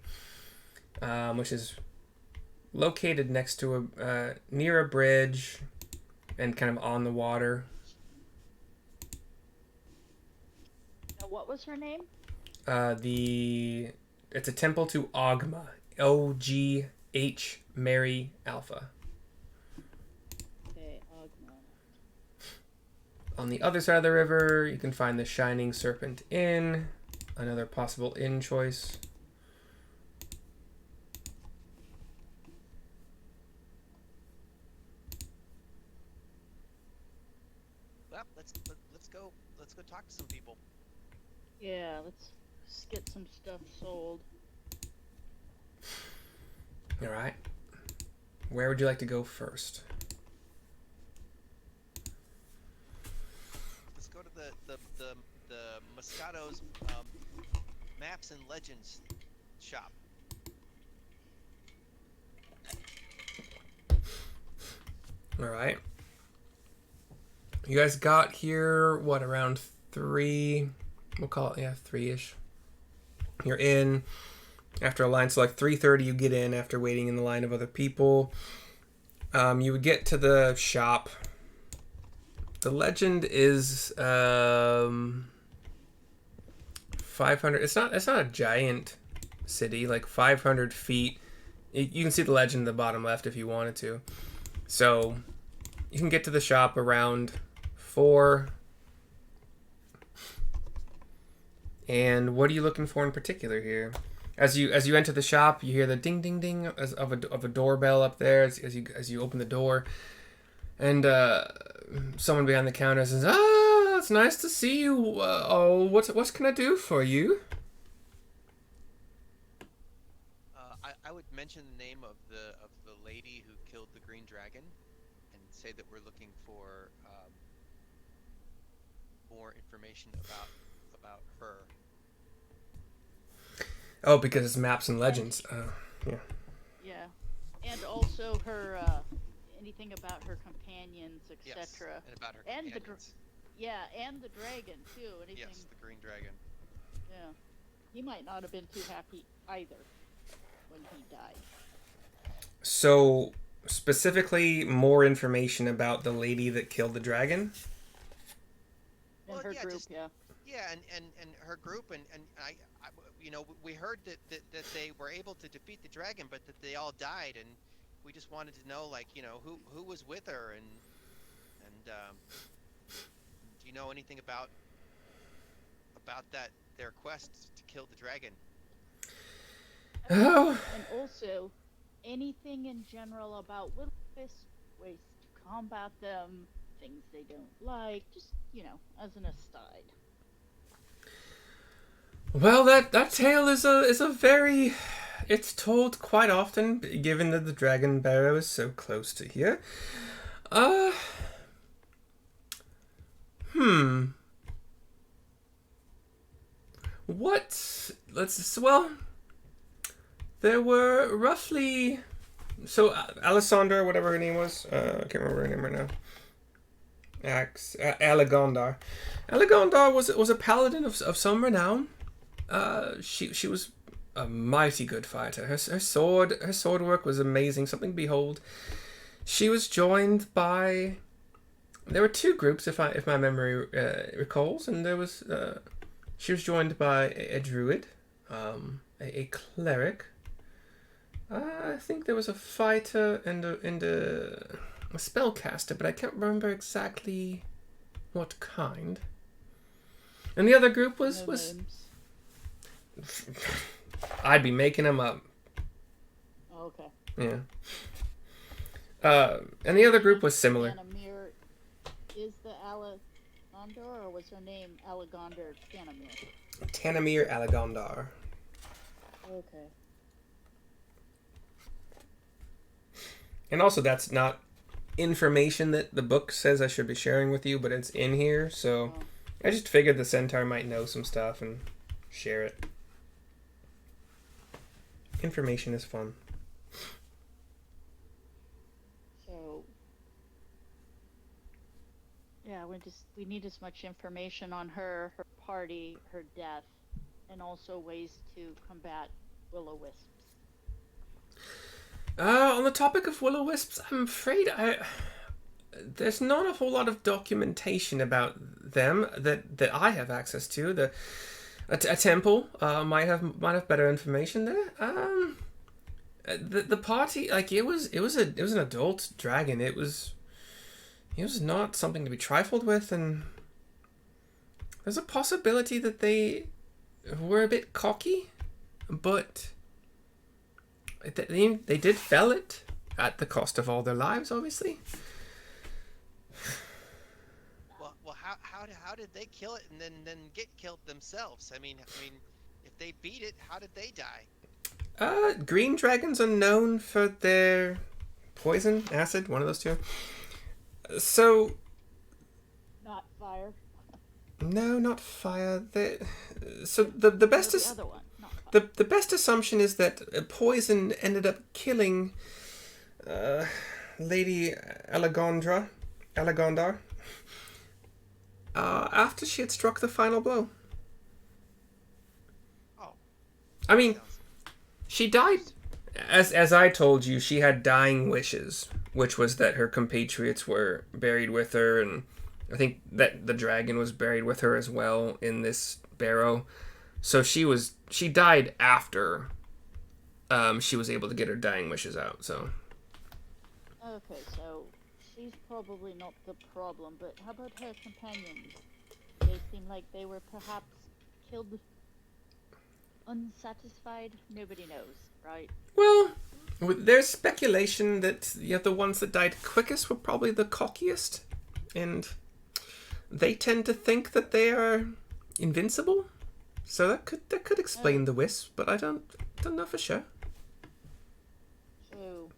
which is located next to near a bridge and kind of on the water. what was her name? It's a temple to Ogma. OGH Mary Alpha. Okay, Ogma. On the other side of the river, you can find the Shining Serpent Inn, another possible inn choice. Well, let's go talk to some people. Yeah, let's get some stuff sold. All right. Where would you like to go first? Let's go to the Moscato's maps and legends shop. All right. You guys got here, what, around 3? We'll call it, 3-ish. You're in after a line, so like 3:30 you get in after waiting in the line of other people. You would get to the shop. The legend is 500. It's not a giant city, like 500 feet. You can see the legend in the bottom left if you wanted to. So you can get to the shop around 4. And what are you looking for in particular here? As you enter the shop, you hear the ding ding ding of a doorbell up there as you open the door, and someone behind the counter says, "Ah, it's nice to see you. What can I do for you?" I would mention the name of the lady who killed the green dragon, and say that we're looking for more information about her. Oh, because it's maps and legends. Yeah. Yeah, and also her anything about her companions, etc. Yes, and about her And companions. and the dragon too. Anything? Yes, the green dragon. Yeah, he might not have been too happy either when he died. So, specifically, more information about the lady that killed the dragon? In Well, her yeah, group, just- yeah. Yeah, and her group, and I we heard that they were able to defeat the dragon, but that they all died, and we just wanted to know, like, who was with her, and do you know anything about their quest to kill the dragon? Oh. And also, anything in general about Will-O-Wisp, ways to combat them, things they don't like, just, as an aside. Well, that tale is a very... It's told quite often, given that the Dragon Barrow is so close to here. Well, there were roughly... So, Alessandra, whatever her name was, I can't remember her name right now. Allegondar. Allegondar was a paladin of some renown. She was a mighty good fighter. Her sword work was amazing, something to behold. She was joined by... There were 2 groups, if my memory recalls, and there was... she was joined by a druid, a cleric. I think there was a fighter and a spellcaster, but I can't remember exactly what kind. And the other group was... Names. I'd be making them up. Oh, okay. Yeah. And the other group was similar. Tanamir is the Allegondar, or was her name Allegondar Tanamir? Tanamir Allegondar. Okay. And also, that's not information that the book says I should be sharing with you, but it's in here, so Oh. I just figured the centaur might know some stuff and share it. Information is fun. So, yeah, we need as much information on her party, her death, and also ways to combat Will-O-Wisps. On the topic of Will-O-Wisps, I'm afraid there's not a whole lot of documentation about them that I have access to. A temple might have better information there. The party, like, it was an adult dragon. It was not something to be trifled with, and there's a possibility that they were a bit cocky, but they did fell it at the cost of all their lives, obviously. Well, how did they kill it and then get killed themselves? I mean, if they beat it, how did they die? Green dragons are known for their poison, acid, one of those two. So, Not fire. no, not fire. So the best The is other one. Not fire. the best assumption is that poison ended up killing Lady Alagondar after she had struck the final blow. Oh, I mean, sounds- she died. As I told you, she had dying wishes, which was that her compatriots were buried with her, and I think that the dragon was buried with her as well in this barrow. So she died after she was able to get her dying wishes out. So Okay, so she's probably not the problem, but how about her companions? They seem like they were perhaps killed unsatisfied. Nobody knows, right? well, there's speculation that the ones that died quickest were probably the cockiest, and they tend to think that they are invincible. So that could explain the wisp, but I don't know for sure. So,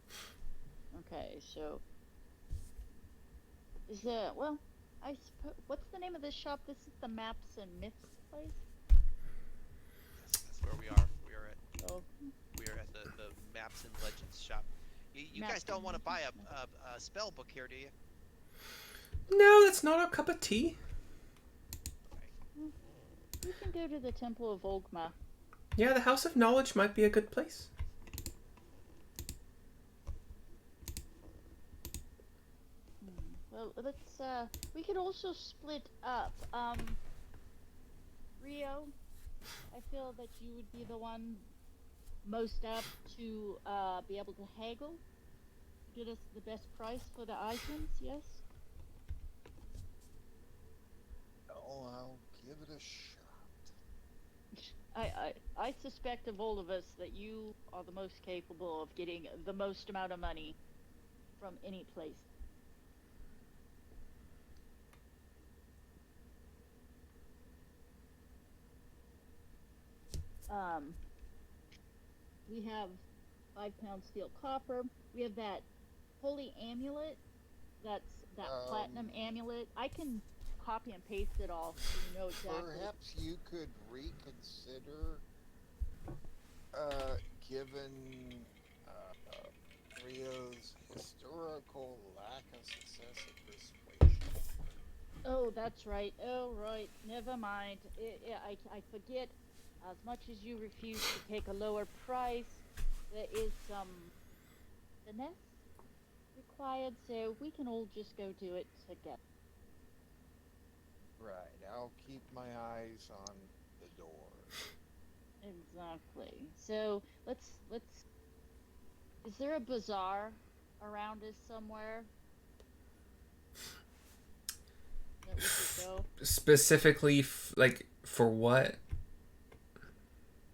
okay, so is there? Well, I suppose. What's the name of this shop? This is the Maps and Myths place. that's where we are. Oh, We are at the Maps and Legends shop. You Maps guys don't and want to buy Legends. a spell book here, do you? No, that's not our cup of tea. we can go to the Temple of Ogma. Yeah, the House of Knowledge might be a good place. Well, let's. We could also split up. Rio, I feel that you would be the one most apt to be able to haggle, get us the best price for the items. Yes. Oh, I'll give it a shot. I suspect of all of us that you are the most capable of getting the most amount of money from any place. We have 5 pound steel copper. We have that holy amulet. That's that platinum amulet. I can copy and paste it all so you know exactly. Perhaps you could reconsider, given Rio's historical lack of success at persuasion. Oh, that's right. Oh, right. Never mind. I forget. As much as you refuse to take a lower price, there is some finesse required, so we can all just go do it together. Right, I'll keep my eyes on the door. Exactly. So let's. Is there a bazaar around us somewhere that we could go? Specifically, like, for what?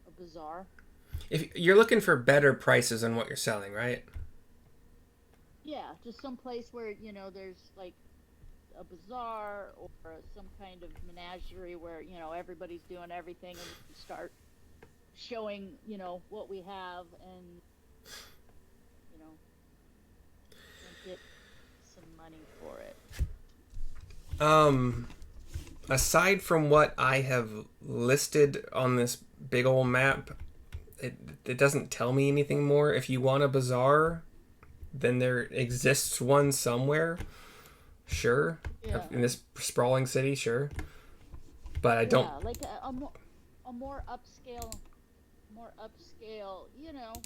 A bazaar? If you're looking for better prices on what you're selling, right? Yeah, just some place where there's like a bazaar or some kind of menagerie where everybody's doing everything and we can start showing what we have and get some money for it. Aside from what I have listed on this big old map, it doesn't tell me anything more. If you want a bazaar, then there exists one somewhere. Sure. Yeah. In this sprawling city, sure. But I don't. Yeah, like a more upscale,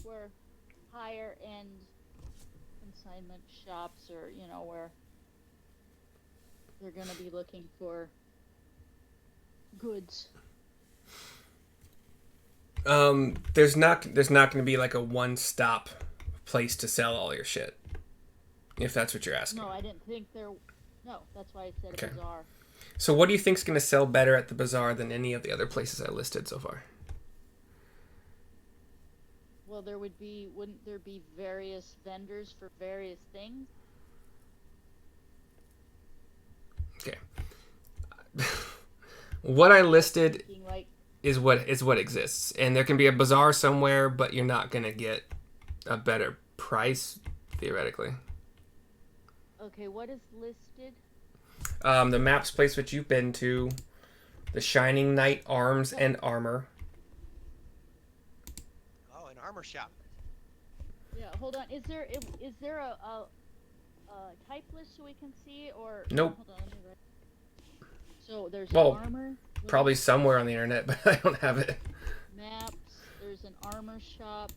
where higher end consignment shops or where they're gonna be looking for goods. There's not going to be like a one-stop place to sell all your shit. If that's what you're asking. No, I didn't think there. No, that's why I said Okay. a bazaar. So what do you think's going to sell better at the bazaar than any of the other places I listed so far? Well, wouldn't there be various vendors for various things? Okay. What I listed Thinking like, is what exists, and there can be a bazaar somewhere, but you're not going to get a better price theoretically. okay, what is listed? The maps place which you've been to, the Shining Knight arms and armor. Oh, an armor shop. Yeah, hold on. Is there a type list so we can see, or Nope. Hold on, let me write. So there's Well, armor. Probably somewhere on the internet, but I don't have it. Maps. There's an armor shop.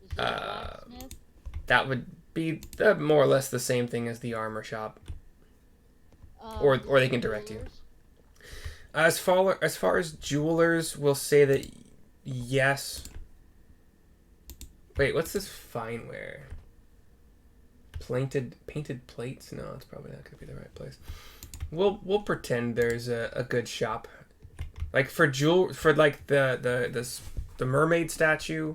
Is there a blacksmith? That would be more or less the same thing as the armor shop, or they can direct you. Jewelers? As far as jewelers, we'll say that yes. Wait, what's this fineware? Painted plates? No, it's probably not gonna be the right place. We'll pretend there's a good shop, like for like the mermaid statue.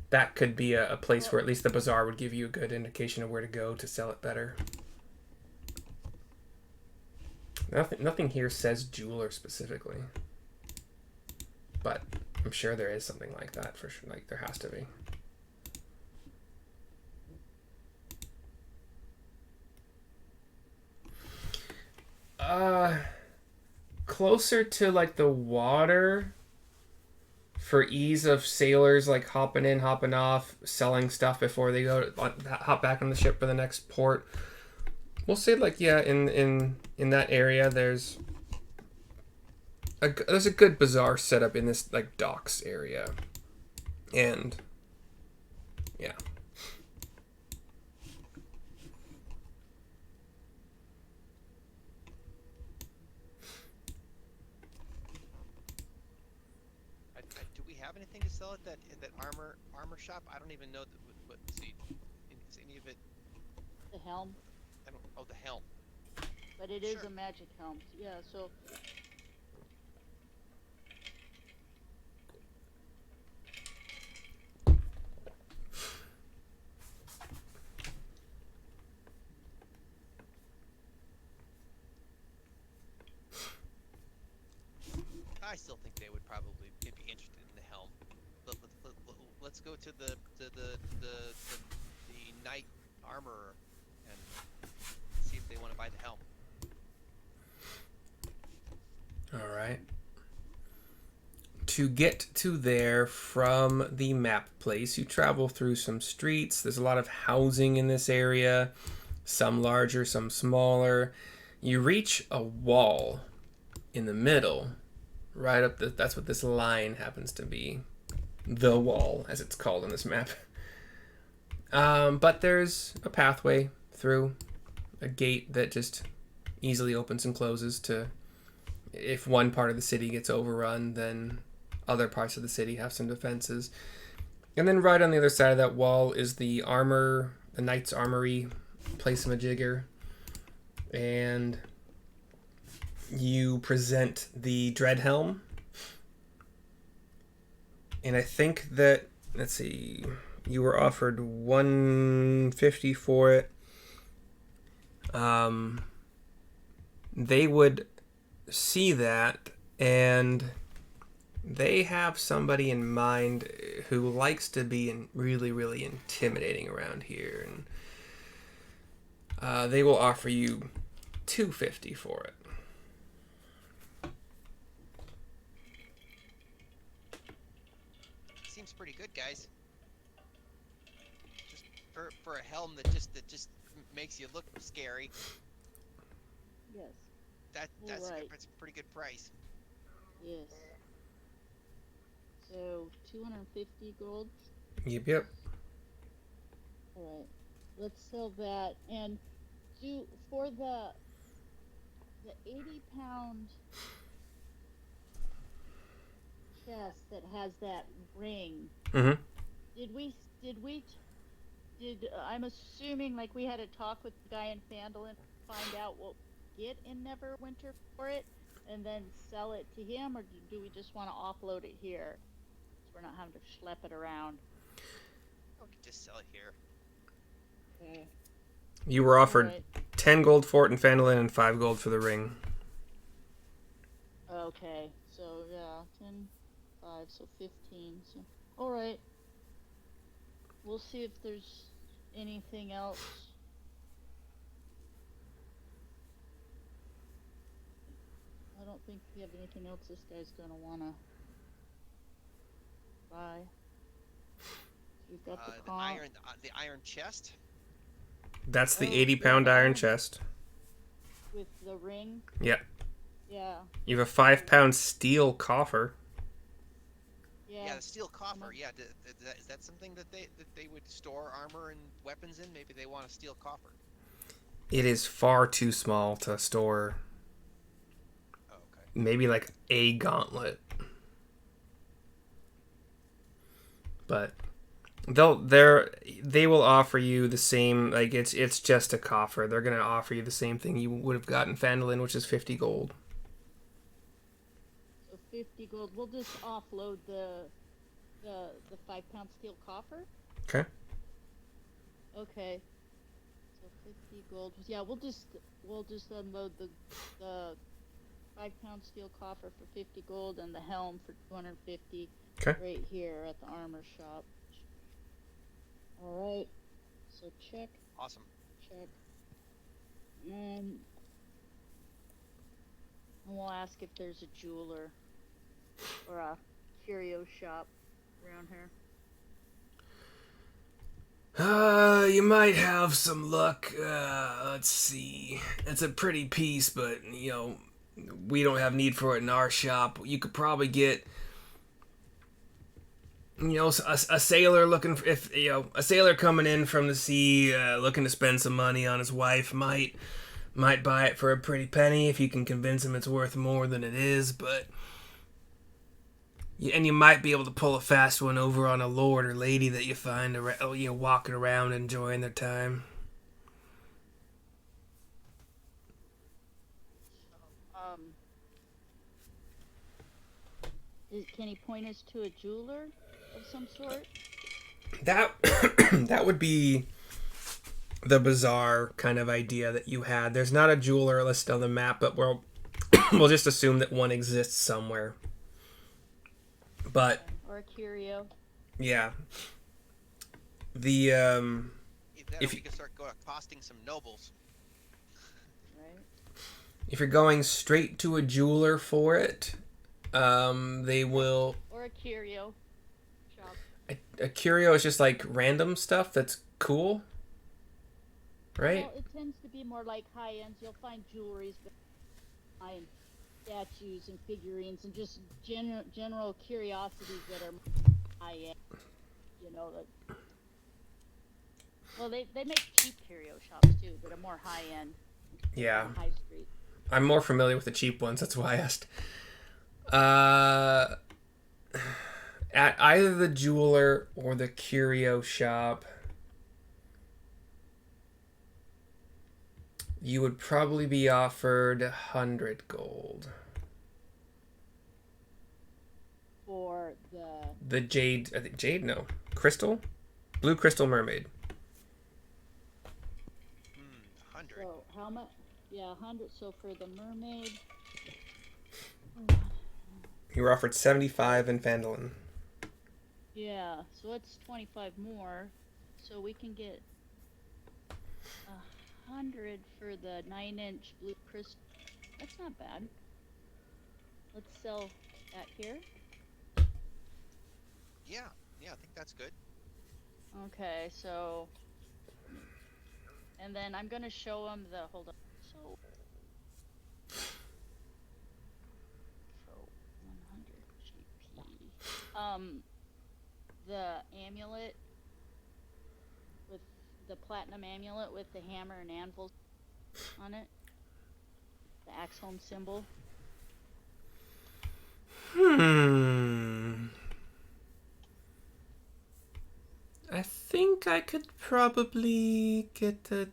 That could be a place where at least the bazaar would give you a good indication of where to go to sell it better. Nothing here says jeweler specifically, but I'm sure there is something like that for sure. Like there has to be. Closer to like the water for ease of sailors like hopping in, hopping off, selling stuff before they go to hop back on the ship for the next port. We'll say like in that area there's a good bazaar set up in this like docks area, and yeah. Do we have anything to sell at that armor shop? I don't even know what see. Is any of it? The helm. I don't. Oh, the helm. But it is Sure. a magic helm. Yeah, so I still think they would probably be interested in the helm. Let's go to the knight armorer and see if they want to buy the helm. All right. To get to there from the map place, you travel through some streets. There's a lot of housing in this area, some larger, some smaller. You reach a wall in the middle, right up that's what this line happens to be. The wall, as it's called on this map. But there's a pathway through, a gate that just easily opens and closes to, if one part of the city gets overrun, then other parts of the city have some defenses. And then right on the other side of that wall is the knight's armory, place-a-majigger. And you present the Dreadhelm. And I think that, let's see, you were offered 150 for it. They would see that, and they have somebody in mind who likes to be really, really intimidating around here, and they will offer you 250 for it. Seems pretty good, guys. Just for a helm that just makes you look scary. yes, That's right. a pretty good price. yes. So 250 gold. Yep. All right, let's sell that and do for the the 80-pound chest that has that ring. Mm-hmm. I'm assuming like we had a talk with the guy in Fandolin, find out what we get in Neverwinter for it, and then sell it to him, or do we just want to offload it here, so we're not having to schlep it around? Oh, we could just sell it here. Okay. You were offered Alright. 10 gold for it in Fandolin and 5 gold for the ring. Okay, so yeah, 10, 5, so 15. So alright. We'll see if there's anything else. I don't think we have anything else this guy's gonna wanna buy. We've got the comp The iron chest. That's the Oh, 80-pound yeah. iron chest. with the ring. Yeah. Yeah. You have a 5-pound steel coffer. Yeah. Yeah, the steel coffer. Yeah, is that something that they would store armor and weapons in? Maybe they want a steel coffer. It is far too small to store. Oh, okay. Maybe like a gauntlet. But they will offer you the same, like it's just a coffer. They're gonna offer you the same thing you would have gotten Fandolin, which is 50 gold. So 50 gold. We'll just offload the 5-pound steel coffer. Okay. Okay. So 50 gold. Yeah, we'll just unload the 5-pound steel coffer for 50 gold and the helm for 250. Okay. Right here at the armor shop. All right. So check. Awesome. Check. And we'll ask if there's a jeweler or a curio shop around here. You might have some luck. Let's see. It's a pretty piece, but we don't have need for it in our shop. You could probably get a sailor looking for, if a sailor coming in from the sea, looking to spend some money on his wife might buy it for a pretty penny if you can convince him it's worth more than it is. But and you might be able to pull a fast one over on a lord or lady that you find walking around enjoying their time. Can he point us to a jeweler of some sort? That would be the bizarre kind of idea that you had. There's not a jeweler listed on the map, but we'll just assume that one exists somewhere. But or a curio. yeah, the If we could start accosting some nobles. Right. if you're going straight to a jeweler for it, they will. Or a curio shop. A curio is just like random stuff that's cool, right? Well, it tends to be more like high ends. You'll find jewelries, and statues and figurines, and just general curiosities that are high end. Well, they make cheap curio shops too that are more high end. Yeah. On high street. I'm more familiar with the cheap ones. That's why I asked. At either the jeweler or the curio shop, you would probably be offered 100 gold. For the jade, I think jade, no, crystal, blue crystal mermaid. 100. So how much? Yeah, 100. So for the mermaid, You were offered 75 in Fandolin. yeah. So it's 25 more. So we can get 100 for the 9-inch blue crystal. That's not bad. Let's sell that here. Yeah, I think that's good. Okay, so, and then I'm gonna show them the, hold on, so 100 GP. The amulet with the platinum amulet with the hammer and anvil on it. The Axholm symbol. I think I could probably get a...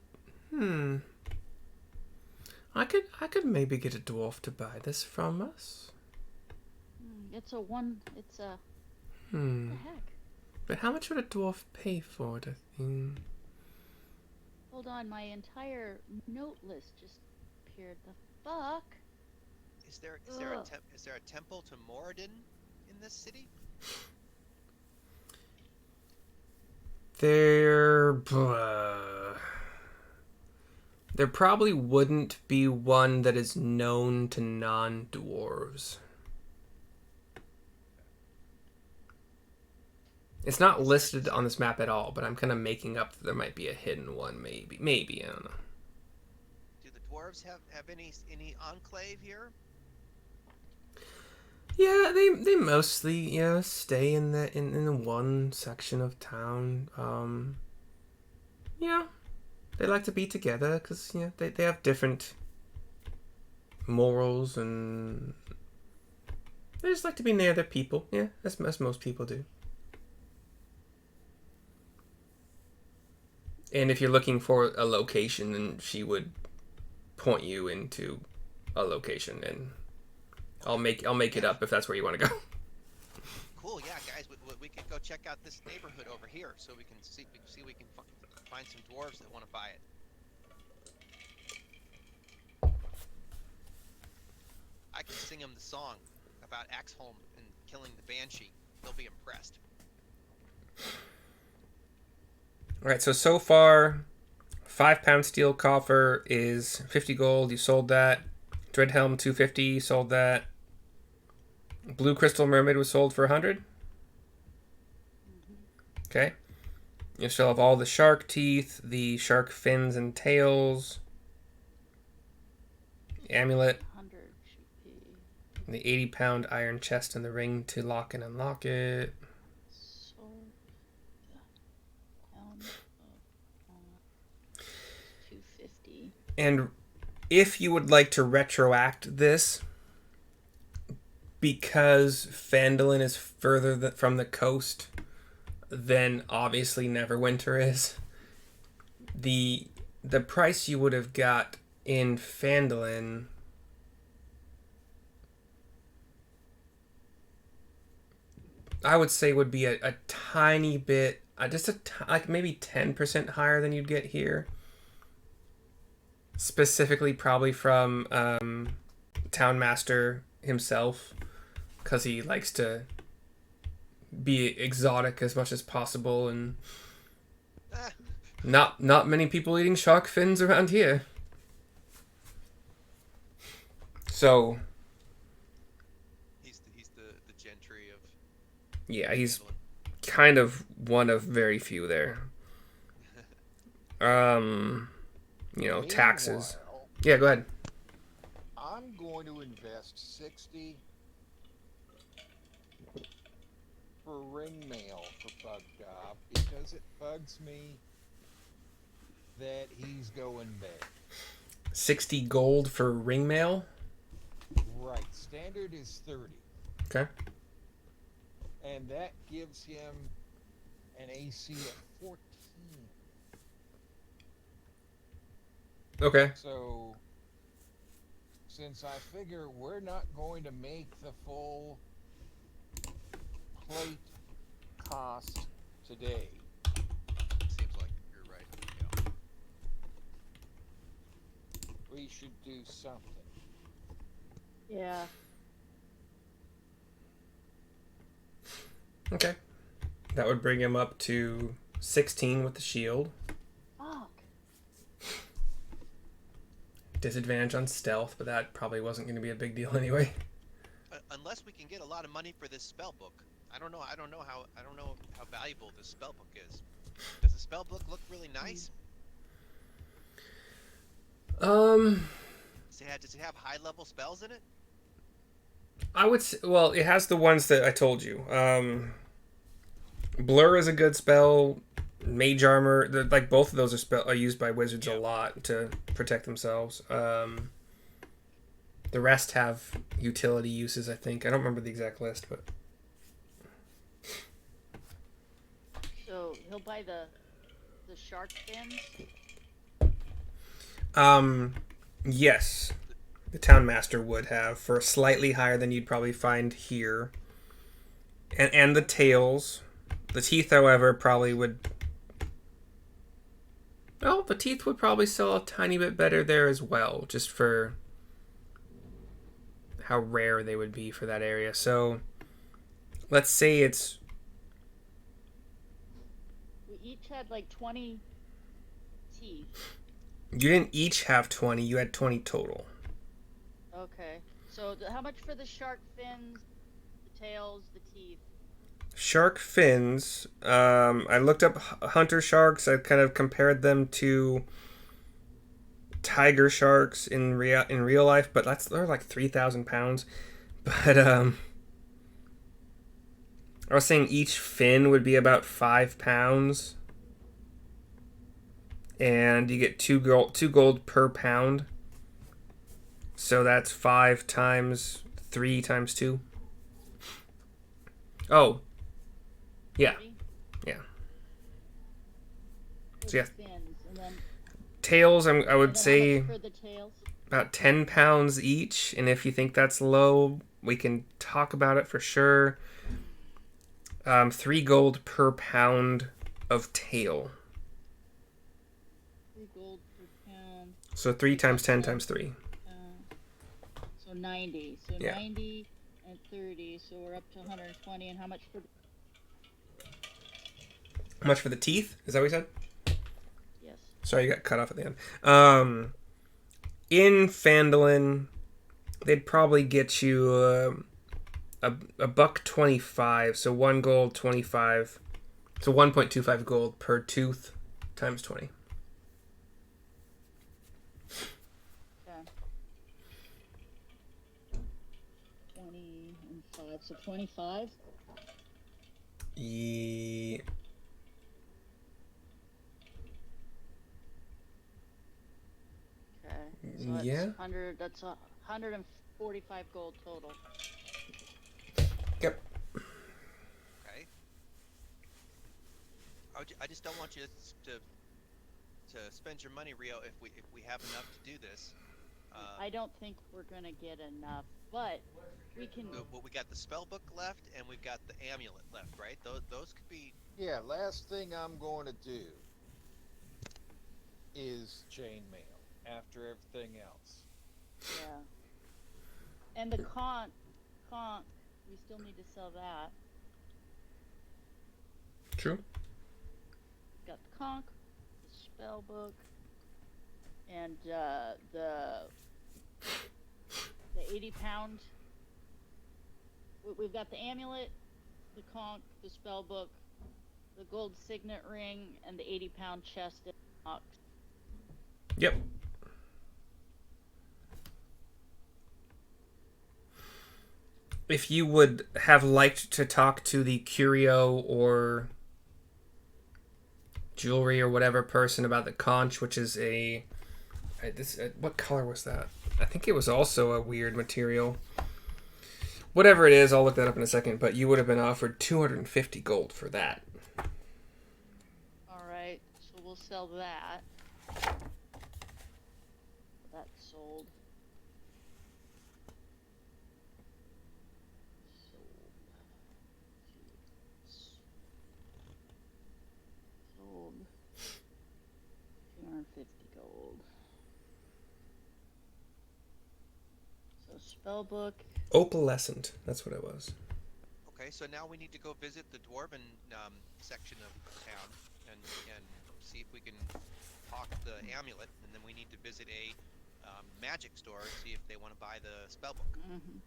I could maybe get a dwarf to buy this from us. It's a one. It's a. What the heck? But how much would a dwarf pay for the thing? Hold on, my entire note list just appeared. The fuck? Is there a temple to Moradin in this city? There probably wouldn't be one that is known to non-dwarves. It's not listed on this map at all, but I'm kind of making up that there might be a hidden one, maybe, I don't know. Do the dwarves have any enclave here? Yeah, they mostly stay in the one section of town. Yeah, they like to be together because they have different morals and they just like to be near their people. Yeah, as most people do. And if you're looking for a location, then she would point you into a location, and I'll make it up if that's where you want to go. Cool, yeah, guys, we could go check out this neighborhood over here, so we can see we can find some dwarves that want to buy it. I can sing them the song about Axholm and killing the banshee. They'll be impressed. Alright, so far, 5-pound steel coffer is 50 gold. You sold that. Dreadhelm 250, you sold that. Blue Crystal Mermaid was sold for 100. Okay. You still have all the shark teeth, the shark fins and tails, the amulet, 100 should be. the 80-pound iron chest and the ring to lock and unlock it. Sold the pound of 250. And if you would like to retroact this, because Phandalin is further from the coast than obviously Neverwinter is, the price you would have got in Phandalin I would say would be a tiny bit, like maybe 10% higher than you'd get here. Specifically probably from Town Master himself, because he likes to be exotic as much as possible, and not many people eating shark fins around here. So He's the gentry of. yeah, he's kind of one of very few there. Taxes. Meanwhile, Yeah, go ahead. I'm going to invest 60 for ring mail for Bugdob because it bugs me that he's going bad. 60 gold for ring mail. Right, standard is 30. Okay. And that gives him an AC of 14. Okay. So, since I figure we're not going to make the full plate cost today, Seems like you're right. Yeah. we should do something. Yeah. Okay. That would bring him up to 16 with the shield. Fuck. Disadvantage on stealth, but that probably wasn't going to be a big deal anyway. Unless we can get a lot of money for this spell book. I don't know how valuable this spell book is. Does the spell book look really nice? Does it have high level spells in it? I would say, well, it has the ones that I told you. Blur is a good spell. Mage armor, like both of those are used by wizards a lot to protect themselves. The rest have utility uses, I think. I don't remember the exact list, but So he'll buy the shark fins. Yes, the town master would have for slightly higher than you'd probably find here. And the tails. The teeth, however, probably would. Well, the teeth would probably sell a tiny bit better there as well, just for how rare they would be for that area. So, let's say it's. We each had like 20 teeth. You didn't each have 20, you had 20 total. Okay. So how much for the shark fins, the tails, the teeth? Shark fins. I looked up hunter sharks. I kind of compared them to tiger sharks in real life, but they're like 3,000 pounds. But I was saying each fin would be about 5 pounds, and you get two gold per pound. So that's 5 times 3 times 2. Oh. Yeah. 30? Yeah. For So yeah. the fins, and then, Tails, I would and then say how much for the tails? about 10 pounds each, and if you think that's low, we can talk about it for sure. 3 gold per pound of tail. 3 gold per pound. So 3 times 10 times 3. So 90. So Yeah. 90 and 30. So we're up to 120. And how much for? How much for the teeth? Is that what you said? Yes. Sorry, you got cut off at the end. In Phandalin, they'd probably get you a $1.25, so 1 gold 25, so 1.25 gold per tooth times 20. Okay. 20 and 5. So 25. Okay. So that's Yeah. 100. That's 145 gold total. Yep. Okay. I just don't want you to spend your money, Rio, if we have enough to do this. I don't think we're gonna get enough, but we can. Well, we got the spell book left, and we've got the amulet left, right? Those could be. Yeah, last thing I'm going to do is chainmail after everything else. Yeah. And the conch, we still need to sell that. True. Got the conch, the spell book, and the 80-pound. We've got the amulet, the conch, the spell book, the gold signet ring, and the 80-pound chest and box. Yep. If you would have liked to talk to the curio or jewelry or whatever person about the conch, which is what color was that? I think it was also a weird material. Whatever it is, I'll look that up in a second, but you would have been offered 250 gold for that. Alright, so we'll sell that. That's sold. Sold. 250 gold. So spellbook. Opalescent, that's what it was. Okay, so now we need to go visit the dwarven section of town and see if we can talk the amulet, and then we need to visit a magic store, see if they want to buy the spellbook. Mm-hmm.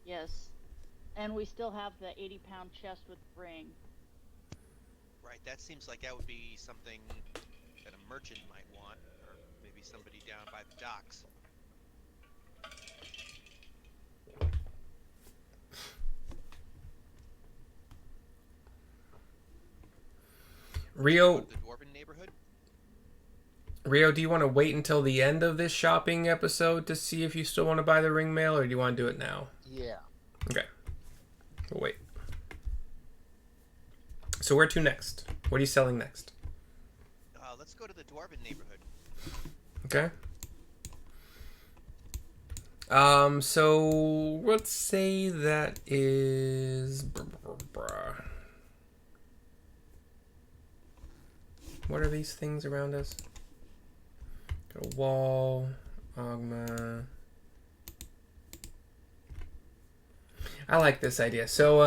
Yes. And we still have the 80-pound chest with ring. Right, that seems like that would be something that a merchant might want, or maybe somebody down by the docks. Rio, The dwarven neighborhood? Rio, do you want to wait until the end of this shopping episode to see if you still want to buy the ring mail, or do you want to do it now? Yeah. Okay. We'll wait. So where to next? What are you selling next? Let's go to the dwarven neighborhood. Okay. So let's say that is. What are these things around us? Got a wall, Ogma. I like this idea. So,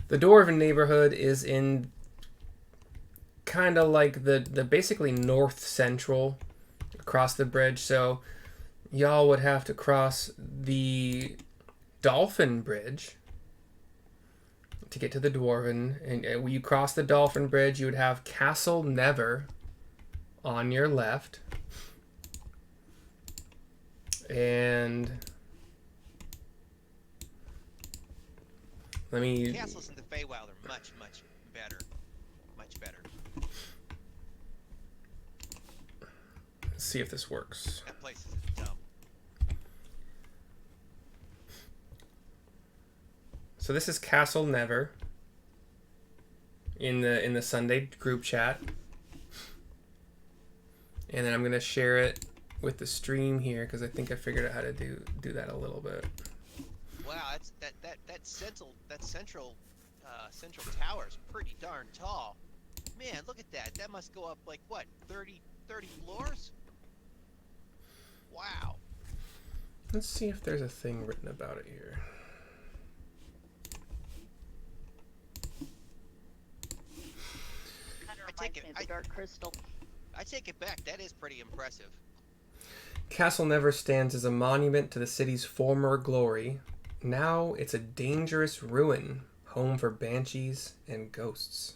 the Dwarven neighborhood is in kind of like the basically north central across the bridge. So, y'all would have to cross the Dolphin Bridge to get to the Dwarven. And when you cross the Dolphin Bridge, you would have Castle Never on your left. And let me... Castles in the Feywild are much, much better. Much better. see if this works. That place is dumb. So this is Castle Never in the Sunday group chat. And then I'm gonna share it with the stream here because I think I figured out how to do that a little bit. Wow, that's that central tower is pretty darn tall. Man, look at that. That must go up like what, 30 floors? Wow. Let's see if there's a thing written about it here. Kind of I take reminds it- me of the Dark Crystal. I take it back. That is pretty impressive. Castle Never stands as a monument to the city's former glory. Now it's a dangerous ruin, home for banshees and ghosts.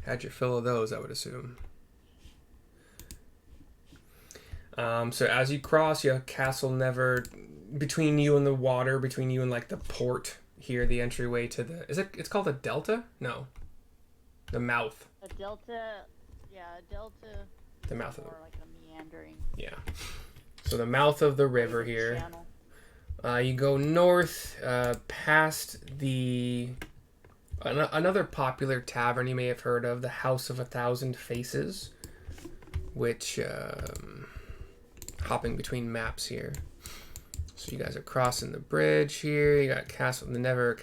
Had your fill of those, I would assume. So as you cross, you have Castle Never between you and the water, between you and like the port here, the entryway to the... It's called a delta? No. The mouth. A delta, yeah, a delta. The mouth of More like a meandering Yeah. So the mouth of the river here. channel. You go north, past the... another popular tavern you may have heard of, the House of a Thousand Faces, which... hopping between maps here. So you guys are crossing the bridge here. You got Castle Never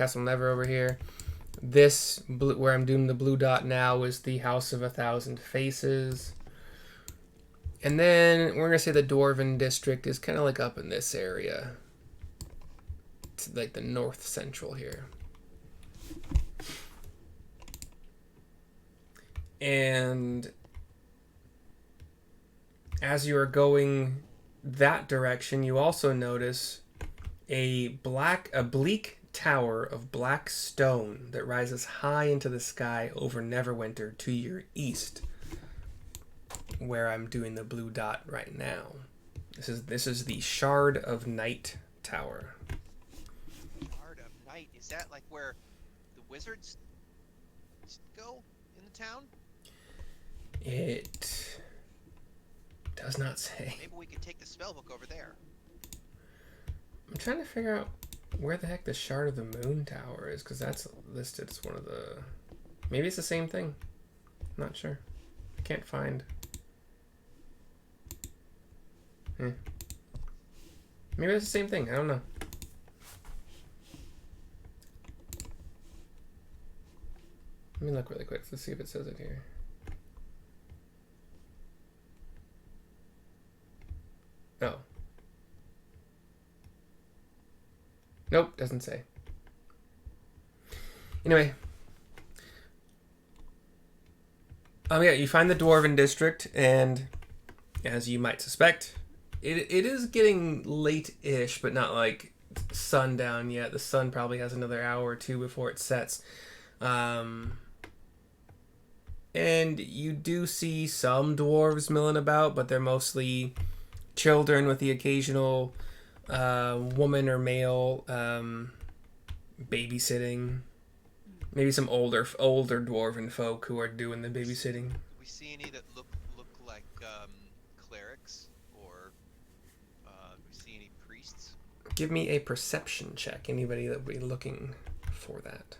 over here. This, where I'm doing the blue dot now, is the House of a Thousand Faces. And then we're going to say the Dwarven District is kind of like up in this area. It's like the north central here. And as you are going that direction, you also notice a bleak tower of black stone that rises high into the sky over Neverwinter to your east, where I'm doing the blue dot right now. This is the Shard of Night Tower. Shard of Night. Is that like where the wizards go in the town? It does not say. Maybe we could take the spellbook over there. I'm trying to figure out where the heck the Shard of the Moon Tower is, because that's listed as one of the... Maybe it's the same thing. I'm not sure. I can't find... Maybe it's the same thing. I don't know. Let me look really quick. Let's see if it says it here. Oh. Nope, doesn't say. Anyway. Yeah, you find the Dwarven District, and as you might suspect, it is getting late-ish, but not like sundown yet. The sun probably has another hour or two before it sets. And you do see some dwarves milling about, but they're mostly children with the occasional woman or male babysitting. Maybe some older dwarven folk who are doing the babysitting. Do we see any that look like clerics, or do we see any priests? Give me a perception check. Anybody that would be looking for that.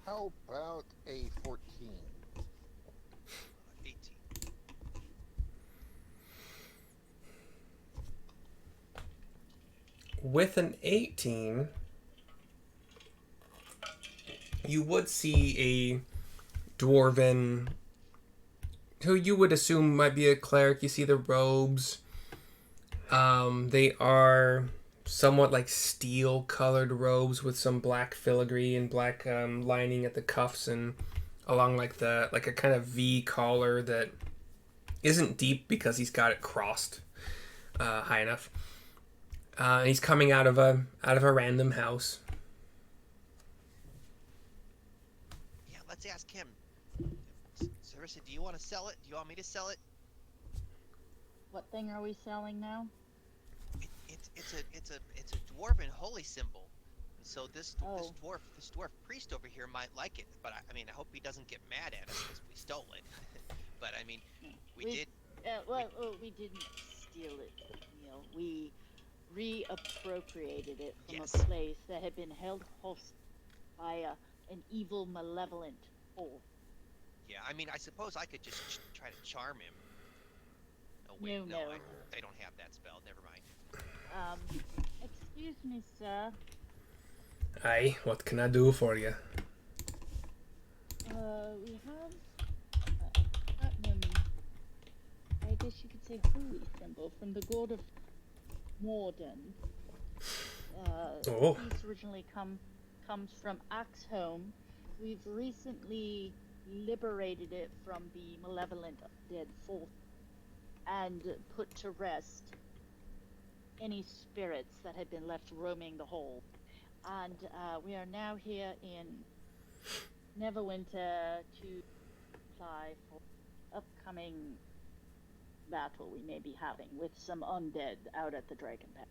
How about a 14? 18. With an 18, you would see a dwarven who you would assume might be a cleric. You see the robes. They are somewhat like steel-colored robes with some black filigree and black lining at the cuffs and along like a kind of V collar that isn't deep because he's got it crossed high enough. He's coming out of a random house. Yeah, let's ask him. Sarissa, do you want to sell it? Do you want me to sell it? What thing are we selling now? It's a dwarven holy symbol. So this dwarf priest over here might like it, but I mean, I hope he doesn't get mad at us because we stole it. But I mean, we did. We didn't steal it, Neil. We reappropriated it from Yes. a place that had been held hostage by an evil, malevolent force. Yeah, I mean, I suppose I could just try to charm him. Oh No, wait, no. they don't have that spell. Never mind. Excuse me, sir. Aye, what can I do for you? We have platinum, I guess you could say holy symbol from the god of Morden. Oh. This originally comes from Axholm. We've recently liberated it from the malevolent dead force and put to rest any spirits that had been left roaming the hole. And we are now here in Neverwinter to apply for upcoming battle we may be having with some undead out at the Dragon Barrow.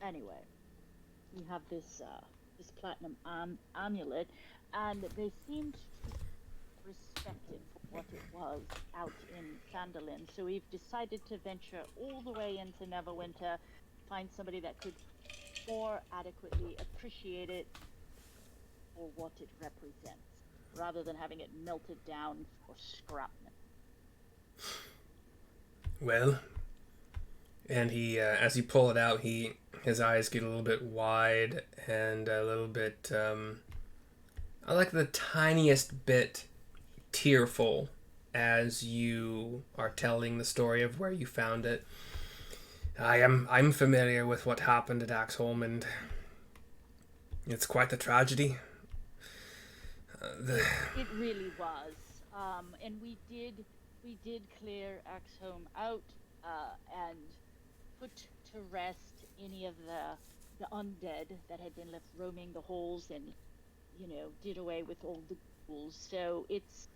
Anyway, we have this platinum amulet, and they seemed to respect it for what it was out in Phandalin. So we've decided to venture all the way into Neverwinter, find somebody that could more adequately appreciate it for what it represents, rather than having it melted down for scrapness. Well, and he, as you pull it out, his eyes get a little bit wide and a little bit, I like the tiniest bit tearful as you are telling the story of where you found it. I'm familiar with what happened at Axholm, and it's quite the tragedy. It really was, and we did clear Axholm out and put to rest any of the undead that had been left roaming the halls, and did away with all the ghouls. So it's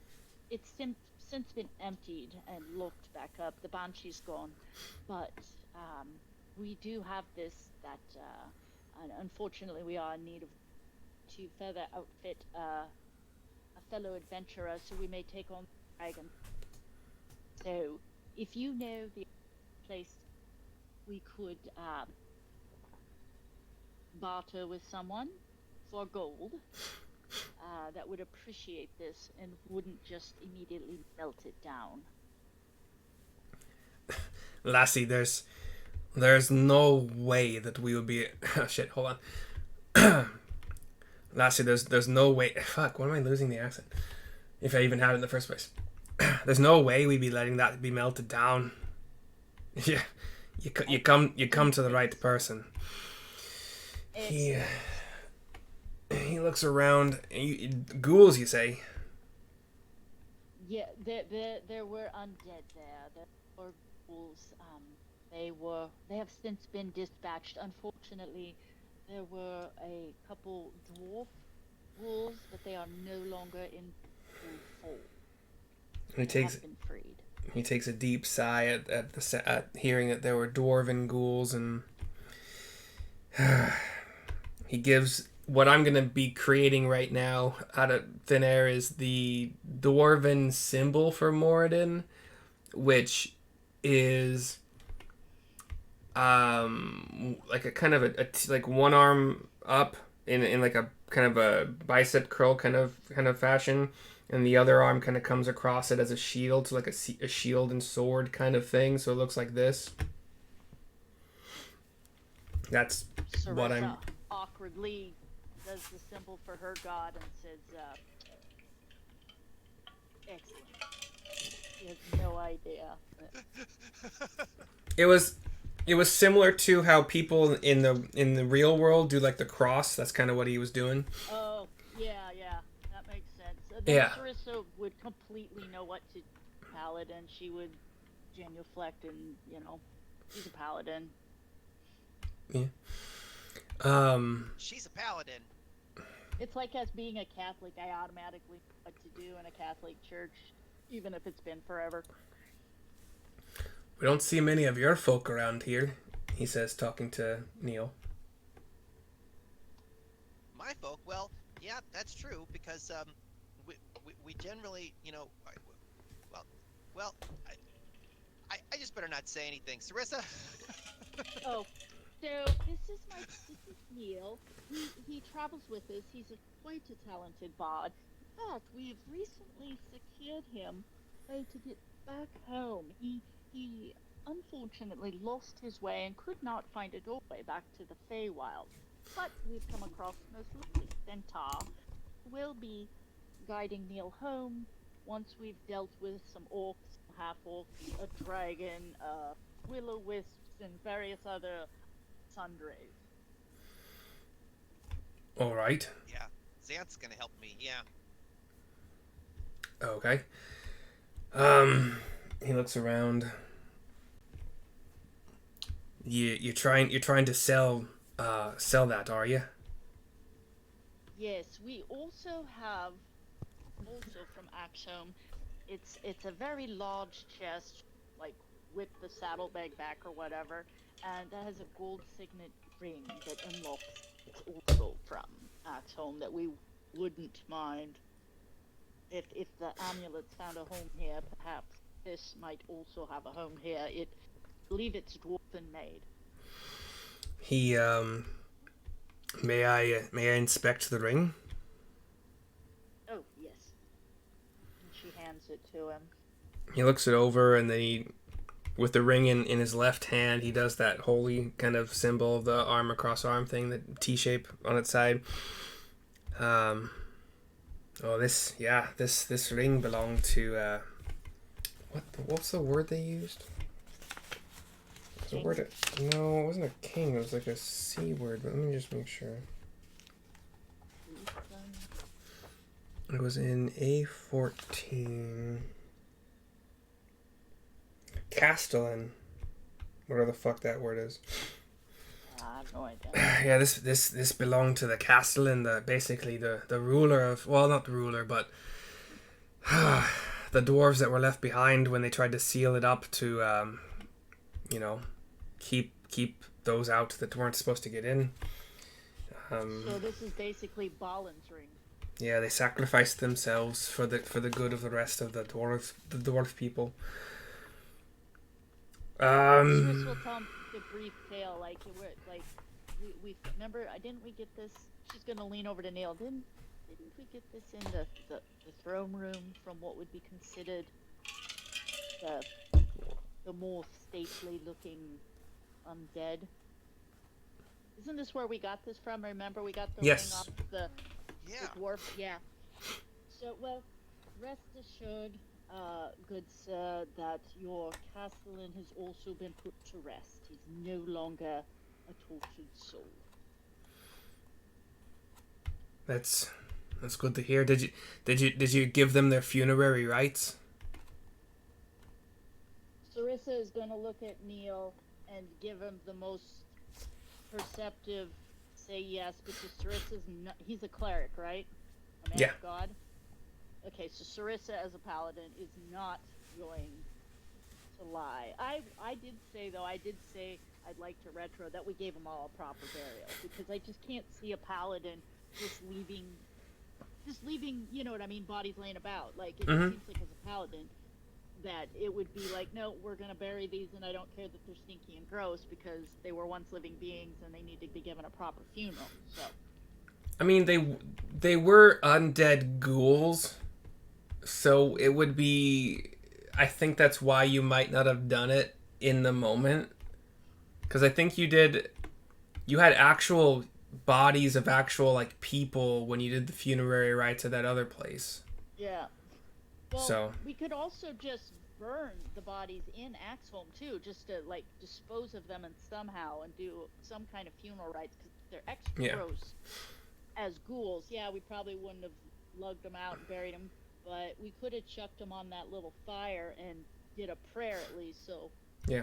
since been emptied and locked back up. The Banshee's gone, but we do have this that and unfortunately we are in need of to further outfit a fellow adventurer, so we may take on the dragon. So if you know the place we could barter with someone for gold that would appreciate this and wouldn't just immediately melt it down. Lassie, there's no way that we would be... Oh, shit, hold on. Lassie, there's no way... Fuck, why am I losing the accent? If I even had it in the first place. There's no way we'd be letting that be melted down. Yeah, you come to the right person. He looks around. Ghouls, you say? Yeah, there were undead there. There were ghouls. They have since been dispatched. Unfortunately, there were a couple dwarf ghouls, but they are no longer in full fold. They have been freed. He takes a deep sigh at hearing that there were dwarven ghouls, and he gives what I'm gonna be creating right now out of thin air is the dwarven symbol for Moradin, which is like a kind of like one arm up in like a kind of a bicep curl kind of fashion, and the other arm kind of comes across it as a shield, so like a shield and sword kind of thing. So it looks like this. That's what I'm. Sarissa awkwardly does the symbol for her god and says, excellent. She has no idea. It was similar to how people in the real world do like the cross. That's kind of what he was doing. Oh, yeah, that makes sense. Yeah. Sarissa would completely know what to paladin. She would genuflect and, she's a paladin. Yeah. She's a paladin. It's like us being a Catholic. I automatically know what to do in a Catholic church, even if it's been forever. We don't see many of your folk around here, he says, talking to Neil. My folk, well, yeah, that's true, because we generally, I just better not say anything. Sarissa? Oh, so this is Neil. He travels with us. He's quite a talented bard. But we've recently secured him to get back home. He unfortunately lost his way and could not find a doorway back to the Feywild. But we've come across the most lovely centaur who will be guiding Neil home once we've dealt with some orcs, half-orcs, a dragon, will-o-wisps, and various other sundries. All right. Yeah, Xanth's gonna help me, yeah. Okay. He looks around. You're trying to sell that, are you? Yes, we also have, from Axome, it's a very large chest, like with the saddlebag back or whatever, and that has a gold signet ring that unlocks. It's also from Axome that we wouldn't mind if the amulets found a home here. Perhaps this might also have a home here. I believe it's dwarven made. He may I inspect the ring? Oh yes. And she hands it to him. He looks it over, and then he, with the ring in his left hand, he does that holy kind of symbol, the arm across arm thing, the T shape on its side. This ring belonged to what's the word they used? The word, no, it wasn't a king. It was like a C word. But let me just make sure. It was in A14. Castellan. Whatever the fuck that word is. I have no idea. Yeah, this belonged to the Castellan, basically the ruler of, well, not the ruler, but the dwarves that were left behind when they tried to seal it up to, keep those out that weren't supposed to get in. So this is basically Balin's ring. Yeah, they sacrificed themselves for the good of the rest of the dwarf people. Chris will tell the brief tale, we remember. Didn't we get this? She's gonna lean over to Neil. Didn't we get this in the throne room from what would be considered the more stately looking undead? Isn't this where we got this from? Remember, we got the ring off the dwarf. Yeah. So, well, rest assured, good sir, that your castellan has also been put to rest. He's no longer a tortured soul. That's good to hear. Did you give them their funerary rites? Sarissa is going to look at Neil and give him the most perceptive say yes, because Sarissa's he's a cleric, right? A man of God. Okay, so Sarissa as a paladin is not going to lie. I did say I'd like to retro that we gave them all a proper burial, because I just can't see a paladin just leaving, you know what I mean, bodies laying about. Like, it just seems like as a paladin that it would be like, no, we're going to bury these, and I don't care that they're stinky and gross, because they were once living beings and they need to be given a proper funeral. So I mean, they were undead ghouls, so it would be... I think that's why you might not have done it in the moment. Because I think you had actual bodies of actual, like, people when you did the funerary rites at that other place. yeah. Well, So we could also just burn the bodies in Axholm too, just to like dispose of them and somehow and do some kind of funeral rites, because they're extra gross as ghouls. Yeah, we probably wouldn't have lugged them out and buried them, but we could have chucked them on that little fire and did a prayer at least. So yeah.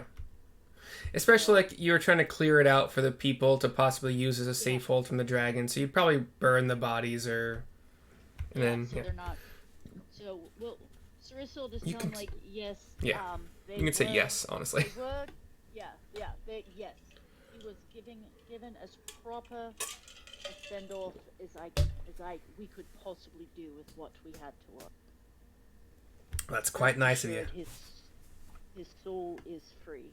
Especially, like, you were trying to clear it out for the people to possibly use as a safe hold from the dragon, so you'd probably burn the bodies or... And then, so they're not... So, well, Sarissa will just You tell can him, like, yes, yeah. they You can say were- yes, honestly. They were, yes. He was given as proper a send-off as we could possibly do with what we had to work. That's quite nice of you. His soul is free.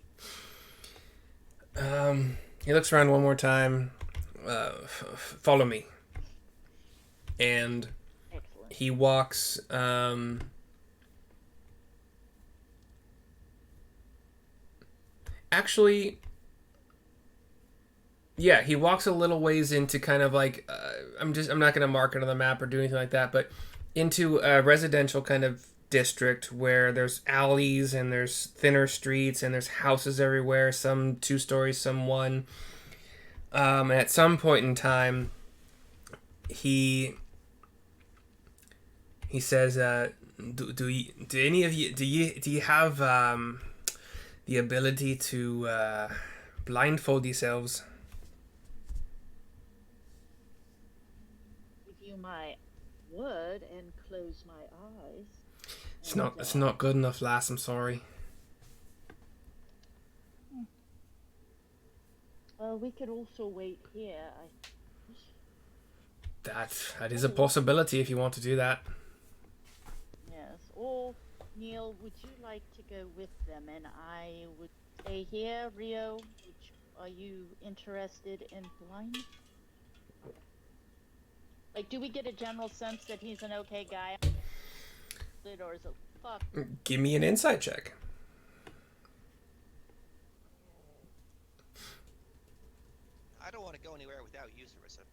He looks around one more time. Follow me. And Excellent. he walks... Actually... Yeah, he walks a little ways into kind of like... I'm not going to mark it on the map or do anything like that, but into a residential kind of district where there's alleys and there's thinner streets and there's houses everywhere, some 2 stories, some 1. And at some point in time, he says, do any of you do you have the ability to blindfold yourselves? Give you my word and close my eyes. It's not good enough, lass. I'm sorry. Well, we could also wait here. That is a possibility if you want to do that. Yes. Or Neil, would you like to go with them, and I would stay here? Rio, are you interested in blind? Like, do we get a general sense that he's an okay guy, or is it fuck? Give me an insight check. I don't want to go anywhere without you, Sarissa.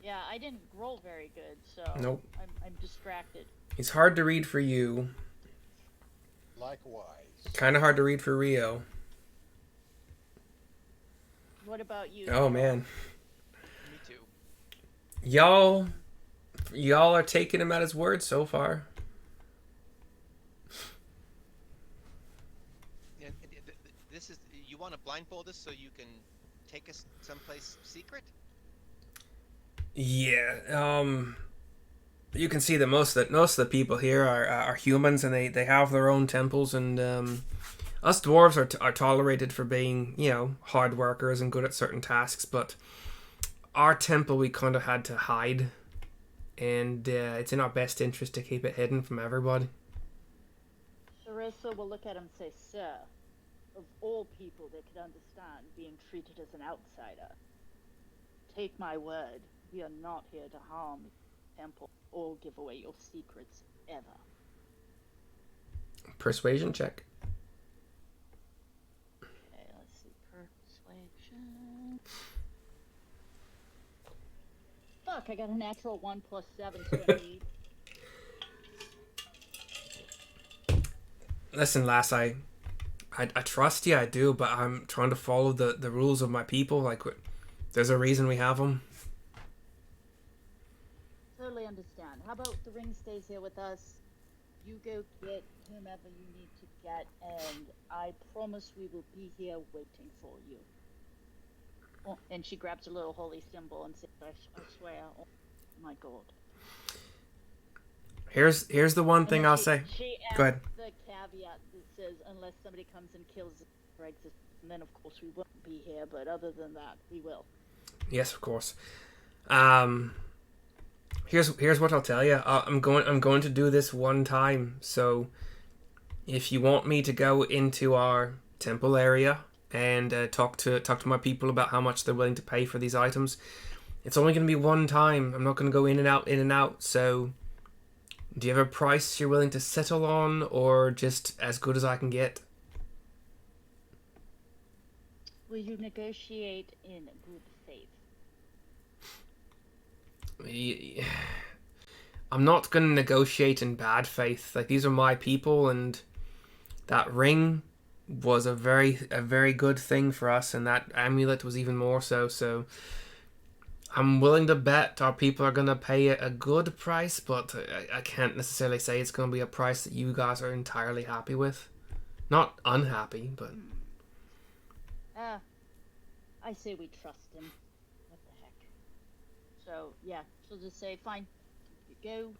Yeah, I didn't roll very good, so Nope. I'm distracted. He's hard to read for you. Likewise. Kind of hard to read for Rio. What about you? Oh man, Me too. y'all are taking him at his word so far. Yeah, this is, you want to blindfold us so you can take us someplace secret? Yeah. You can see that most of the people here are humans, and they have their own temples, and us dwarves are tolerated for being, you know, hard workers and good at certain tasks, but our temple we kind of had to hide, and it's in our best interest to keep it hidden from everybody. Sarissa will look at him and say, "Sir, of all people that could understand being treated as an outsider, take my word, we are not here to harm the temple or give away your secrets ever." Persuasion check. Okay, let's see. Persuasion. Fuck, I got a natural 1 plus 7, so I need. Listen, lass, I trust you, I do, but I'm trying to follow the rules of my people. Like, there's a reason we have them. Totally understand. How about the ring stays here with us? You go get whomever you need to get, and I promise we will be here waiting for you. Oh, and she grabs a little holy symbol and says, I swear, oh my god. Here's the one thing I'll say. She adds Go ahead. the caveat that says, unless somebody comes and kills it, breaks it, And then, of course, we won't be here, but other than that, we will. Yes, of course. Here's what I'll tell you. I'm going to do this one time. So, if you want me to go into our temple area and talk to my people about how much they're willing to pay for these items, it's only going to be one time. I'm not going to go in and out. So, do you have a price you're willing to settle on, or just as good as I can get? Will you negotiate in good faith? I'm not going to negotiate in bad faith. Like, these are my people, and that ring was a very good thing for us, and that amulet was even more so. So I'm willing to bet our people are going to pay a good price, but I can't necessarily say it's going to be a price that you guys are entirely happy with. Not unhappy, but... I say we trust him. What the heck? So, yeah, she'll just say, fine, go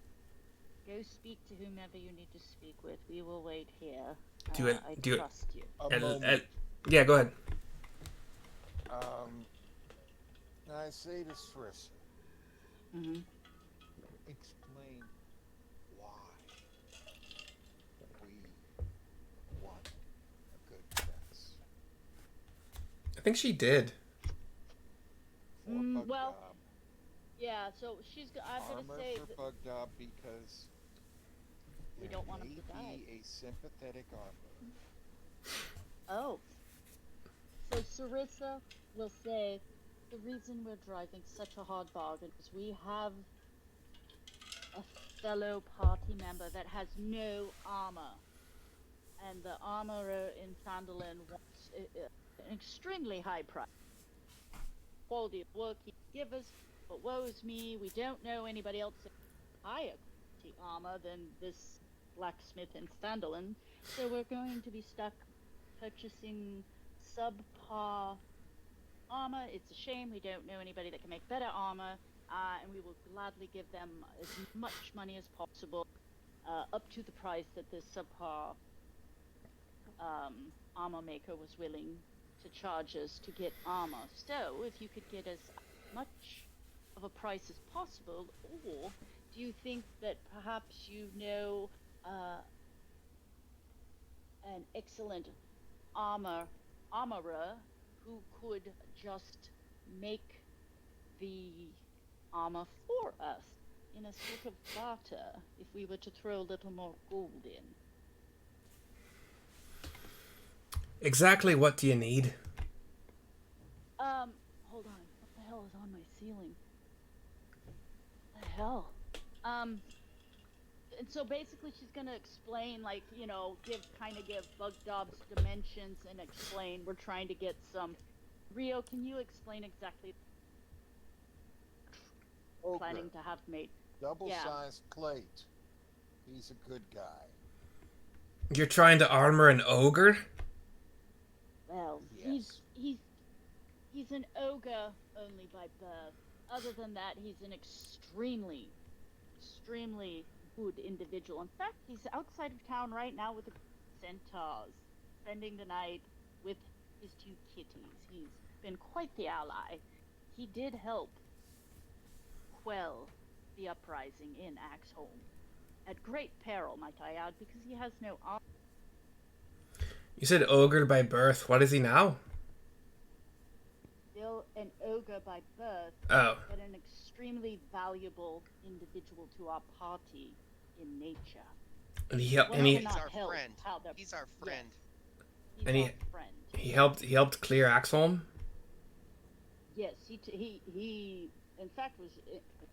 speak to whomever you need to speak with. We will wait here. I trust you. A moment. Yeah, go ahead. I say to Sarissa, Mm-hmm. explain why we want a good chess. I think she did. For Well, Bugdob. yeah, so I'm going to Armor say for that Bugdob because we don't want him to there may die. be a sympathetic armor. Oh. So Sarissa will say the reason we're driving such a hard bargain is we have a fellow party member that has no armor. And the armorer in Sandalin wants an extremely high price. Quality of work he give us, but woe is me, we don't know anybody else with higher quality armor than this blacksmith in Sandalin, so we're going to be stuck purchasing subpar armor. It's a shame we don't know anybody that can make better armor, and we will gladly give them as much money as possible, up to the price that this subpar armor maker was willing to charge us to get armor. So, if you could get as much of a price as possible, or do you think that perhaps you know an excellent armorer who could just make the armor for us in a sort of barter if we were to throw a little more gold in? Exactly what do you need? Hold on. What the hell is on my ceiling? What the hell? And so basically she's gonna explain, like, you know, give Bugdob's dimensions and explain we're trying to get some... Rio, can you explain exactly planning to have made? Double-sized plate. He's a good guy. You're trying to armor an ogre? Well, Yes. he's an ogre only by birth. Other than that, he's an extremely good individual. In fact, he's outside of town right now with the centaurs, spending the night with his two kitties. He's been quite the ally. He did help quell the uprising in Axholm, at great peril, might I add, because he has no armor. You said ogre by birth. What is he now? Still an ogre by birth, Oh. but an extremely valuable individual to our party in nature. And he helped. Well, And he He's our help, friend. how the- He's our friend. He's And he- our friend. he helped clear Axholm. Yes, he in fact was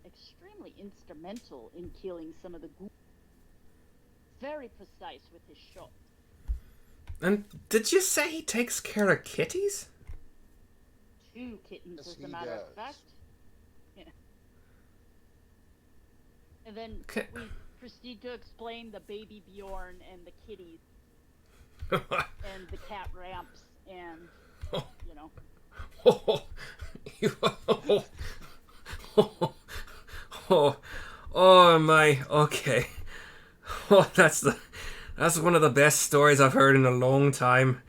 extremely instrumental in killing some of the ghouls. Very precise with his shots. And did you say he takes care of kitties? 2 kittens, Yes, as he a matter does. of fact. Yeah. And then Okay. we proceed to explain the baby Bjorn and the kitties and the cat ramps and, you know. Oh my. Okay. Oh, that's one of the best stories I've heard in a long time.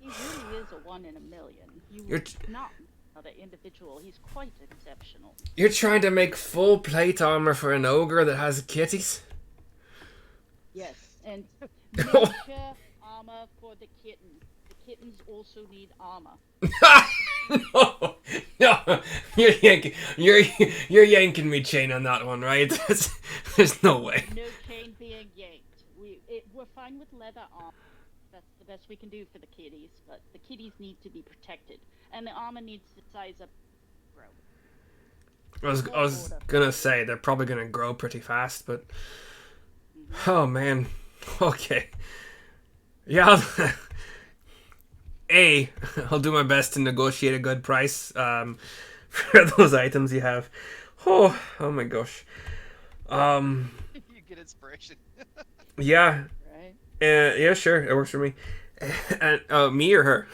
He really one in a million. You You're would not another individual. He's quite exceptional. You're trying to make full plate armor for an ogre that has kitties? Yes, and miniature armor for the kittens. The kittens also need armor. No, you're yanking me chain on that one, right? There's no way. No chain being yanked. We're fine with leather armor. That's the best we can do for the kitties, but the kitties need to be protected, and the armor needs to size up. I was gonna say they're probably gonna grow pretty fast, but oh man, okay, yeah. I'll do my best to negotiate a good price for those items you have. Oh my gosh. You get inspiration. Yeah. Right. Yeah, sure, it works for me. And me or her?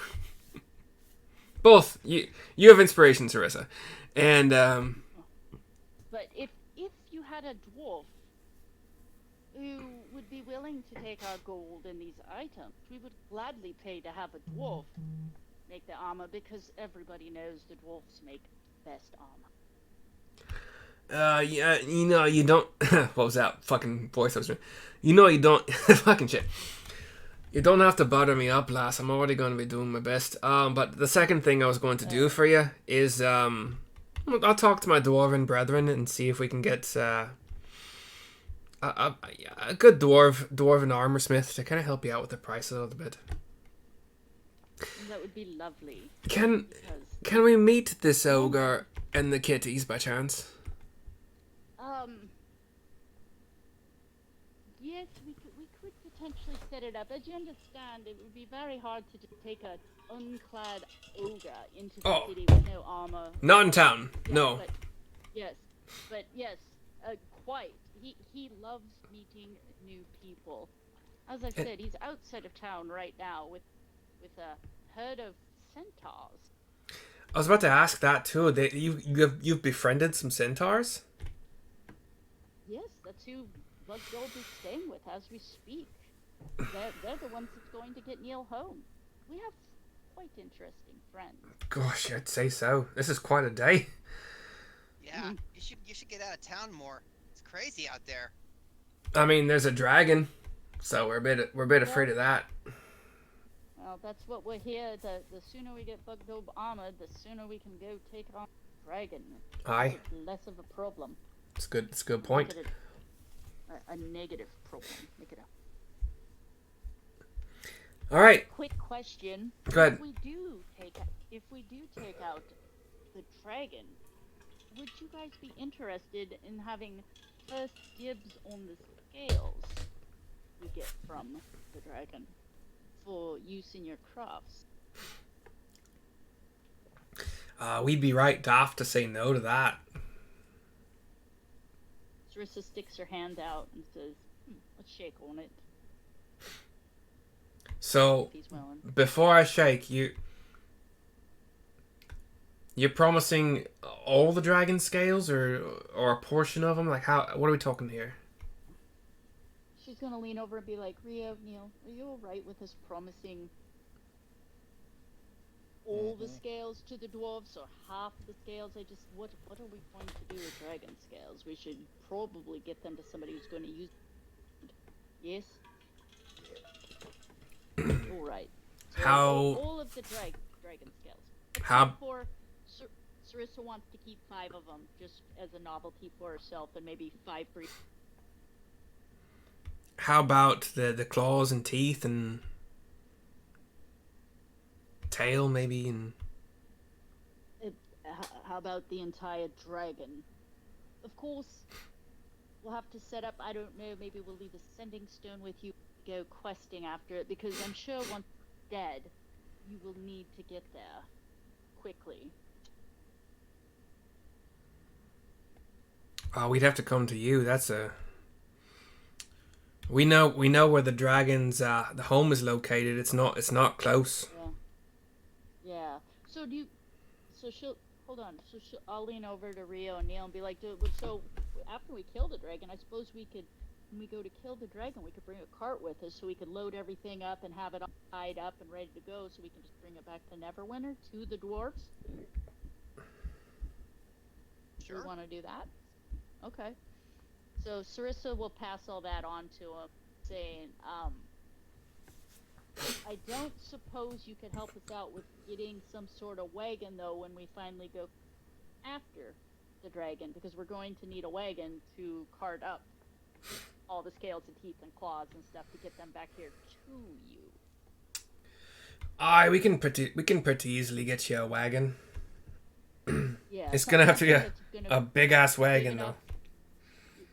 Both. You have inspiration, Sarissa, and But if you had a dwarf who would be willing to take our gold in these items, we would gladly pay to have a dwarf make the armor, because everybody knows the dwarfs make best armor. Yeah, you don't. What was that fucking voice I was doing? You don't. Fucking shit. You don't have to butter me up, lass. I'm already going to be doing my best. But the second thing I was going to do for you is, I'll talk to my dwarven brethren and see if we can get a good dwarven armor smith to kind of help you out with the price a little bit. That would be lovely. Can we meet this ogre and the kitties by chance? Yes, we could potentially set it up. As you understand, it would be very hard to just take an unclad ogre into the city with no armor. Not in town, Yeah, no. But yes, quite. He loves meeting new people. As I said, he's outside of town right now with a herd of centaurs. I was about to ask that too. You've befriended some centaurs? Yes, that's who Bugdob is staying with as we speak. They're the ones that's going to get Neil home. We have quite interesting friends. Gosh, I'd say so. This is quite a day. Yeah, you should get out of town more. It's crazy out there. I mean, there's a dragon, so we're a bit afraid of that. Well, that's what we're here. The sooner we get Bugdob armored, the sooner we can go take on the dragon. Aye. It's less of a problem. It's good. It's a good point. Make it a negative problem. Make it a All right. quick question. Go ahead. If we do take out the dragon, would you guys be interested in having first dibs on the scales we get from the dragon for use in your crafts? We'd be right daft to say no to that. Sarissa sticks her hand out and says, let's shake on it. So, If he's willing. before I shake, you're promising all the dragon scales or a portion of them? Like, what are we talking here? She's gonna lean over and be like, Neil, are you alright with us promising all the scales to the dwarves or half the scales? What are we going to do with dragon scales? We should probably get them to somebody who's going to use them. Yes? Alright. So How- all of the dragon scales. How- Except for Sarissa wants to keep 5 of them just as a novelty for herself, and maybe 5 for each. How about the claws and teeth and tail, maybe? And How about the entire dragon? Of course, we'll have to set up, I don't know, maybe we'll leave a sending stone with you, go questing after it, because I'm sure once it's dead, you will need to get there quickly. we'd have to come to you. We know where the dragon's the home is located. It's not close. Yeah. So I'll lean over to Rio and Neil and be like, so after we kill the dragon, I suppose we could when we go to kill the dragon, we could bring a cart with us so we could load everything up and have it all tied up and ready to go so we can just bring it back to Neverwinter to the dwarves. Sure. Do we want to do that? Okay. So Sarissa will pass all that on to him, saying, I don't suppose you could help us out with getting some sort of wagon, though, when we finally go after the dragon, because we're going to need a wagon to cart up all the scales and teeth and claws and stuff to get them back here to you. Aye, we can pretty easily get you a wagon. Yeah, It's gonna have to be something that's a gonna big ass big wagon enough. though.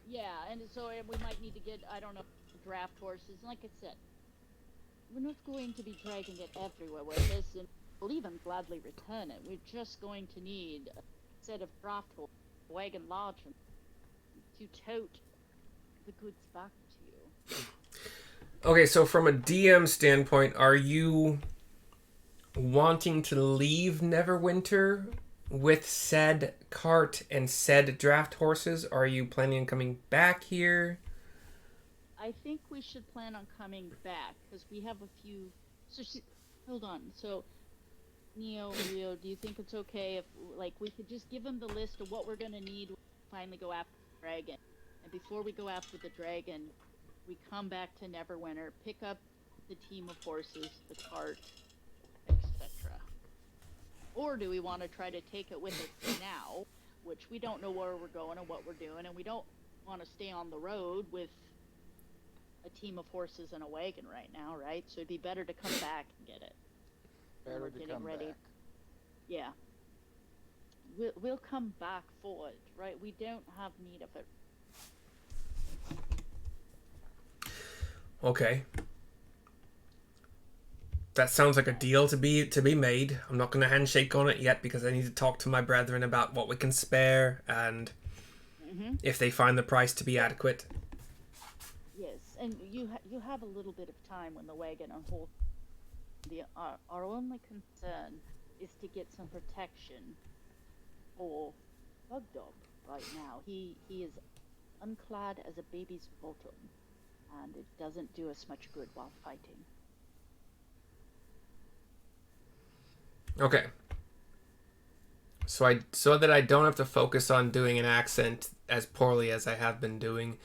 Yeah, and so we might need to get, I don't know, draft horses. Like I said, we're not going to be dragging it everywhere with us, and we'll even gladly return it. We're just going to need a set of draft horses, a wagon large enough to tote the goods back to you. Okay, so from a DM standpoint, are you wanting to leave Neverwinter with said cart and said draft horses? Or are you planning on coming back here? I think we should plan on coming back because we have a few. Hold on. So, Rio, do you think it's okay if, like, we could just give them the list of what we're gonna need when we finally go after the dragon, and before we go after the dragon, we come back to Neverwinter, pick up the team of horses, the cart, etc. Or do we want to try to take it with us now, which we don't know where we're going and what we're doing, and we don't want to stay on the road with a team of horses and a wagon right now, right? So it'd be better to come back and get it. When Better we're to getting come ready. back. Yeah. We'll come back for it, right? We don't have need of it. Okay. That sounds like a deal to be made. I'm not going to handshake on it yet because I need to talk to my brethren about what we can spare and if they find the price to be adequate. Yes, and you have a little bit of time when the wagon and horse. Our only concern is to get some protection for Bugdob right now. He is unclad as a baby's bottom, and it doesn't do us much good while fighting. Okay. So that I don't have to focus on doing an accent as poorly as I have been doing.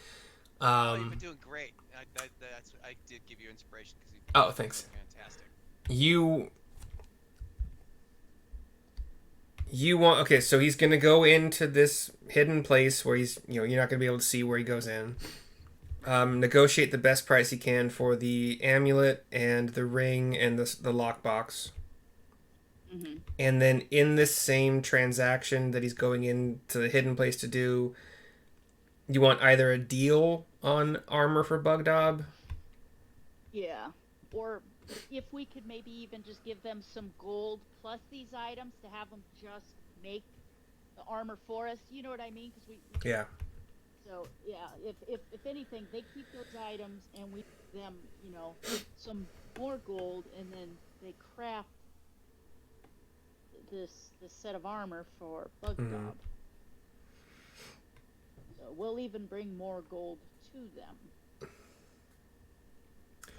Oh, you've been doing great. I did give you inspiration because you've Oh, been thanks. doing fantastic. You want, okay, so he's gonna go into this hidden place where he's, you're not gonna be able to see where he goes in. Negotiate the best price he can for the amulet and the ring and the lockbox. And then in this same transaction that he's going into the hidden place to do, you want either a deal on armor for Bugdob? Yeah, or if we could maybe even just give them some gold plus these items to have them just make the armor for us. You know what I mean? Because Yeah. So yeah, if anything, they keep those items and we give them, some more gold, and then they craft this set of armor for Bugdob. So we'll even bring more gold to them.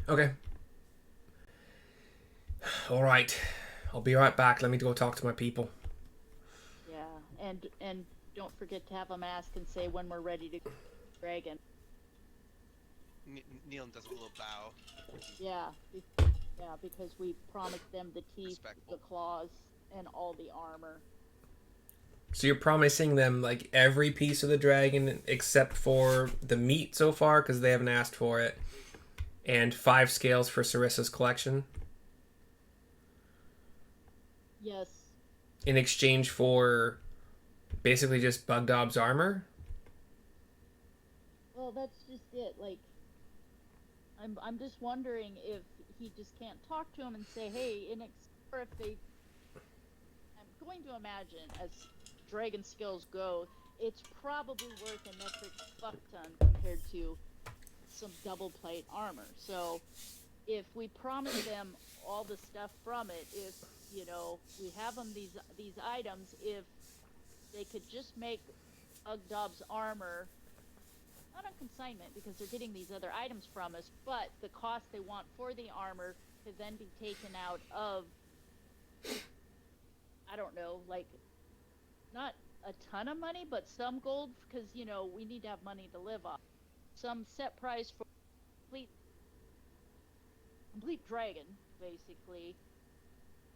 Okay. All right. I'll be right back. Let me go talk to my people. Yeah, and don't forget to have them ask and say when we're ready to go dragon. Neil does a little bow. Yeah, because we promised them the teeth, Respectful. the claws, and all the armor. So you're promising them like every piece of the dragon except for the meat so far because they haven't asked for it, and 5 scales for Sarissa's collection Yes. in exchange for basically just Bugdob's armor. Well, that's just it. Like, I'm just wondering if he just can't talk to him and say, hey, or if they. I'm going to imagine, as dragon skills go, it's probably worth a metric fuck ton compared to some double plate armor. So, if we promise them all the stuff from it, if we have them these items, if they could just make Bugdob's armor not on consignment because they're getting these other items from us, but the cost they want for the armor to then be taken out of, I don't know, like, not a ton of money, but some gold, because, you know, we need to have money to live off. Some set price for complete dragon, basically,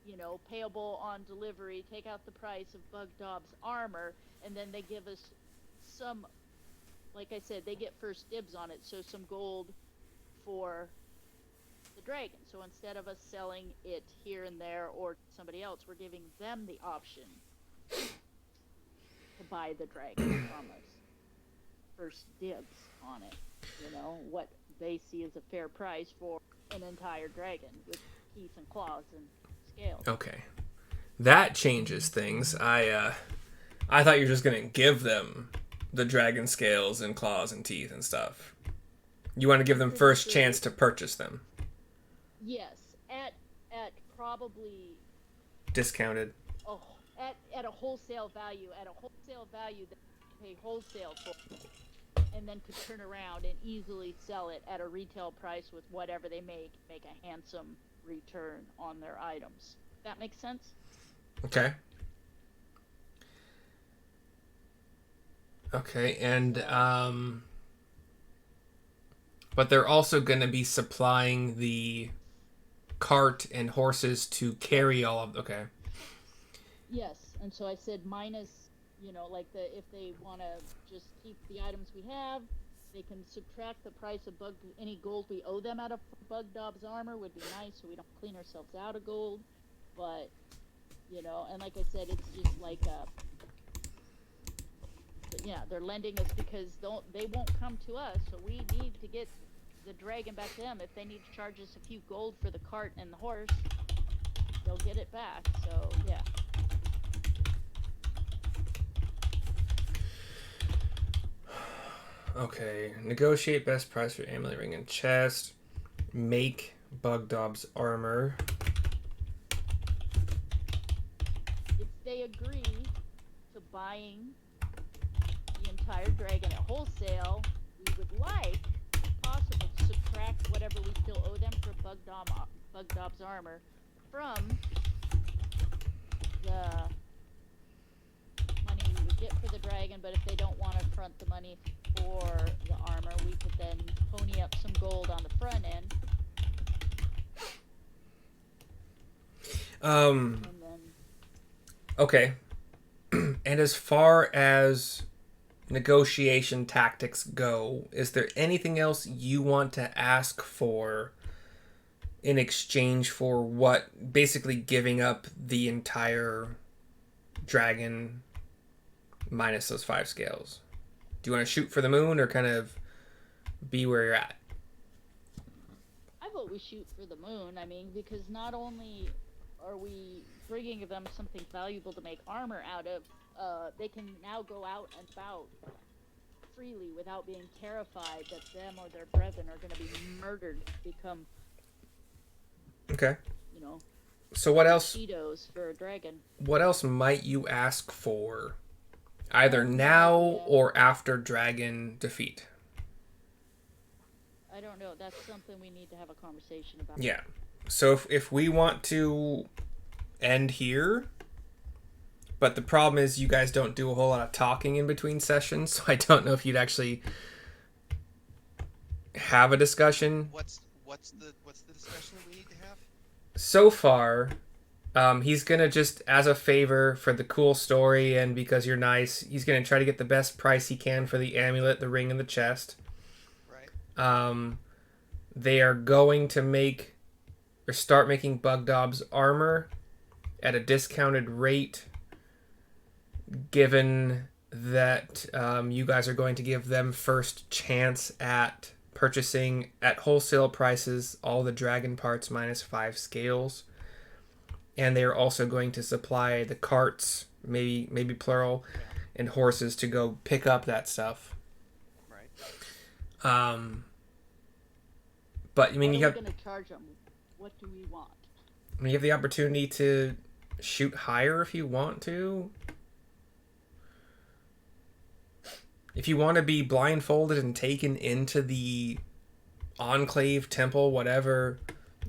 you know, payable on delivery, take out the price of Bugdob's armor, and then they give us some, like I said, they get first dibs on it, so some gold for the dragon. So instead of us selling it here and there or somebody else, we're giving them the option to buy the dragon from us. First dibs on it, you know, what they see as a fair price for an entire dragon with teeth and claws and scales. Okay. That changes things. I thought you were just going to give them the dragon scales and claws and teeth and stuff. You want to give them first chance to purchase them. Yes, at probably Discounted. oh, at a wholesale value, that you pay wholesale for, and then could turn around and easily sell it at a retail price with whatever they make a handsome return on their items. That makes sense? Okay. Okay, and but they're also going to be supplying the cart and horses to carry all of. Okay. Yes, and so I said minus, you know, like if they want to just keep the items we have, they can subtract the price of any gold we owe them out of Bugdob's armor would be nice, so we don't clean ourselves out of gold. But, you know, and like I said, it's just like yeah, they're lending us because they won't come to us, so we need to get the dragon back to them. If they need to charge us a few gold for the cart and the horse, they'll get it back. So yeah. Okay. Negotiate best price for amulet ring and chest. Make Bugdob's armor. If they agree to buying the entire dragon at wholesale, we would like, if possible, to subtract whatever we still owe them for Bugdob's armor from the money we would get for the dragon. But if they don't want to front the money for the armor, we could then pony up some gold on the front end. And then, Okay. And as far as negotiation tactics go, is there anything else you want to ask for in exchange for what, basically giving up the entire dragon minus those 5 scales? Do you want to shoot for the moon or kind of be where you're at? I vote we shoot for the moon. I mean, because not only are we bringing them something valuable to make armor out of, they can now go out and about freely without being terrified that them or their brethren are going to be murdered, become, Okay. you know, So what else? Cheetos for a dragon. What else might you ask for, either now or after dragon defeat? I don't know. That's something we need to have a conversation about. Yeah. So if we want to end here, but the problem is you guys don't do a whole lot of talking in between sessions, so I don't know if you'd actually have a discussion. What's the discussion that we need to have? So far, he's gonna just, as a favor for the cool story and because you're nice, he's gonna try to get the best price he can for the amulet, the ring, and the chest. Right. They are going to make or start making Bugdob's armor at a discounted rate, given that you guys are going to give them first chance at purchasing at wholesale prices all the dragon parts minus 5 scales. And they're also going to supply the carts, maybe plural, and horses to go pick up that stuff. Right. But I mean, What you are have we going to charge them? What do we want? you have the opportunity to shoot higher if you want to. If you want to be blindfolded and taken into the enclave, temple, whatever,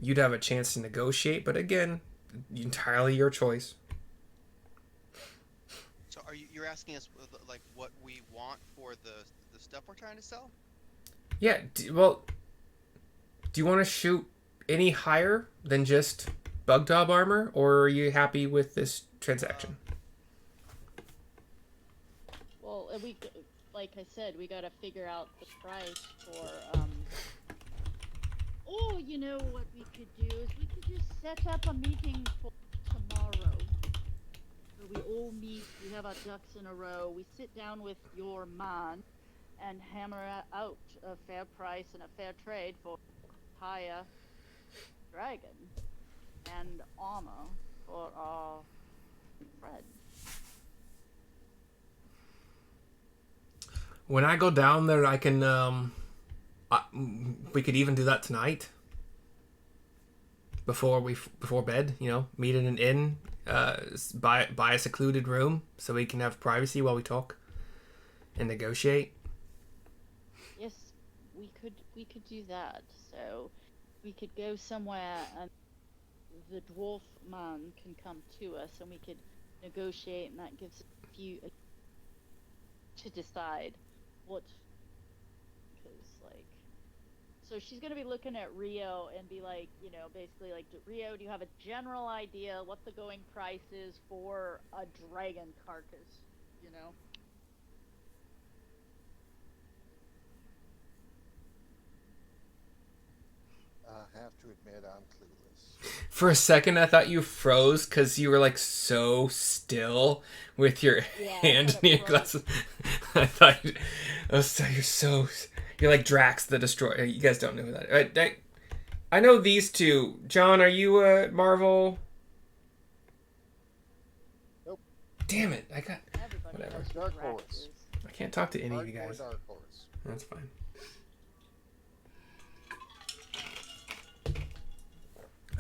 you'd have a chance to negotiate. But again, entirely your choice. So you're asking us like what we want for the stuff we're trying to sell? Yeah. Well, do you want to shoot any higher than just Bugdob armor, or are you happy with this transaction? Well, like I said, we gotta figure out the price for. Oh, you know what we could do is we could just set up a meeting for tomorrow. Where we all meet, we have our ducks in a row, we sit down with your man and hammer out a fair price and a fair trade for higher dragon and armor for our friend. When I go down there, I can. We could even do that tonight. Before bed, meet in an inn, buy a secluded room so we can have privacy while we talk and negotiate. Yes, we could do that. So we could go somewhere and the dwarf man can come to us and we could negotiate, and that gives a few to decide what, because so she's going to be looking at Rio and be like, basically like, Rio, do you have a general idea what the going price is for a dragon carcass, I have to admit, I'm clueless. For a second, I thought you froze because you were like so still with your hand in your glasses. I thought you're like Drax the Destroyer. You guys don't know who that is. I know these two. John, are you a Marvel? Nope. Damn it! I got Everybody whatever. knows who Dark Drax Horse. is. I can't talk to any of you Hardcore guys. Dark Horse. That's fine.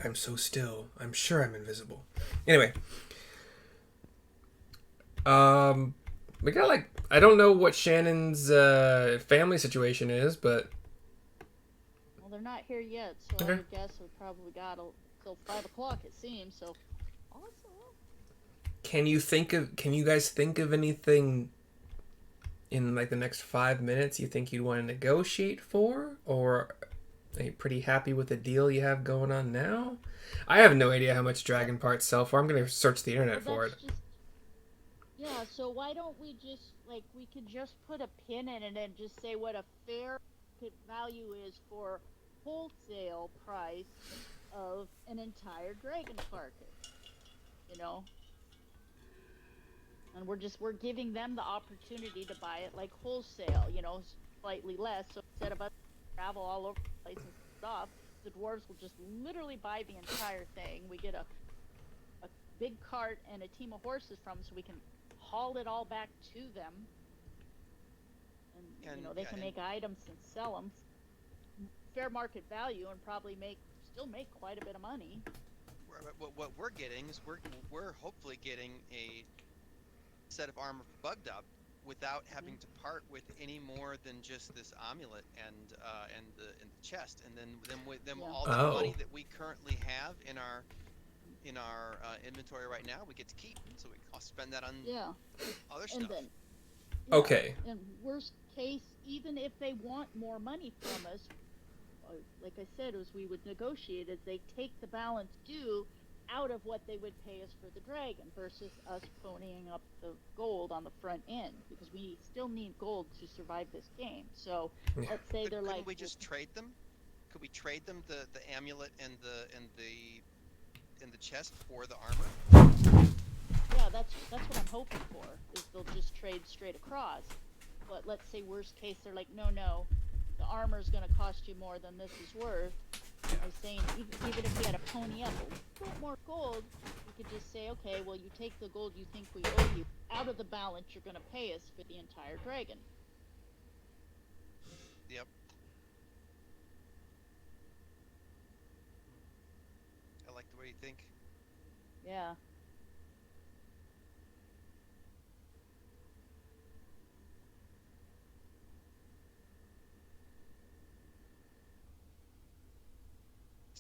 I'm so still. I'm sure I'm invisible. Anyway. We got I don't know what Shannon's family situation is, but Well, they're not here yet, so Okay. I would guess we probably got till 5 o'clock, it seems. So, awesome. can you guys think of anything in the next 5 minutes you think you'd want to negotiate for, or are you pretty happy with the deal you have going on now? I have no idea how much dragon parts sell for. I'm gonna search the internet for it. Yeah, so why don't we just, we could just put a pin in it and just say what a fair value is for wholesale price of an entire dragon carcass, And we're giving them the opportunity to buy it like wholesale, slightly less. So instead of us travel all over the place and stuff, the dwarves will just literally buy the entire thing. We get a big cart and a team of horses from, so we can haul it all back to them, and they can make items and sell them fair market value and probably still make quite a bit of money. What we're getting is we're hopefully getting a set of armor for Bugdob without having to part with any more than just this amulet and the chest, and then all the money that we currently have in our inventory right now, we get to keep, so we can spend that on other stuff. Then, Okay. And worst case, even if they want more money from us, like I said, as we would negotiate, is they take the balance due out of what they would pay us for the dragon versus us ponying up the gold on the front end, because we still need gold to survive this game. So let's say they're couldn't we just trade them? Could we trade them the amulet and the chest for the armor? Yeah, that's what I'm hoping for, is they'll just trade straight across. But let's say worst case, they're like, no, the armor's going to cost you more than this is worth. I was saying, even if we had a pony up a little more gold, we could just say, okay, well, you take the gold you think we owe you. Out of the balance, you're going to pay us for the entire dragon. Yep. I like the way you think. Yeah.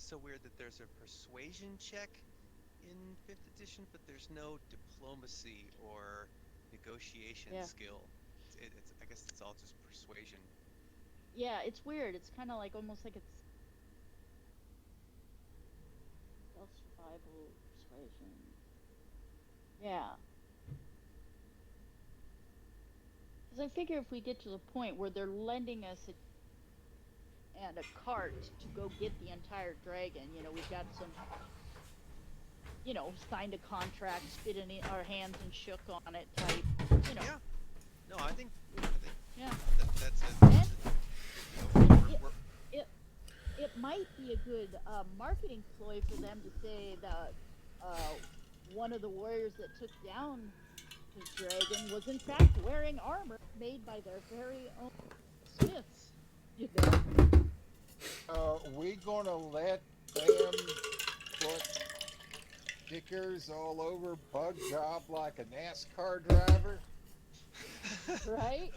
so weird that there's a persuasion check in 5th edition, but there's no diplomacy or negotiation Yeah. skill. It's I guess it's all just persuasion. Yeah, it's weird. It's kind of like almost like it's self-survival persuasion. Yeah. Because I figure if we get to the point where they're lending us a cart to go get the entire dragon, you know, we've got some, you know, signed a contract, spit in our hands and shook on it type, you know. Yeah. No, I think Yeah. that's it. And We're- it might be a good marketing ploy for them to say that one of the warriors that took down the dragon was in fact wearing armor made by their very own smiths. You know? We gonna let them put stickers all over Bugdob like a NASCAR driver? Right?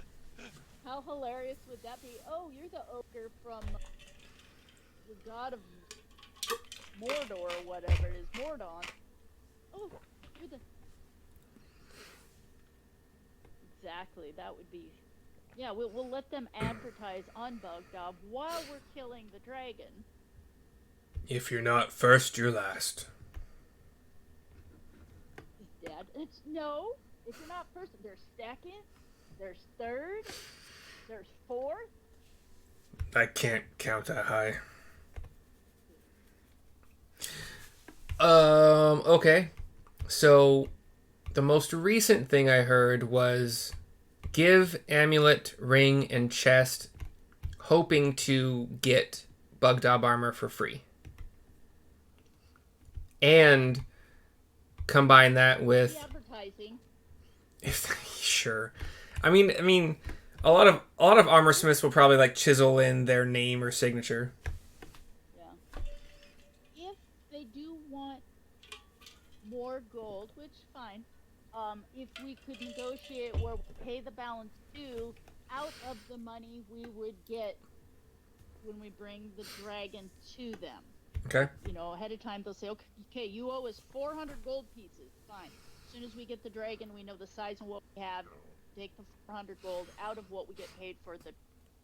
How hilarious would that be? Oh, you're the ogre from the god of Mordor or whatever it is, Mordon. Oh, you're the... Exactly, that would be... Yeah, we'll let them advertise on Bugdob while we're killing the dragon. If you're not first, you're last. Is dead. It's no. If you're not first, there's second, there's third, there's fourth. I can't count that high. Okay. So, the most recent thing I heard was give amulet, ring, and chest, hoping to get Bugdob armor for free. And combine that with The advertising. sure. I mean, a lot of armor smiths will probably like chisel in their name or signature. Yeah. If they do want more gold, which fine, if we could negotiate where we pay the balance due out of the money we would get when we bring the dragon to them. Okay. You know, ahead of time they'll say, okay, you owe us 400 gold pieces. Fine. As soon as we get the dragon, we know the size and what we have. Take the 400 gold out of what we get paid for the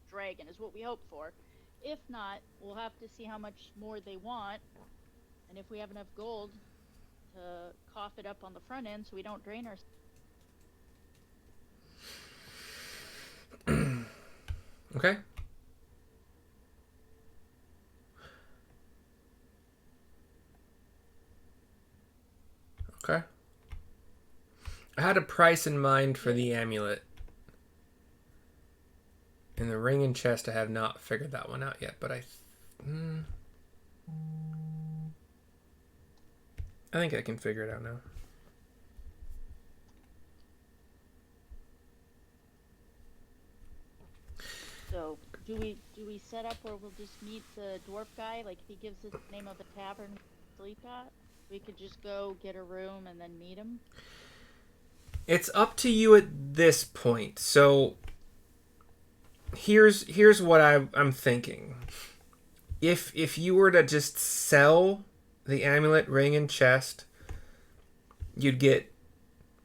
dragon is what we hope for. If not, we'll have to see how much more they want, and if we have enough gold to cough it up on the front end so we don't drain our... Okay. Okay. I had a price in mind for the amulet. And the ring and chest, I have not figured that one out yet, but I think I can figure it out now. So, do we set up where we'll just meet the dwarf guy? Like, if he gives us the name of a tavern we sleep at, we could just go get a room and then meet him? It's up to you at this point. So here's what I'm thinking. If you were to just sell the amulet, ring, and chest, you'd get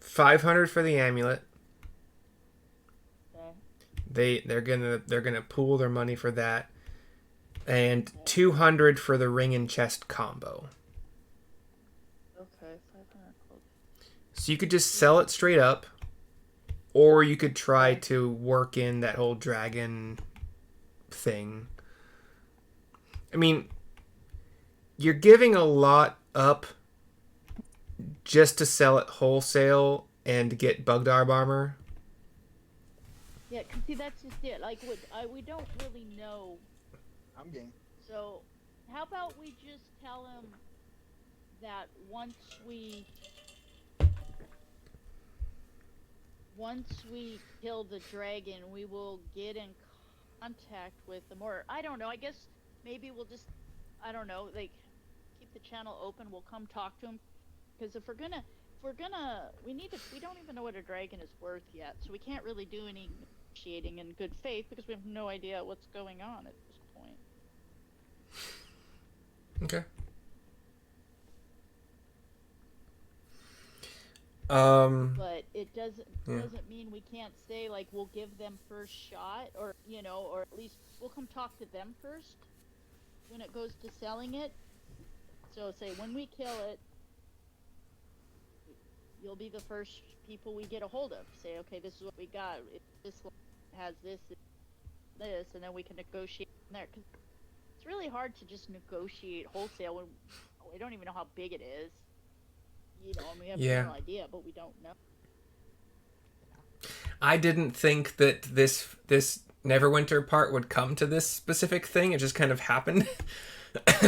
500 for the amulet. Okay. They're gonna pool their money for that, and 200 for the ring and chest combo. Okay, 500 gold. So you could just sell it straight up, or you could try to work in that whole dragon thing. I mean, you're giving a lot up just to sell it wholesale and get Bugdob armor. Yeah, cause see, that's just it. Like, we don't really know. I'm game. So, how about we just tell him that once we kill the dragon, we will get in contact with them. Or, I don't know, I guess maybe we'll just, I don't know, like, keep the channel open. We'll come talk to him. Because if we're gonna, we don't even know what a dragon is worth yet. So we can't really do any negotiating in good faith because we have no idea what's going on at this point. Okay. But it doesn't Yeah. doesn't mean we can't say like we'll give them first shot, or or at least we'll come talk to them first when it goes to selling it. So say when we kill it, you'll be the first people we get a hold of. Say, okay, this is what we got. This has this, and then we can negotiate from there. 'Cause it's really hard to just negotiate wholesale when we don't even know how big it is. And we have a Yeah. general idea, but we don't know. I didn't think that this Neverwinter part would come to this specific thing. It just kind of happened.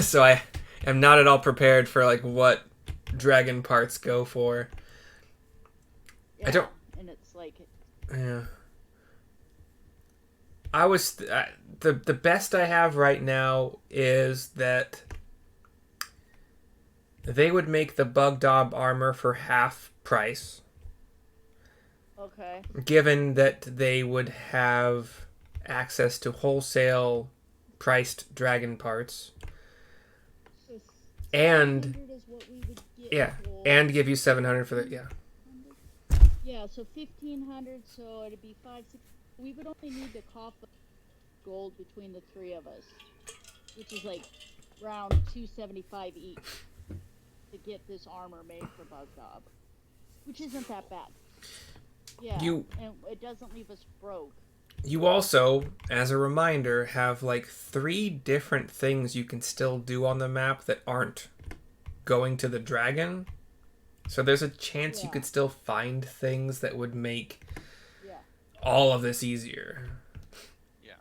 So I am not at all prepared for like what dragon parts go for. Yeah, I don't. And it's like, Yeah. I was the best I have right now is that they would make the Bugdob armor for half price, okay, given that they would have access to wholesale priced dragon parts. so And 700 is what we would get yeah, for- and give you 700 for the Yeah, so 1,500, so it'd be 5, 6. We would only need to cough up gold between the three of us, which is like around 275 each to get this armor made for Bugdob, which isn't that bad. Yeah, and it doesn't leave us broke. You also, as a reminder, have like 3 different things you can still do on the map that aren't going to the dragon. So there's a chance you could still find things that would make all of this easier. Yeah.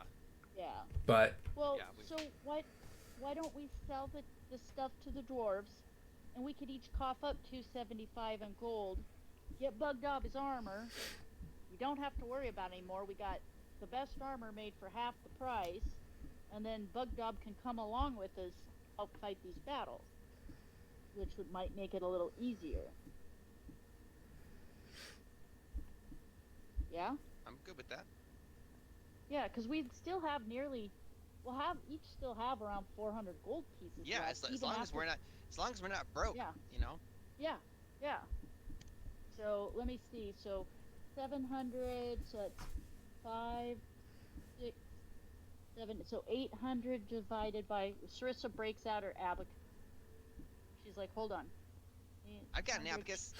Yeah. But Well, Yeah, so why don't we sell the stuff to the dwarves, and we could each cough up 275 in gold, get Bugdob his armor. We don't have to worry about it anymore. We got the best armor made for half the price, and then Bugdob can come along with us, help fight these battles, which might make it a little easier. Yeah? I'm good with that. Yeah, because we still have each still have around 400 gold pieces Yeah, left, as even long as after- we're not broke. Yeah. You know. Yeah. So let me see. So 700. So it's 5, 6, 7. So 800 divided by. Sarissa breaks out her abacus. She's like, hold on. I've got an 800. abacus.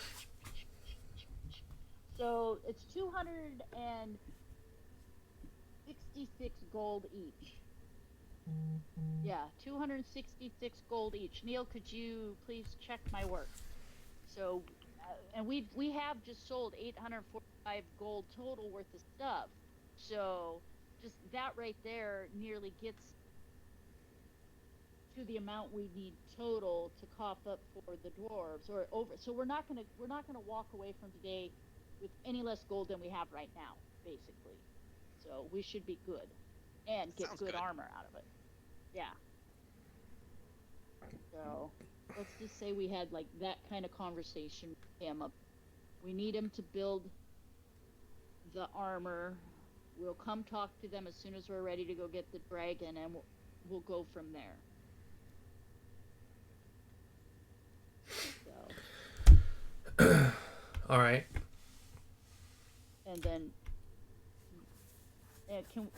So it's 266 gold each. Yeah, 266 gold each. Neil, could you please check my work? So, and we have just sold 845 gold total worth of stuff. So, just that right there nearly gets to the amount we need total to cough up for the dwarves or over. So we're not gonna walk away from today with any less gold than we have right now, basically. So we should be good and get good armor out of it. Yeah. So let's just say we had like that kind of conversation with him. We need him to build the armor. We'll come talk to them as soon as we're ready to go get the dragon, and we'll go from there. So. all right. And then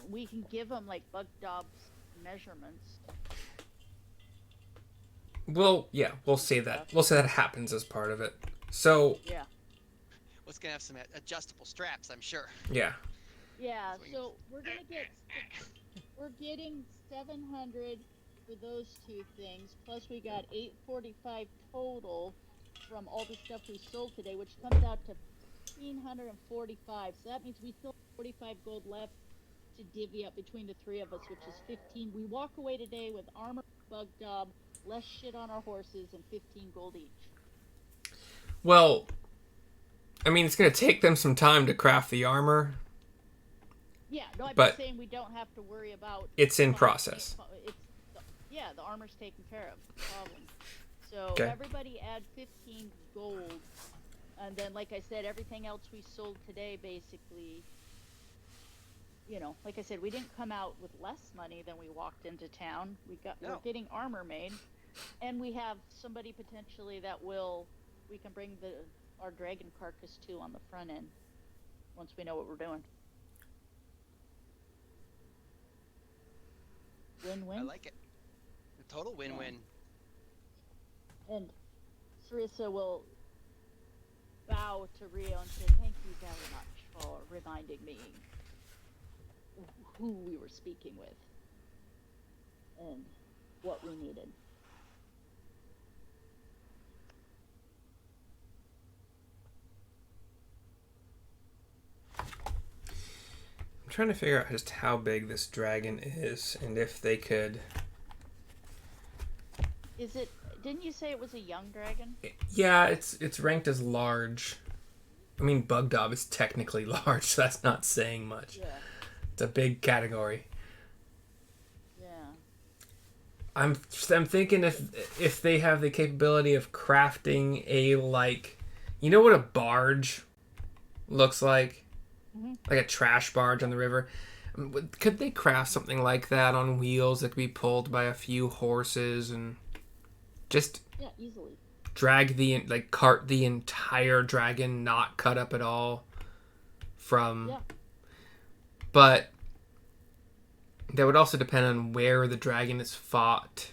we can give them like Bugdob's measurements. We'll say that. We'll say that happens as part of it. So Yeah. What's gonna have some adjustable straps, I'm sure. yeah. Yeah. Sweet. So we're getting 700 for those 2 things. Plus we got 845 total from all the stuff we sold today, which comes out to 1,545. So that means we still have 45 gold left to divvy up between the 3 of us, which is 15. We walk away today with armor, Bugdob, less shit on our horses, and 15 gold each. Well, I mean, it's going to take them some time to craft the armor. Yeah, no, I'm But just saying we don't have to worry about. it's in process. The armor's taken care of. Problem. So Okay. everybody add 15 gold, and then, like I said, everything else we sold today, basically. Like I said, we didn't come out with less money than we walked into town. We're getting armor made. And we have somebody potentially that we can bring our dragon carcass to on the front end once we know what we're doing. Win-win. I like it. A total win-win. And Sarissa will bow to Rio and say, "Thank you very much for reminding me who we were speaking with and what we needed." I'm trying to figure out just how big this dragon is and if they could... Didn't you say it was a young dragon? Yeah, it's ranked as large. I mean, Bugdob is technically large, so that's not saying much. Yeah. It's a big category. Yeah. I'm thinking if they have the capability of crafting a, like, you know what a barge looks like? Mm-hmm. Like a trash barge on the river. Could they craft something like that on wheels that could be pulled by a few horses and just Easily. cart the entire dragon, not cut up at all from... Yeah. But that would also depend on where the dragon is fought.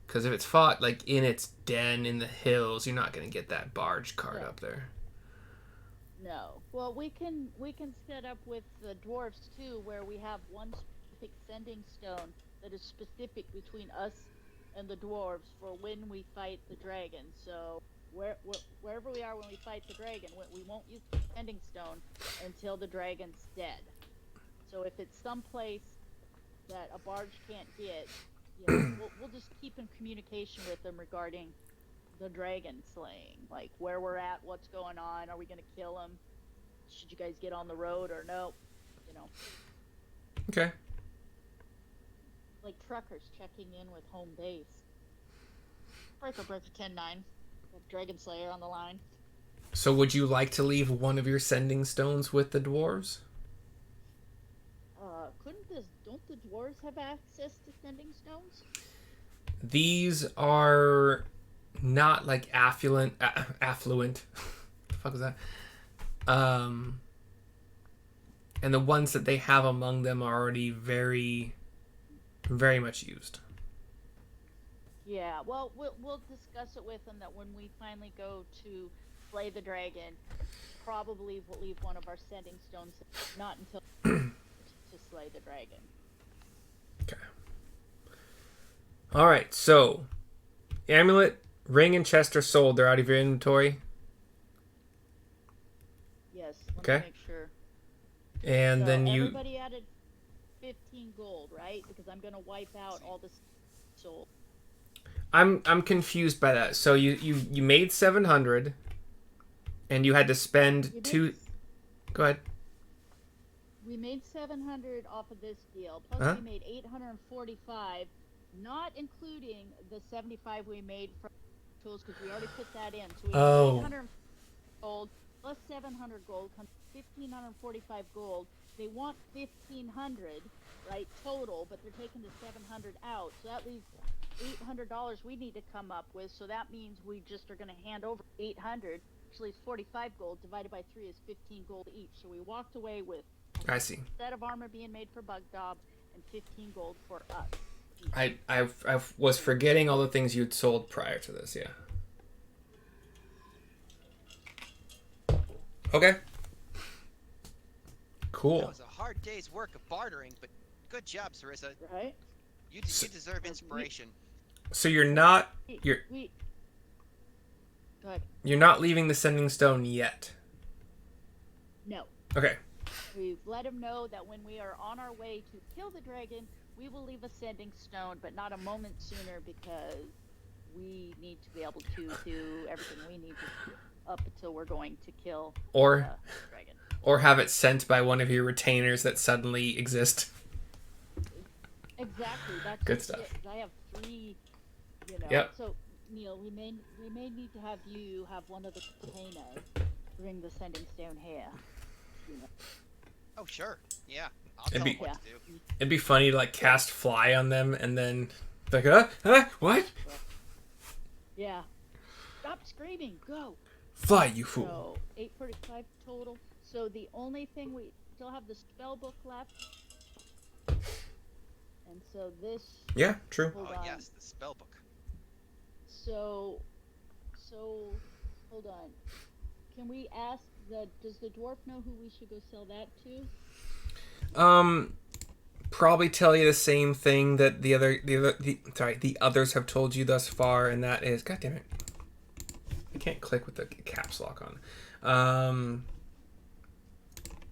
Because if it's fought, like, in its den in the hills, you're not going to get that barge cart up there. No. Well, we can set up with the dwarves too, where we have one specific sending stone that is specific between us and the dwarves for when we fight the dragon. So wherever we are when we fight the dragon, we won't use the sending stone until the dragon's dead. So if it's someplace that a barge can't get, we'll just keep in communication with them regarding the dragon slaying, like where we're at, what's going on, are we going to kill him, should you guys get on the road or no, Okay. like truckers checking in with home base. Breaker 10-9, Dragon Slayer on the line. So would you like to leave one of your sending stones with the dwarves? Don't the dwarves have access to sending stones? These are not like affluent. What the fuck was that? And the ones that they have among them are already very, very much used. Yeah, well, we'll discuss it with them that when we finally go to slay the dragon, probably we'll leave one of our sending stones, not until to slay the dragon. Okay. All right, so amulet, ring, and chest are sold. They're out of your inventory. Yes. Let Okay. me make sure. And So then everybody added 15 gold, right? Because I'm gonna wipe out all the sold. I'm confused by that. So you made 700, and you had to spend two. Go ahead. We made 700 off of this deal. Plus Uh-huh. we made 845, not including the 75 we made from tools because we already put that in. So we Oh. 800 gold plus 700 gold comes 1,545 gold. They want 1,500, right, total, but they're taking the 700 out. So that leaves $800 we need to come up with. So that means we just are going to hand over 800, which leaves 45 gold. Divided by 3 is 15 gold each. So we walked away with I see. a set of armor being made for Bugdob and 15 gold for us. I was forgetting all the things you'd sold prior to this. Yeah. Okay. Cool. That was a hard day's work of bartering, but good job, Sarissa. Right? You deserve inspiration. So you're not Go ahead. you're not leaving the sending stone yet. No. Okay. We've let him know that when we are on our way to kill the dragon, we will leave a sending stone, but not a moment sooner because we need to be able to do everything we need to do up until we're going to kill Or the dragon. or have it sent by one of your retainers that suddenly exist. Exactly. That's Good just stuff. it, 'cause I have 3, Yep. So, Neil, we may need to have you have one of the containers bring the sending stone here. Oh, sure. Yeah. I'll It'd tell be- him what to do. It'd be funny to like cast fly on them and then Like, what? Yeah. Stop screaming. Go. Fly, you fool. So 845 total. So the only thing we still have the spell book left. And so this. Yeah, true. Hold Oh on. yes, the spell book. So hold on. Can we ask does the dwarf know who we should go sell that to? Probably tell you the same thing that the others have told you thus far, and that is, God damn it, I can't click with the caps lock on.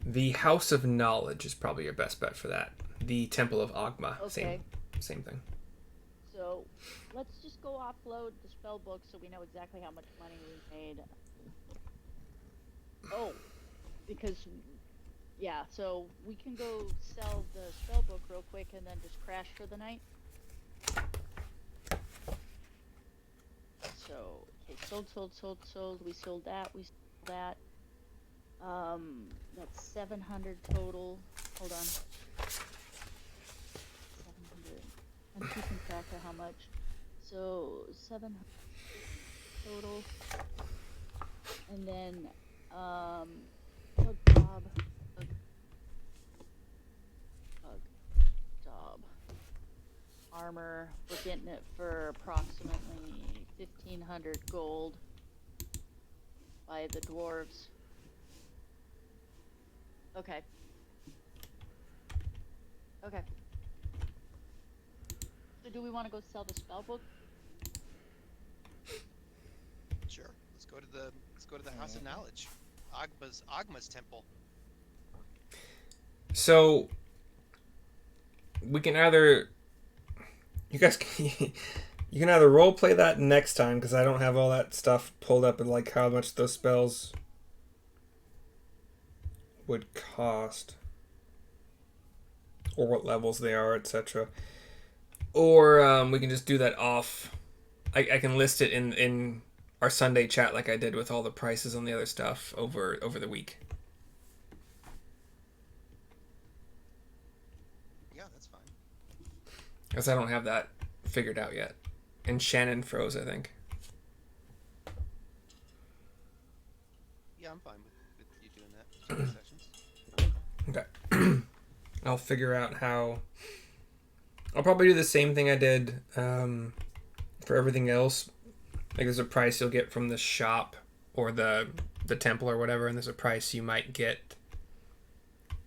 The House of Knowledge is probably your best bet for that. The Temple of Ogma, Okay. same thing. So let's just go offload the spell book so we know exactly how much money we made. Oh, because yeah, so we can go sell the spell book real quick and then just crash for the night. So okay, sold. We sold that. That's 700 total. Hold on. 700. I'm keeping track of how much. So 700 total. And then Bugdob. Armor. We're getting it for approximately 1,500 gold by the dwarves. Okay. So do we want to go sell the spell book? Sure. Let's go to the House of Knowledge. Ogma's temple. So we can either you can either role play that next time, because I don't have all that stuff pulled up and like how much those spells would cost or what levels they are, etc. Or we can just do that off. I can list it in our Sunday chat like I did with all the prices on the other stuff over the week. Yeah, that's fine. Because I don't have that figured out yet. And Shannon froze, I think. Yeah, I'm fine with you doing that. Sessions. Okay. I'll figure out how. I'll probably do the same thing I did for everything else. Like there's a price you'll get from the shop or the temple or whatever, and there's a price you might get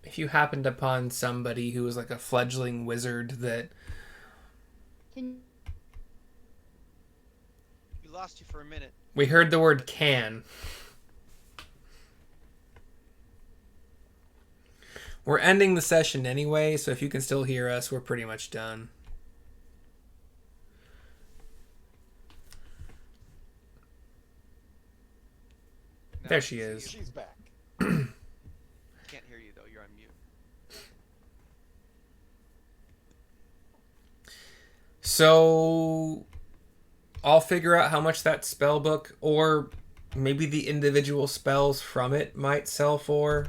if you happened upon somebody who was like a fledgling wizard that. We lost you for a minute. We heard the word can. We're ending the session anyway, so if you can still hear us, we're pretty much done. No, There she is. She's back. Can't hear you though. You're on mute. So I'll figure out how much that spell book or maybe the individual spells from it might sell for.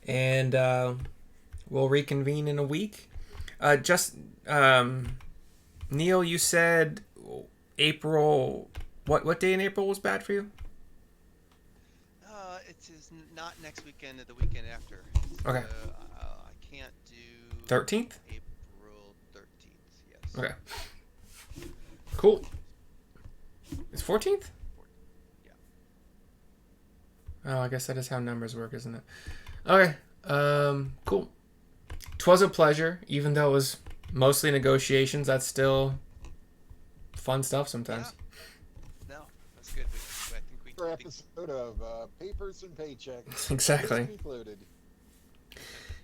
And we'll reconvene in a week. Neil, you said April. What day in April was bad for you? It is not next weekend. The weekend after. Okay. I can't do. 13th? April 13th. Yes. Okay. Cool. It's 14th? Yeah. Oh, I guess that is how numbers work, isn't it? Okay. Cool. 'Twas a pleasure, even though it was mostly negotiations. That's still fun stuff sometimes. Yeah. No, that's good. I think we. For episode of Papers and Paychecks. Exactly. Concluded.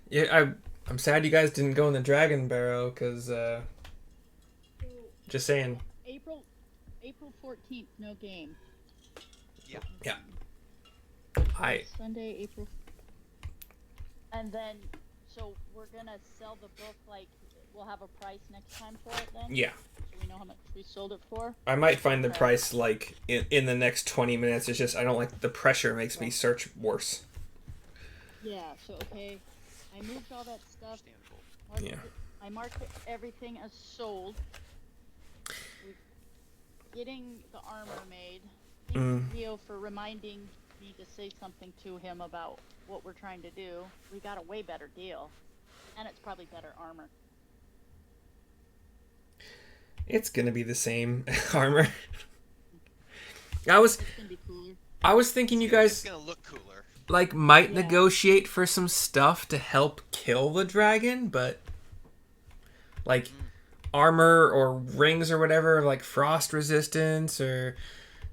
Yeah, I'm sad you guys didn't go in the Dragon Barrow, because just saying. April 14th, no game. Yeah. Yeah. Sunday, April. And then, so we're gonna sell the book. Like, we'll have a price next time for it. Then. Yeah. So we know how much we sold it for. I might find the price like in the next 20 minutes. It's just I don't like the pressure makes me search worse. Yeah. So okay, I moved all that stuff. Understandable. Yeah. I marked everything as sold. getting the armor made. Thank Mm. you, Rio, for reminding me to say something to him about what we're trying to do. We got a way better deal. And it's probably better armor. It's gonna be the same armor. I was It's gonna be cooler. thinking you It's guys gonna look cooler. like might Yeah. negotiate for some stuff to help kill the dragon, but like armor or rings or whatever, like frost resistance or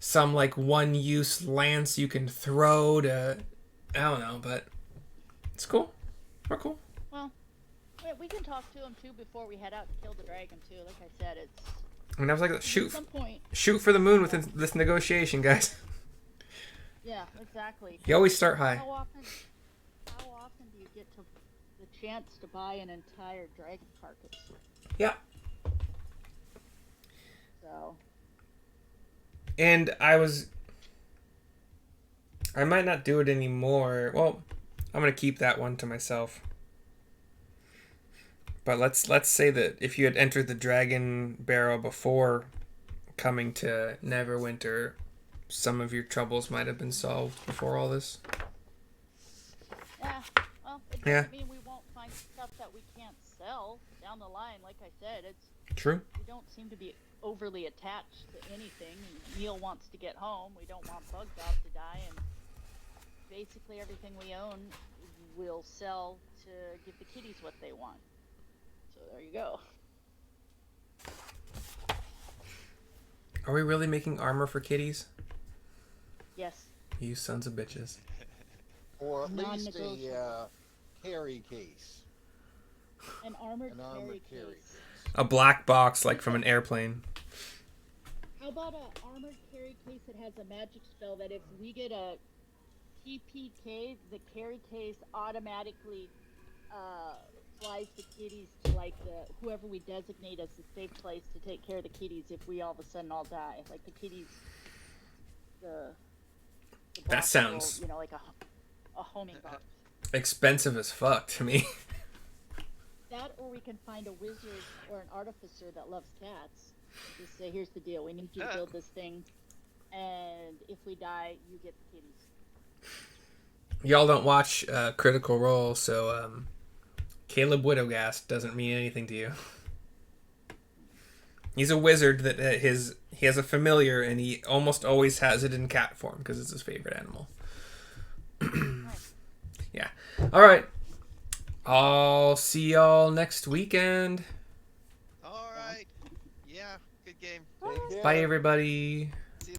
some like one use lance you can throw to, I don't know, but it's cool. We're cool. Well, we can talk to him too before we head out to kill the dragon too. Like I said, it's I mean, I was like, at shoot some point. for the moon with this negotiation, guys. Yeah, exactly. You always start high. How often do you get to the chance to buy an entire dragon carcass? Yeah. So And I might not do it anymore. Well, I'm gonna keep that one to myself. But let's say that if you had entered the Dragon Barrow before coming to Neverwinter, some of your troubles might have been solved before all this. yeah, well, it Yeah. doesn't mean we won't find stuff that we can't sell down the line. Like I said, True. we don't seem to be overly attached to anything. Neil wants to get home. We don't want Bugdob to die, and basically everything we own we'll sell to give the kitties what they want. So there you go. Are we really making armor for kitties? Yes. You sons of bitches. Or at least Non-negotiable. a carry case. An armored An armored carry carry case. case. A black box like from an airplane. How about a armored carry case that has a magic spell that if we get a TPK, the carry case automatically flies the kitties to like whoever we designate as the safe place to take care of the kitties if we all of a sudden all die. Like the kitties, the That box sounds- will, like a homing box. Expensive as fuck to me. That, or we can find a wizard or an artificer that loves cats. Just say, here's the deal: we need you to build this thing, and if we die, you get the kitties. Y'all don't watch Critical Role, so Caleb Widowgast doesn't mean anything to you. He's a wizard that he has a familiar, and he almost always has it in cat form because it's his favorite animal. Yeah. All right. I'll see y'all next weekend. All right. Yeah. Good game. Take care. Bye, everybody.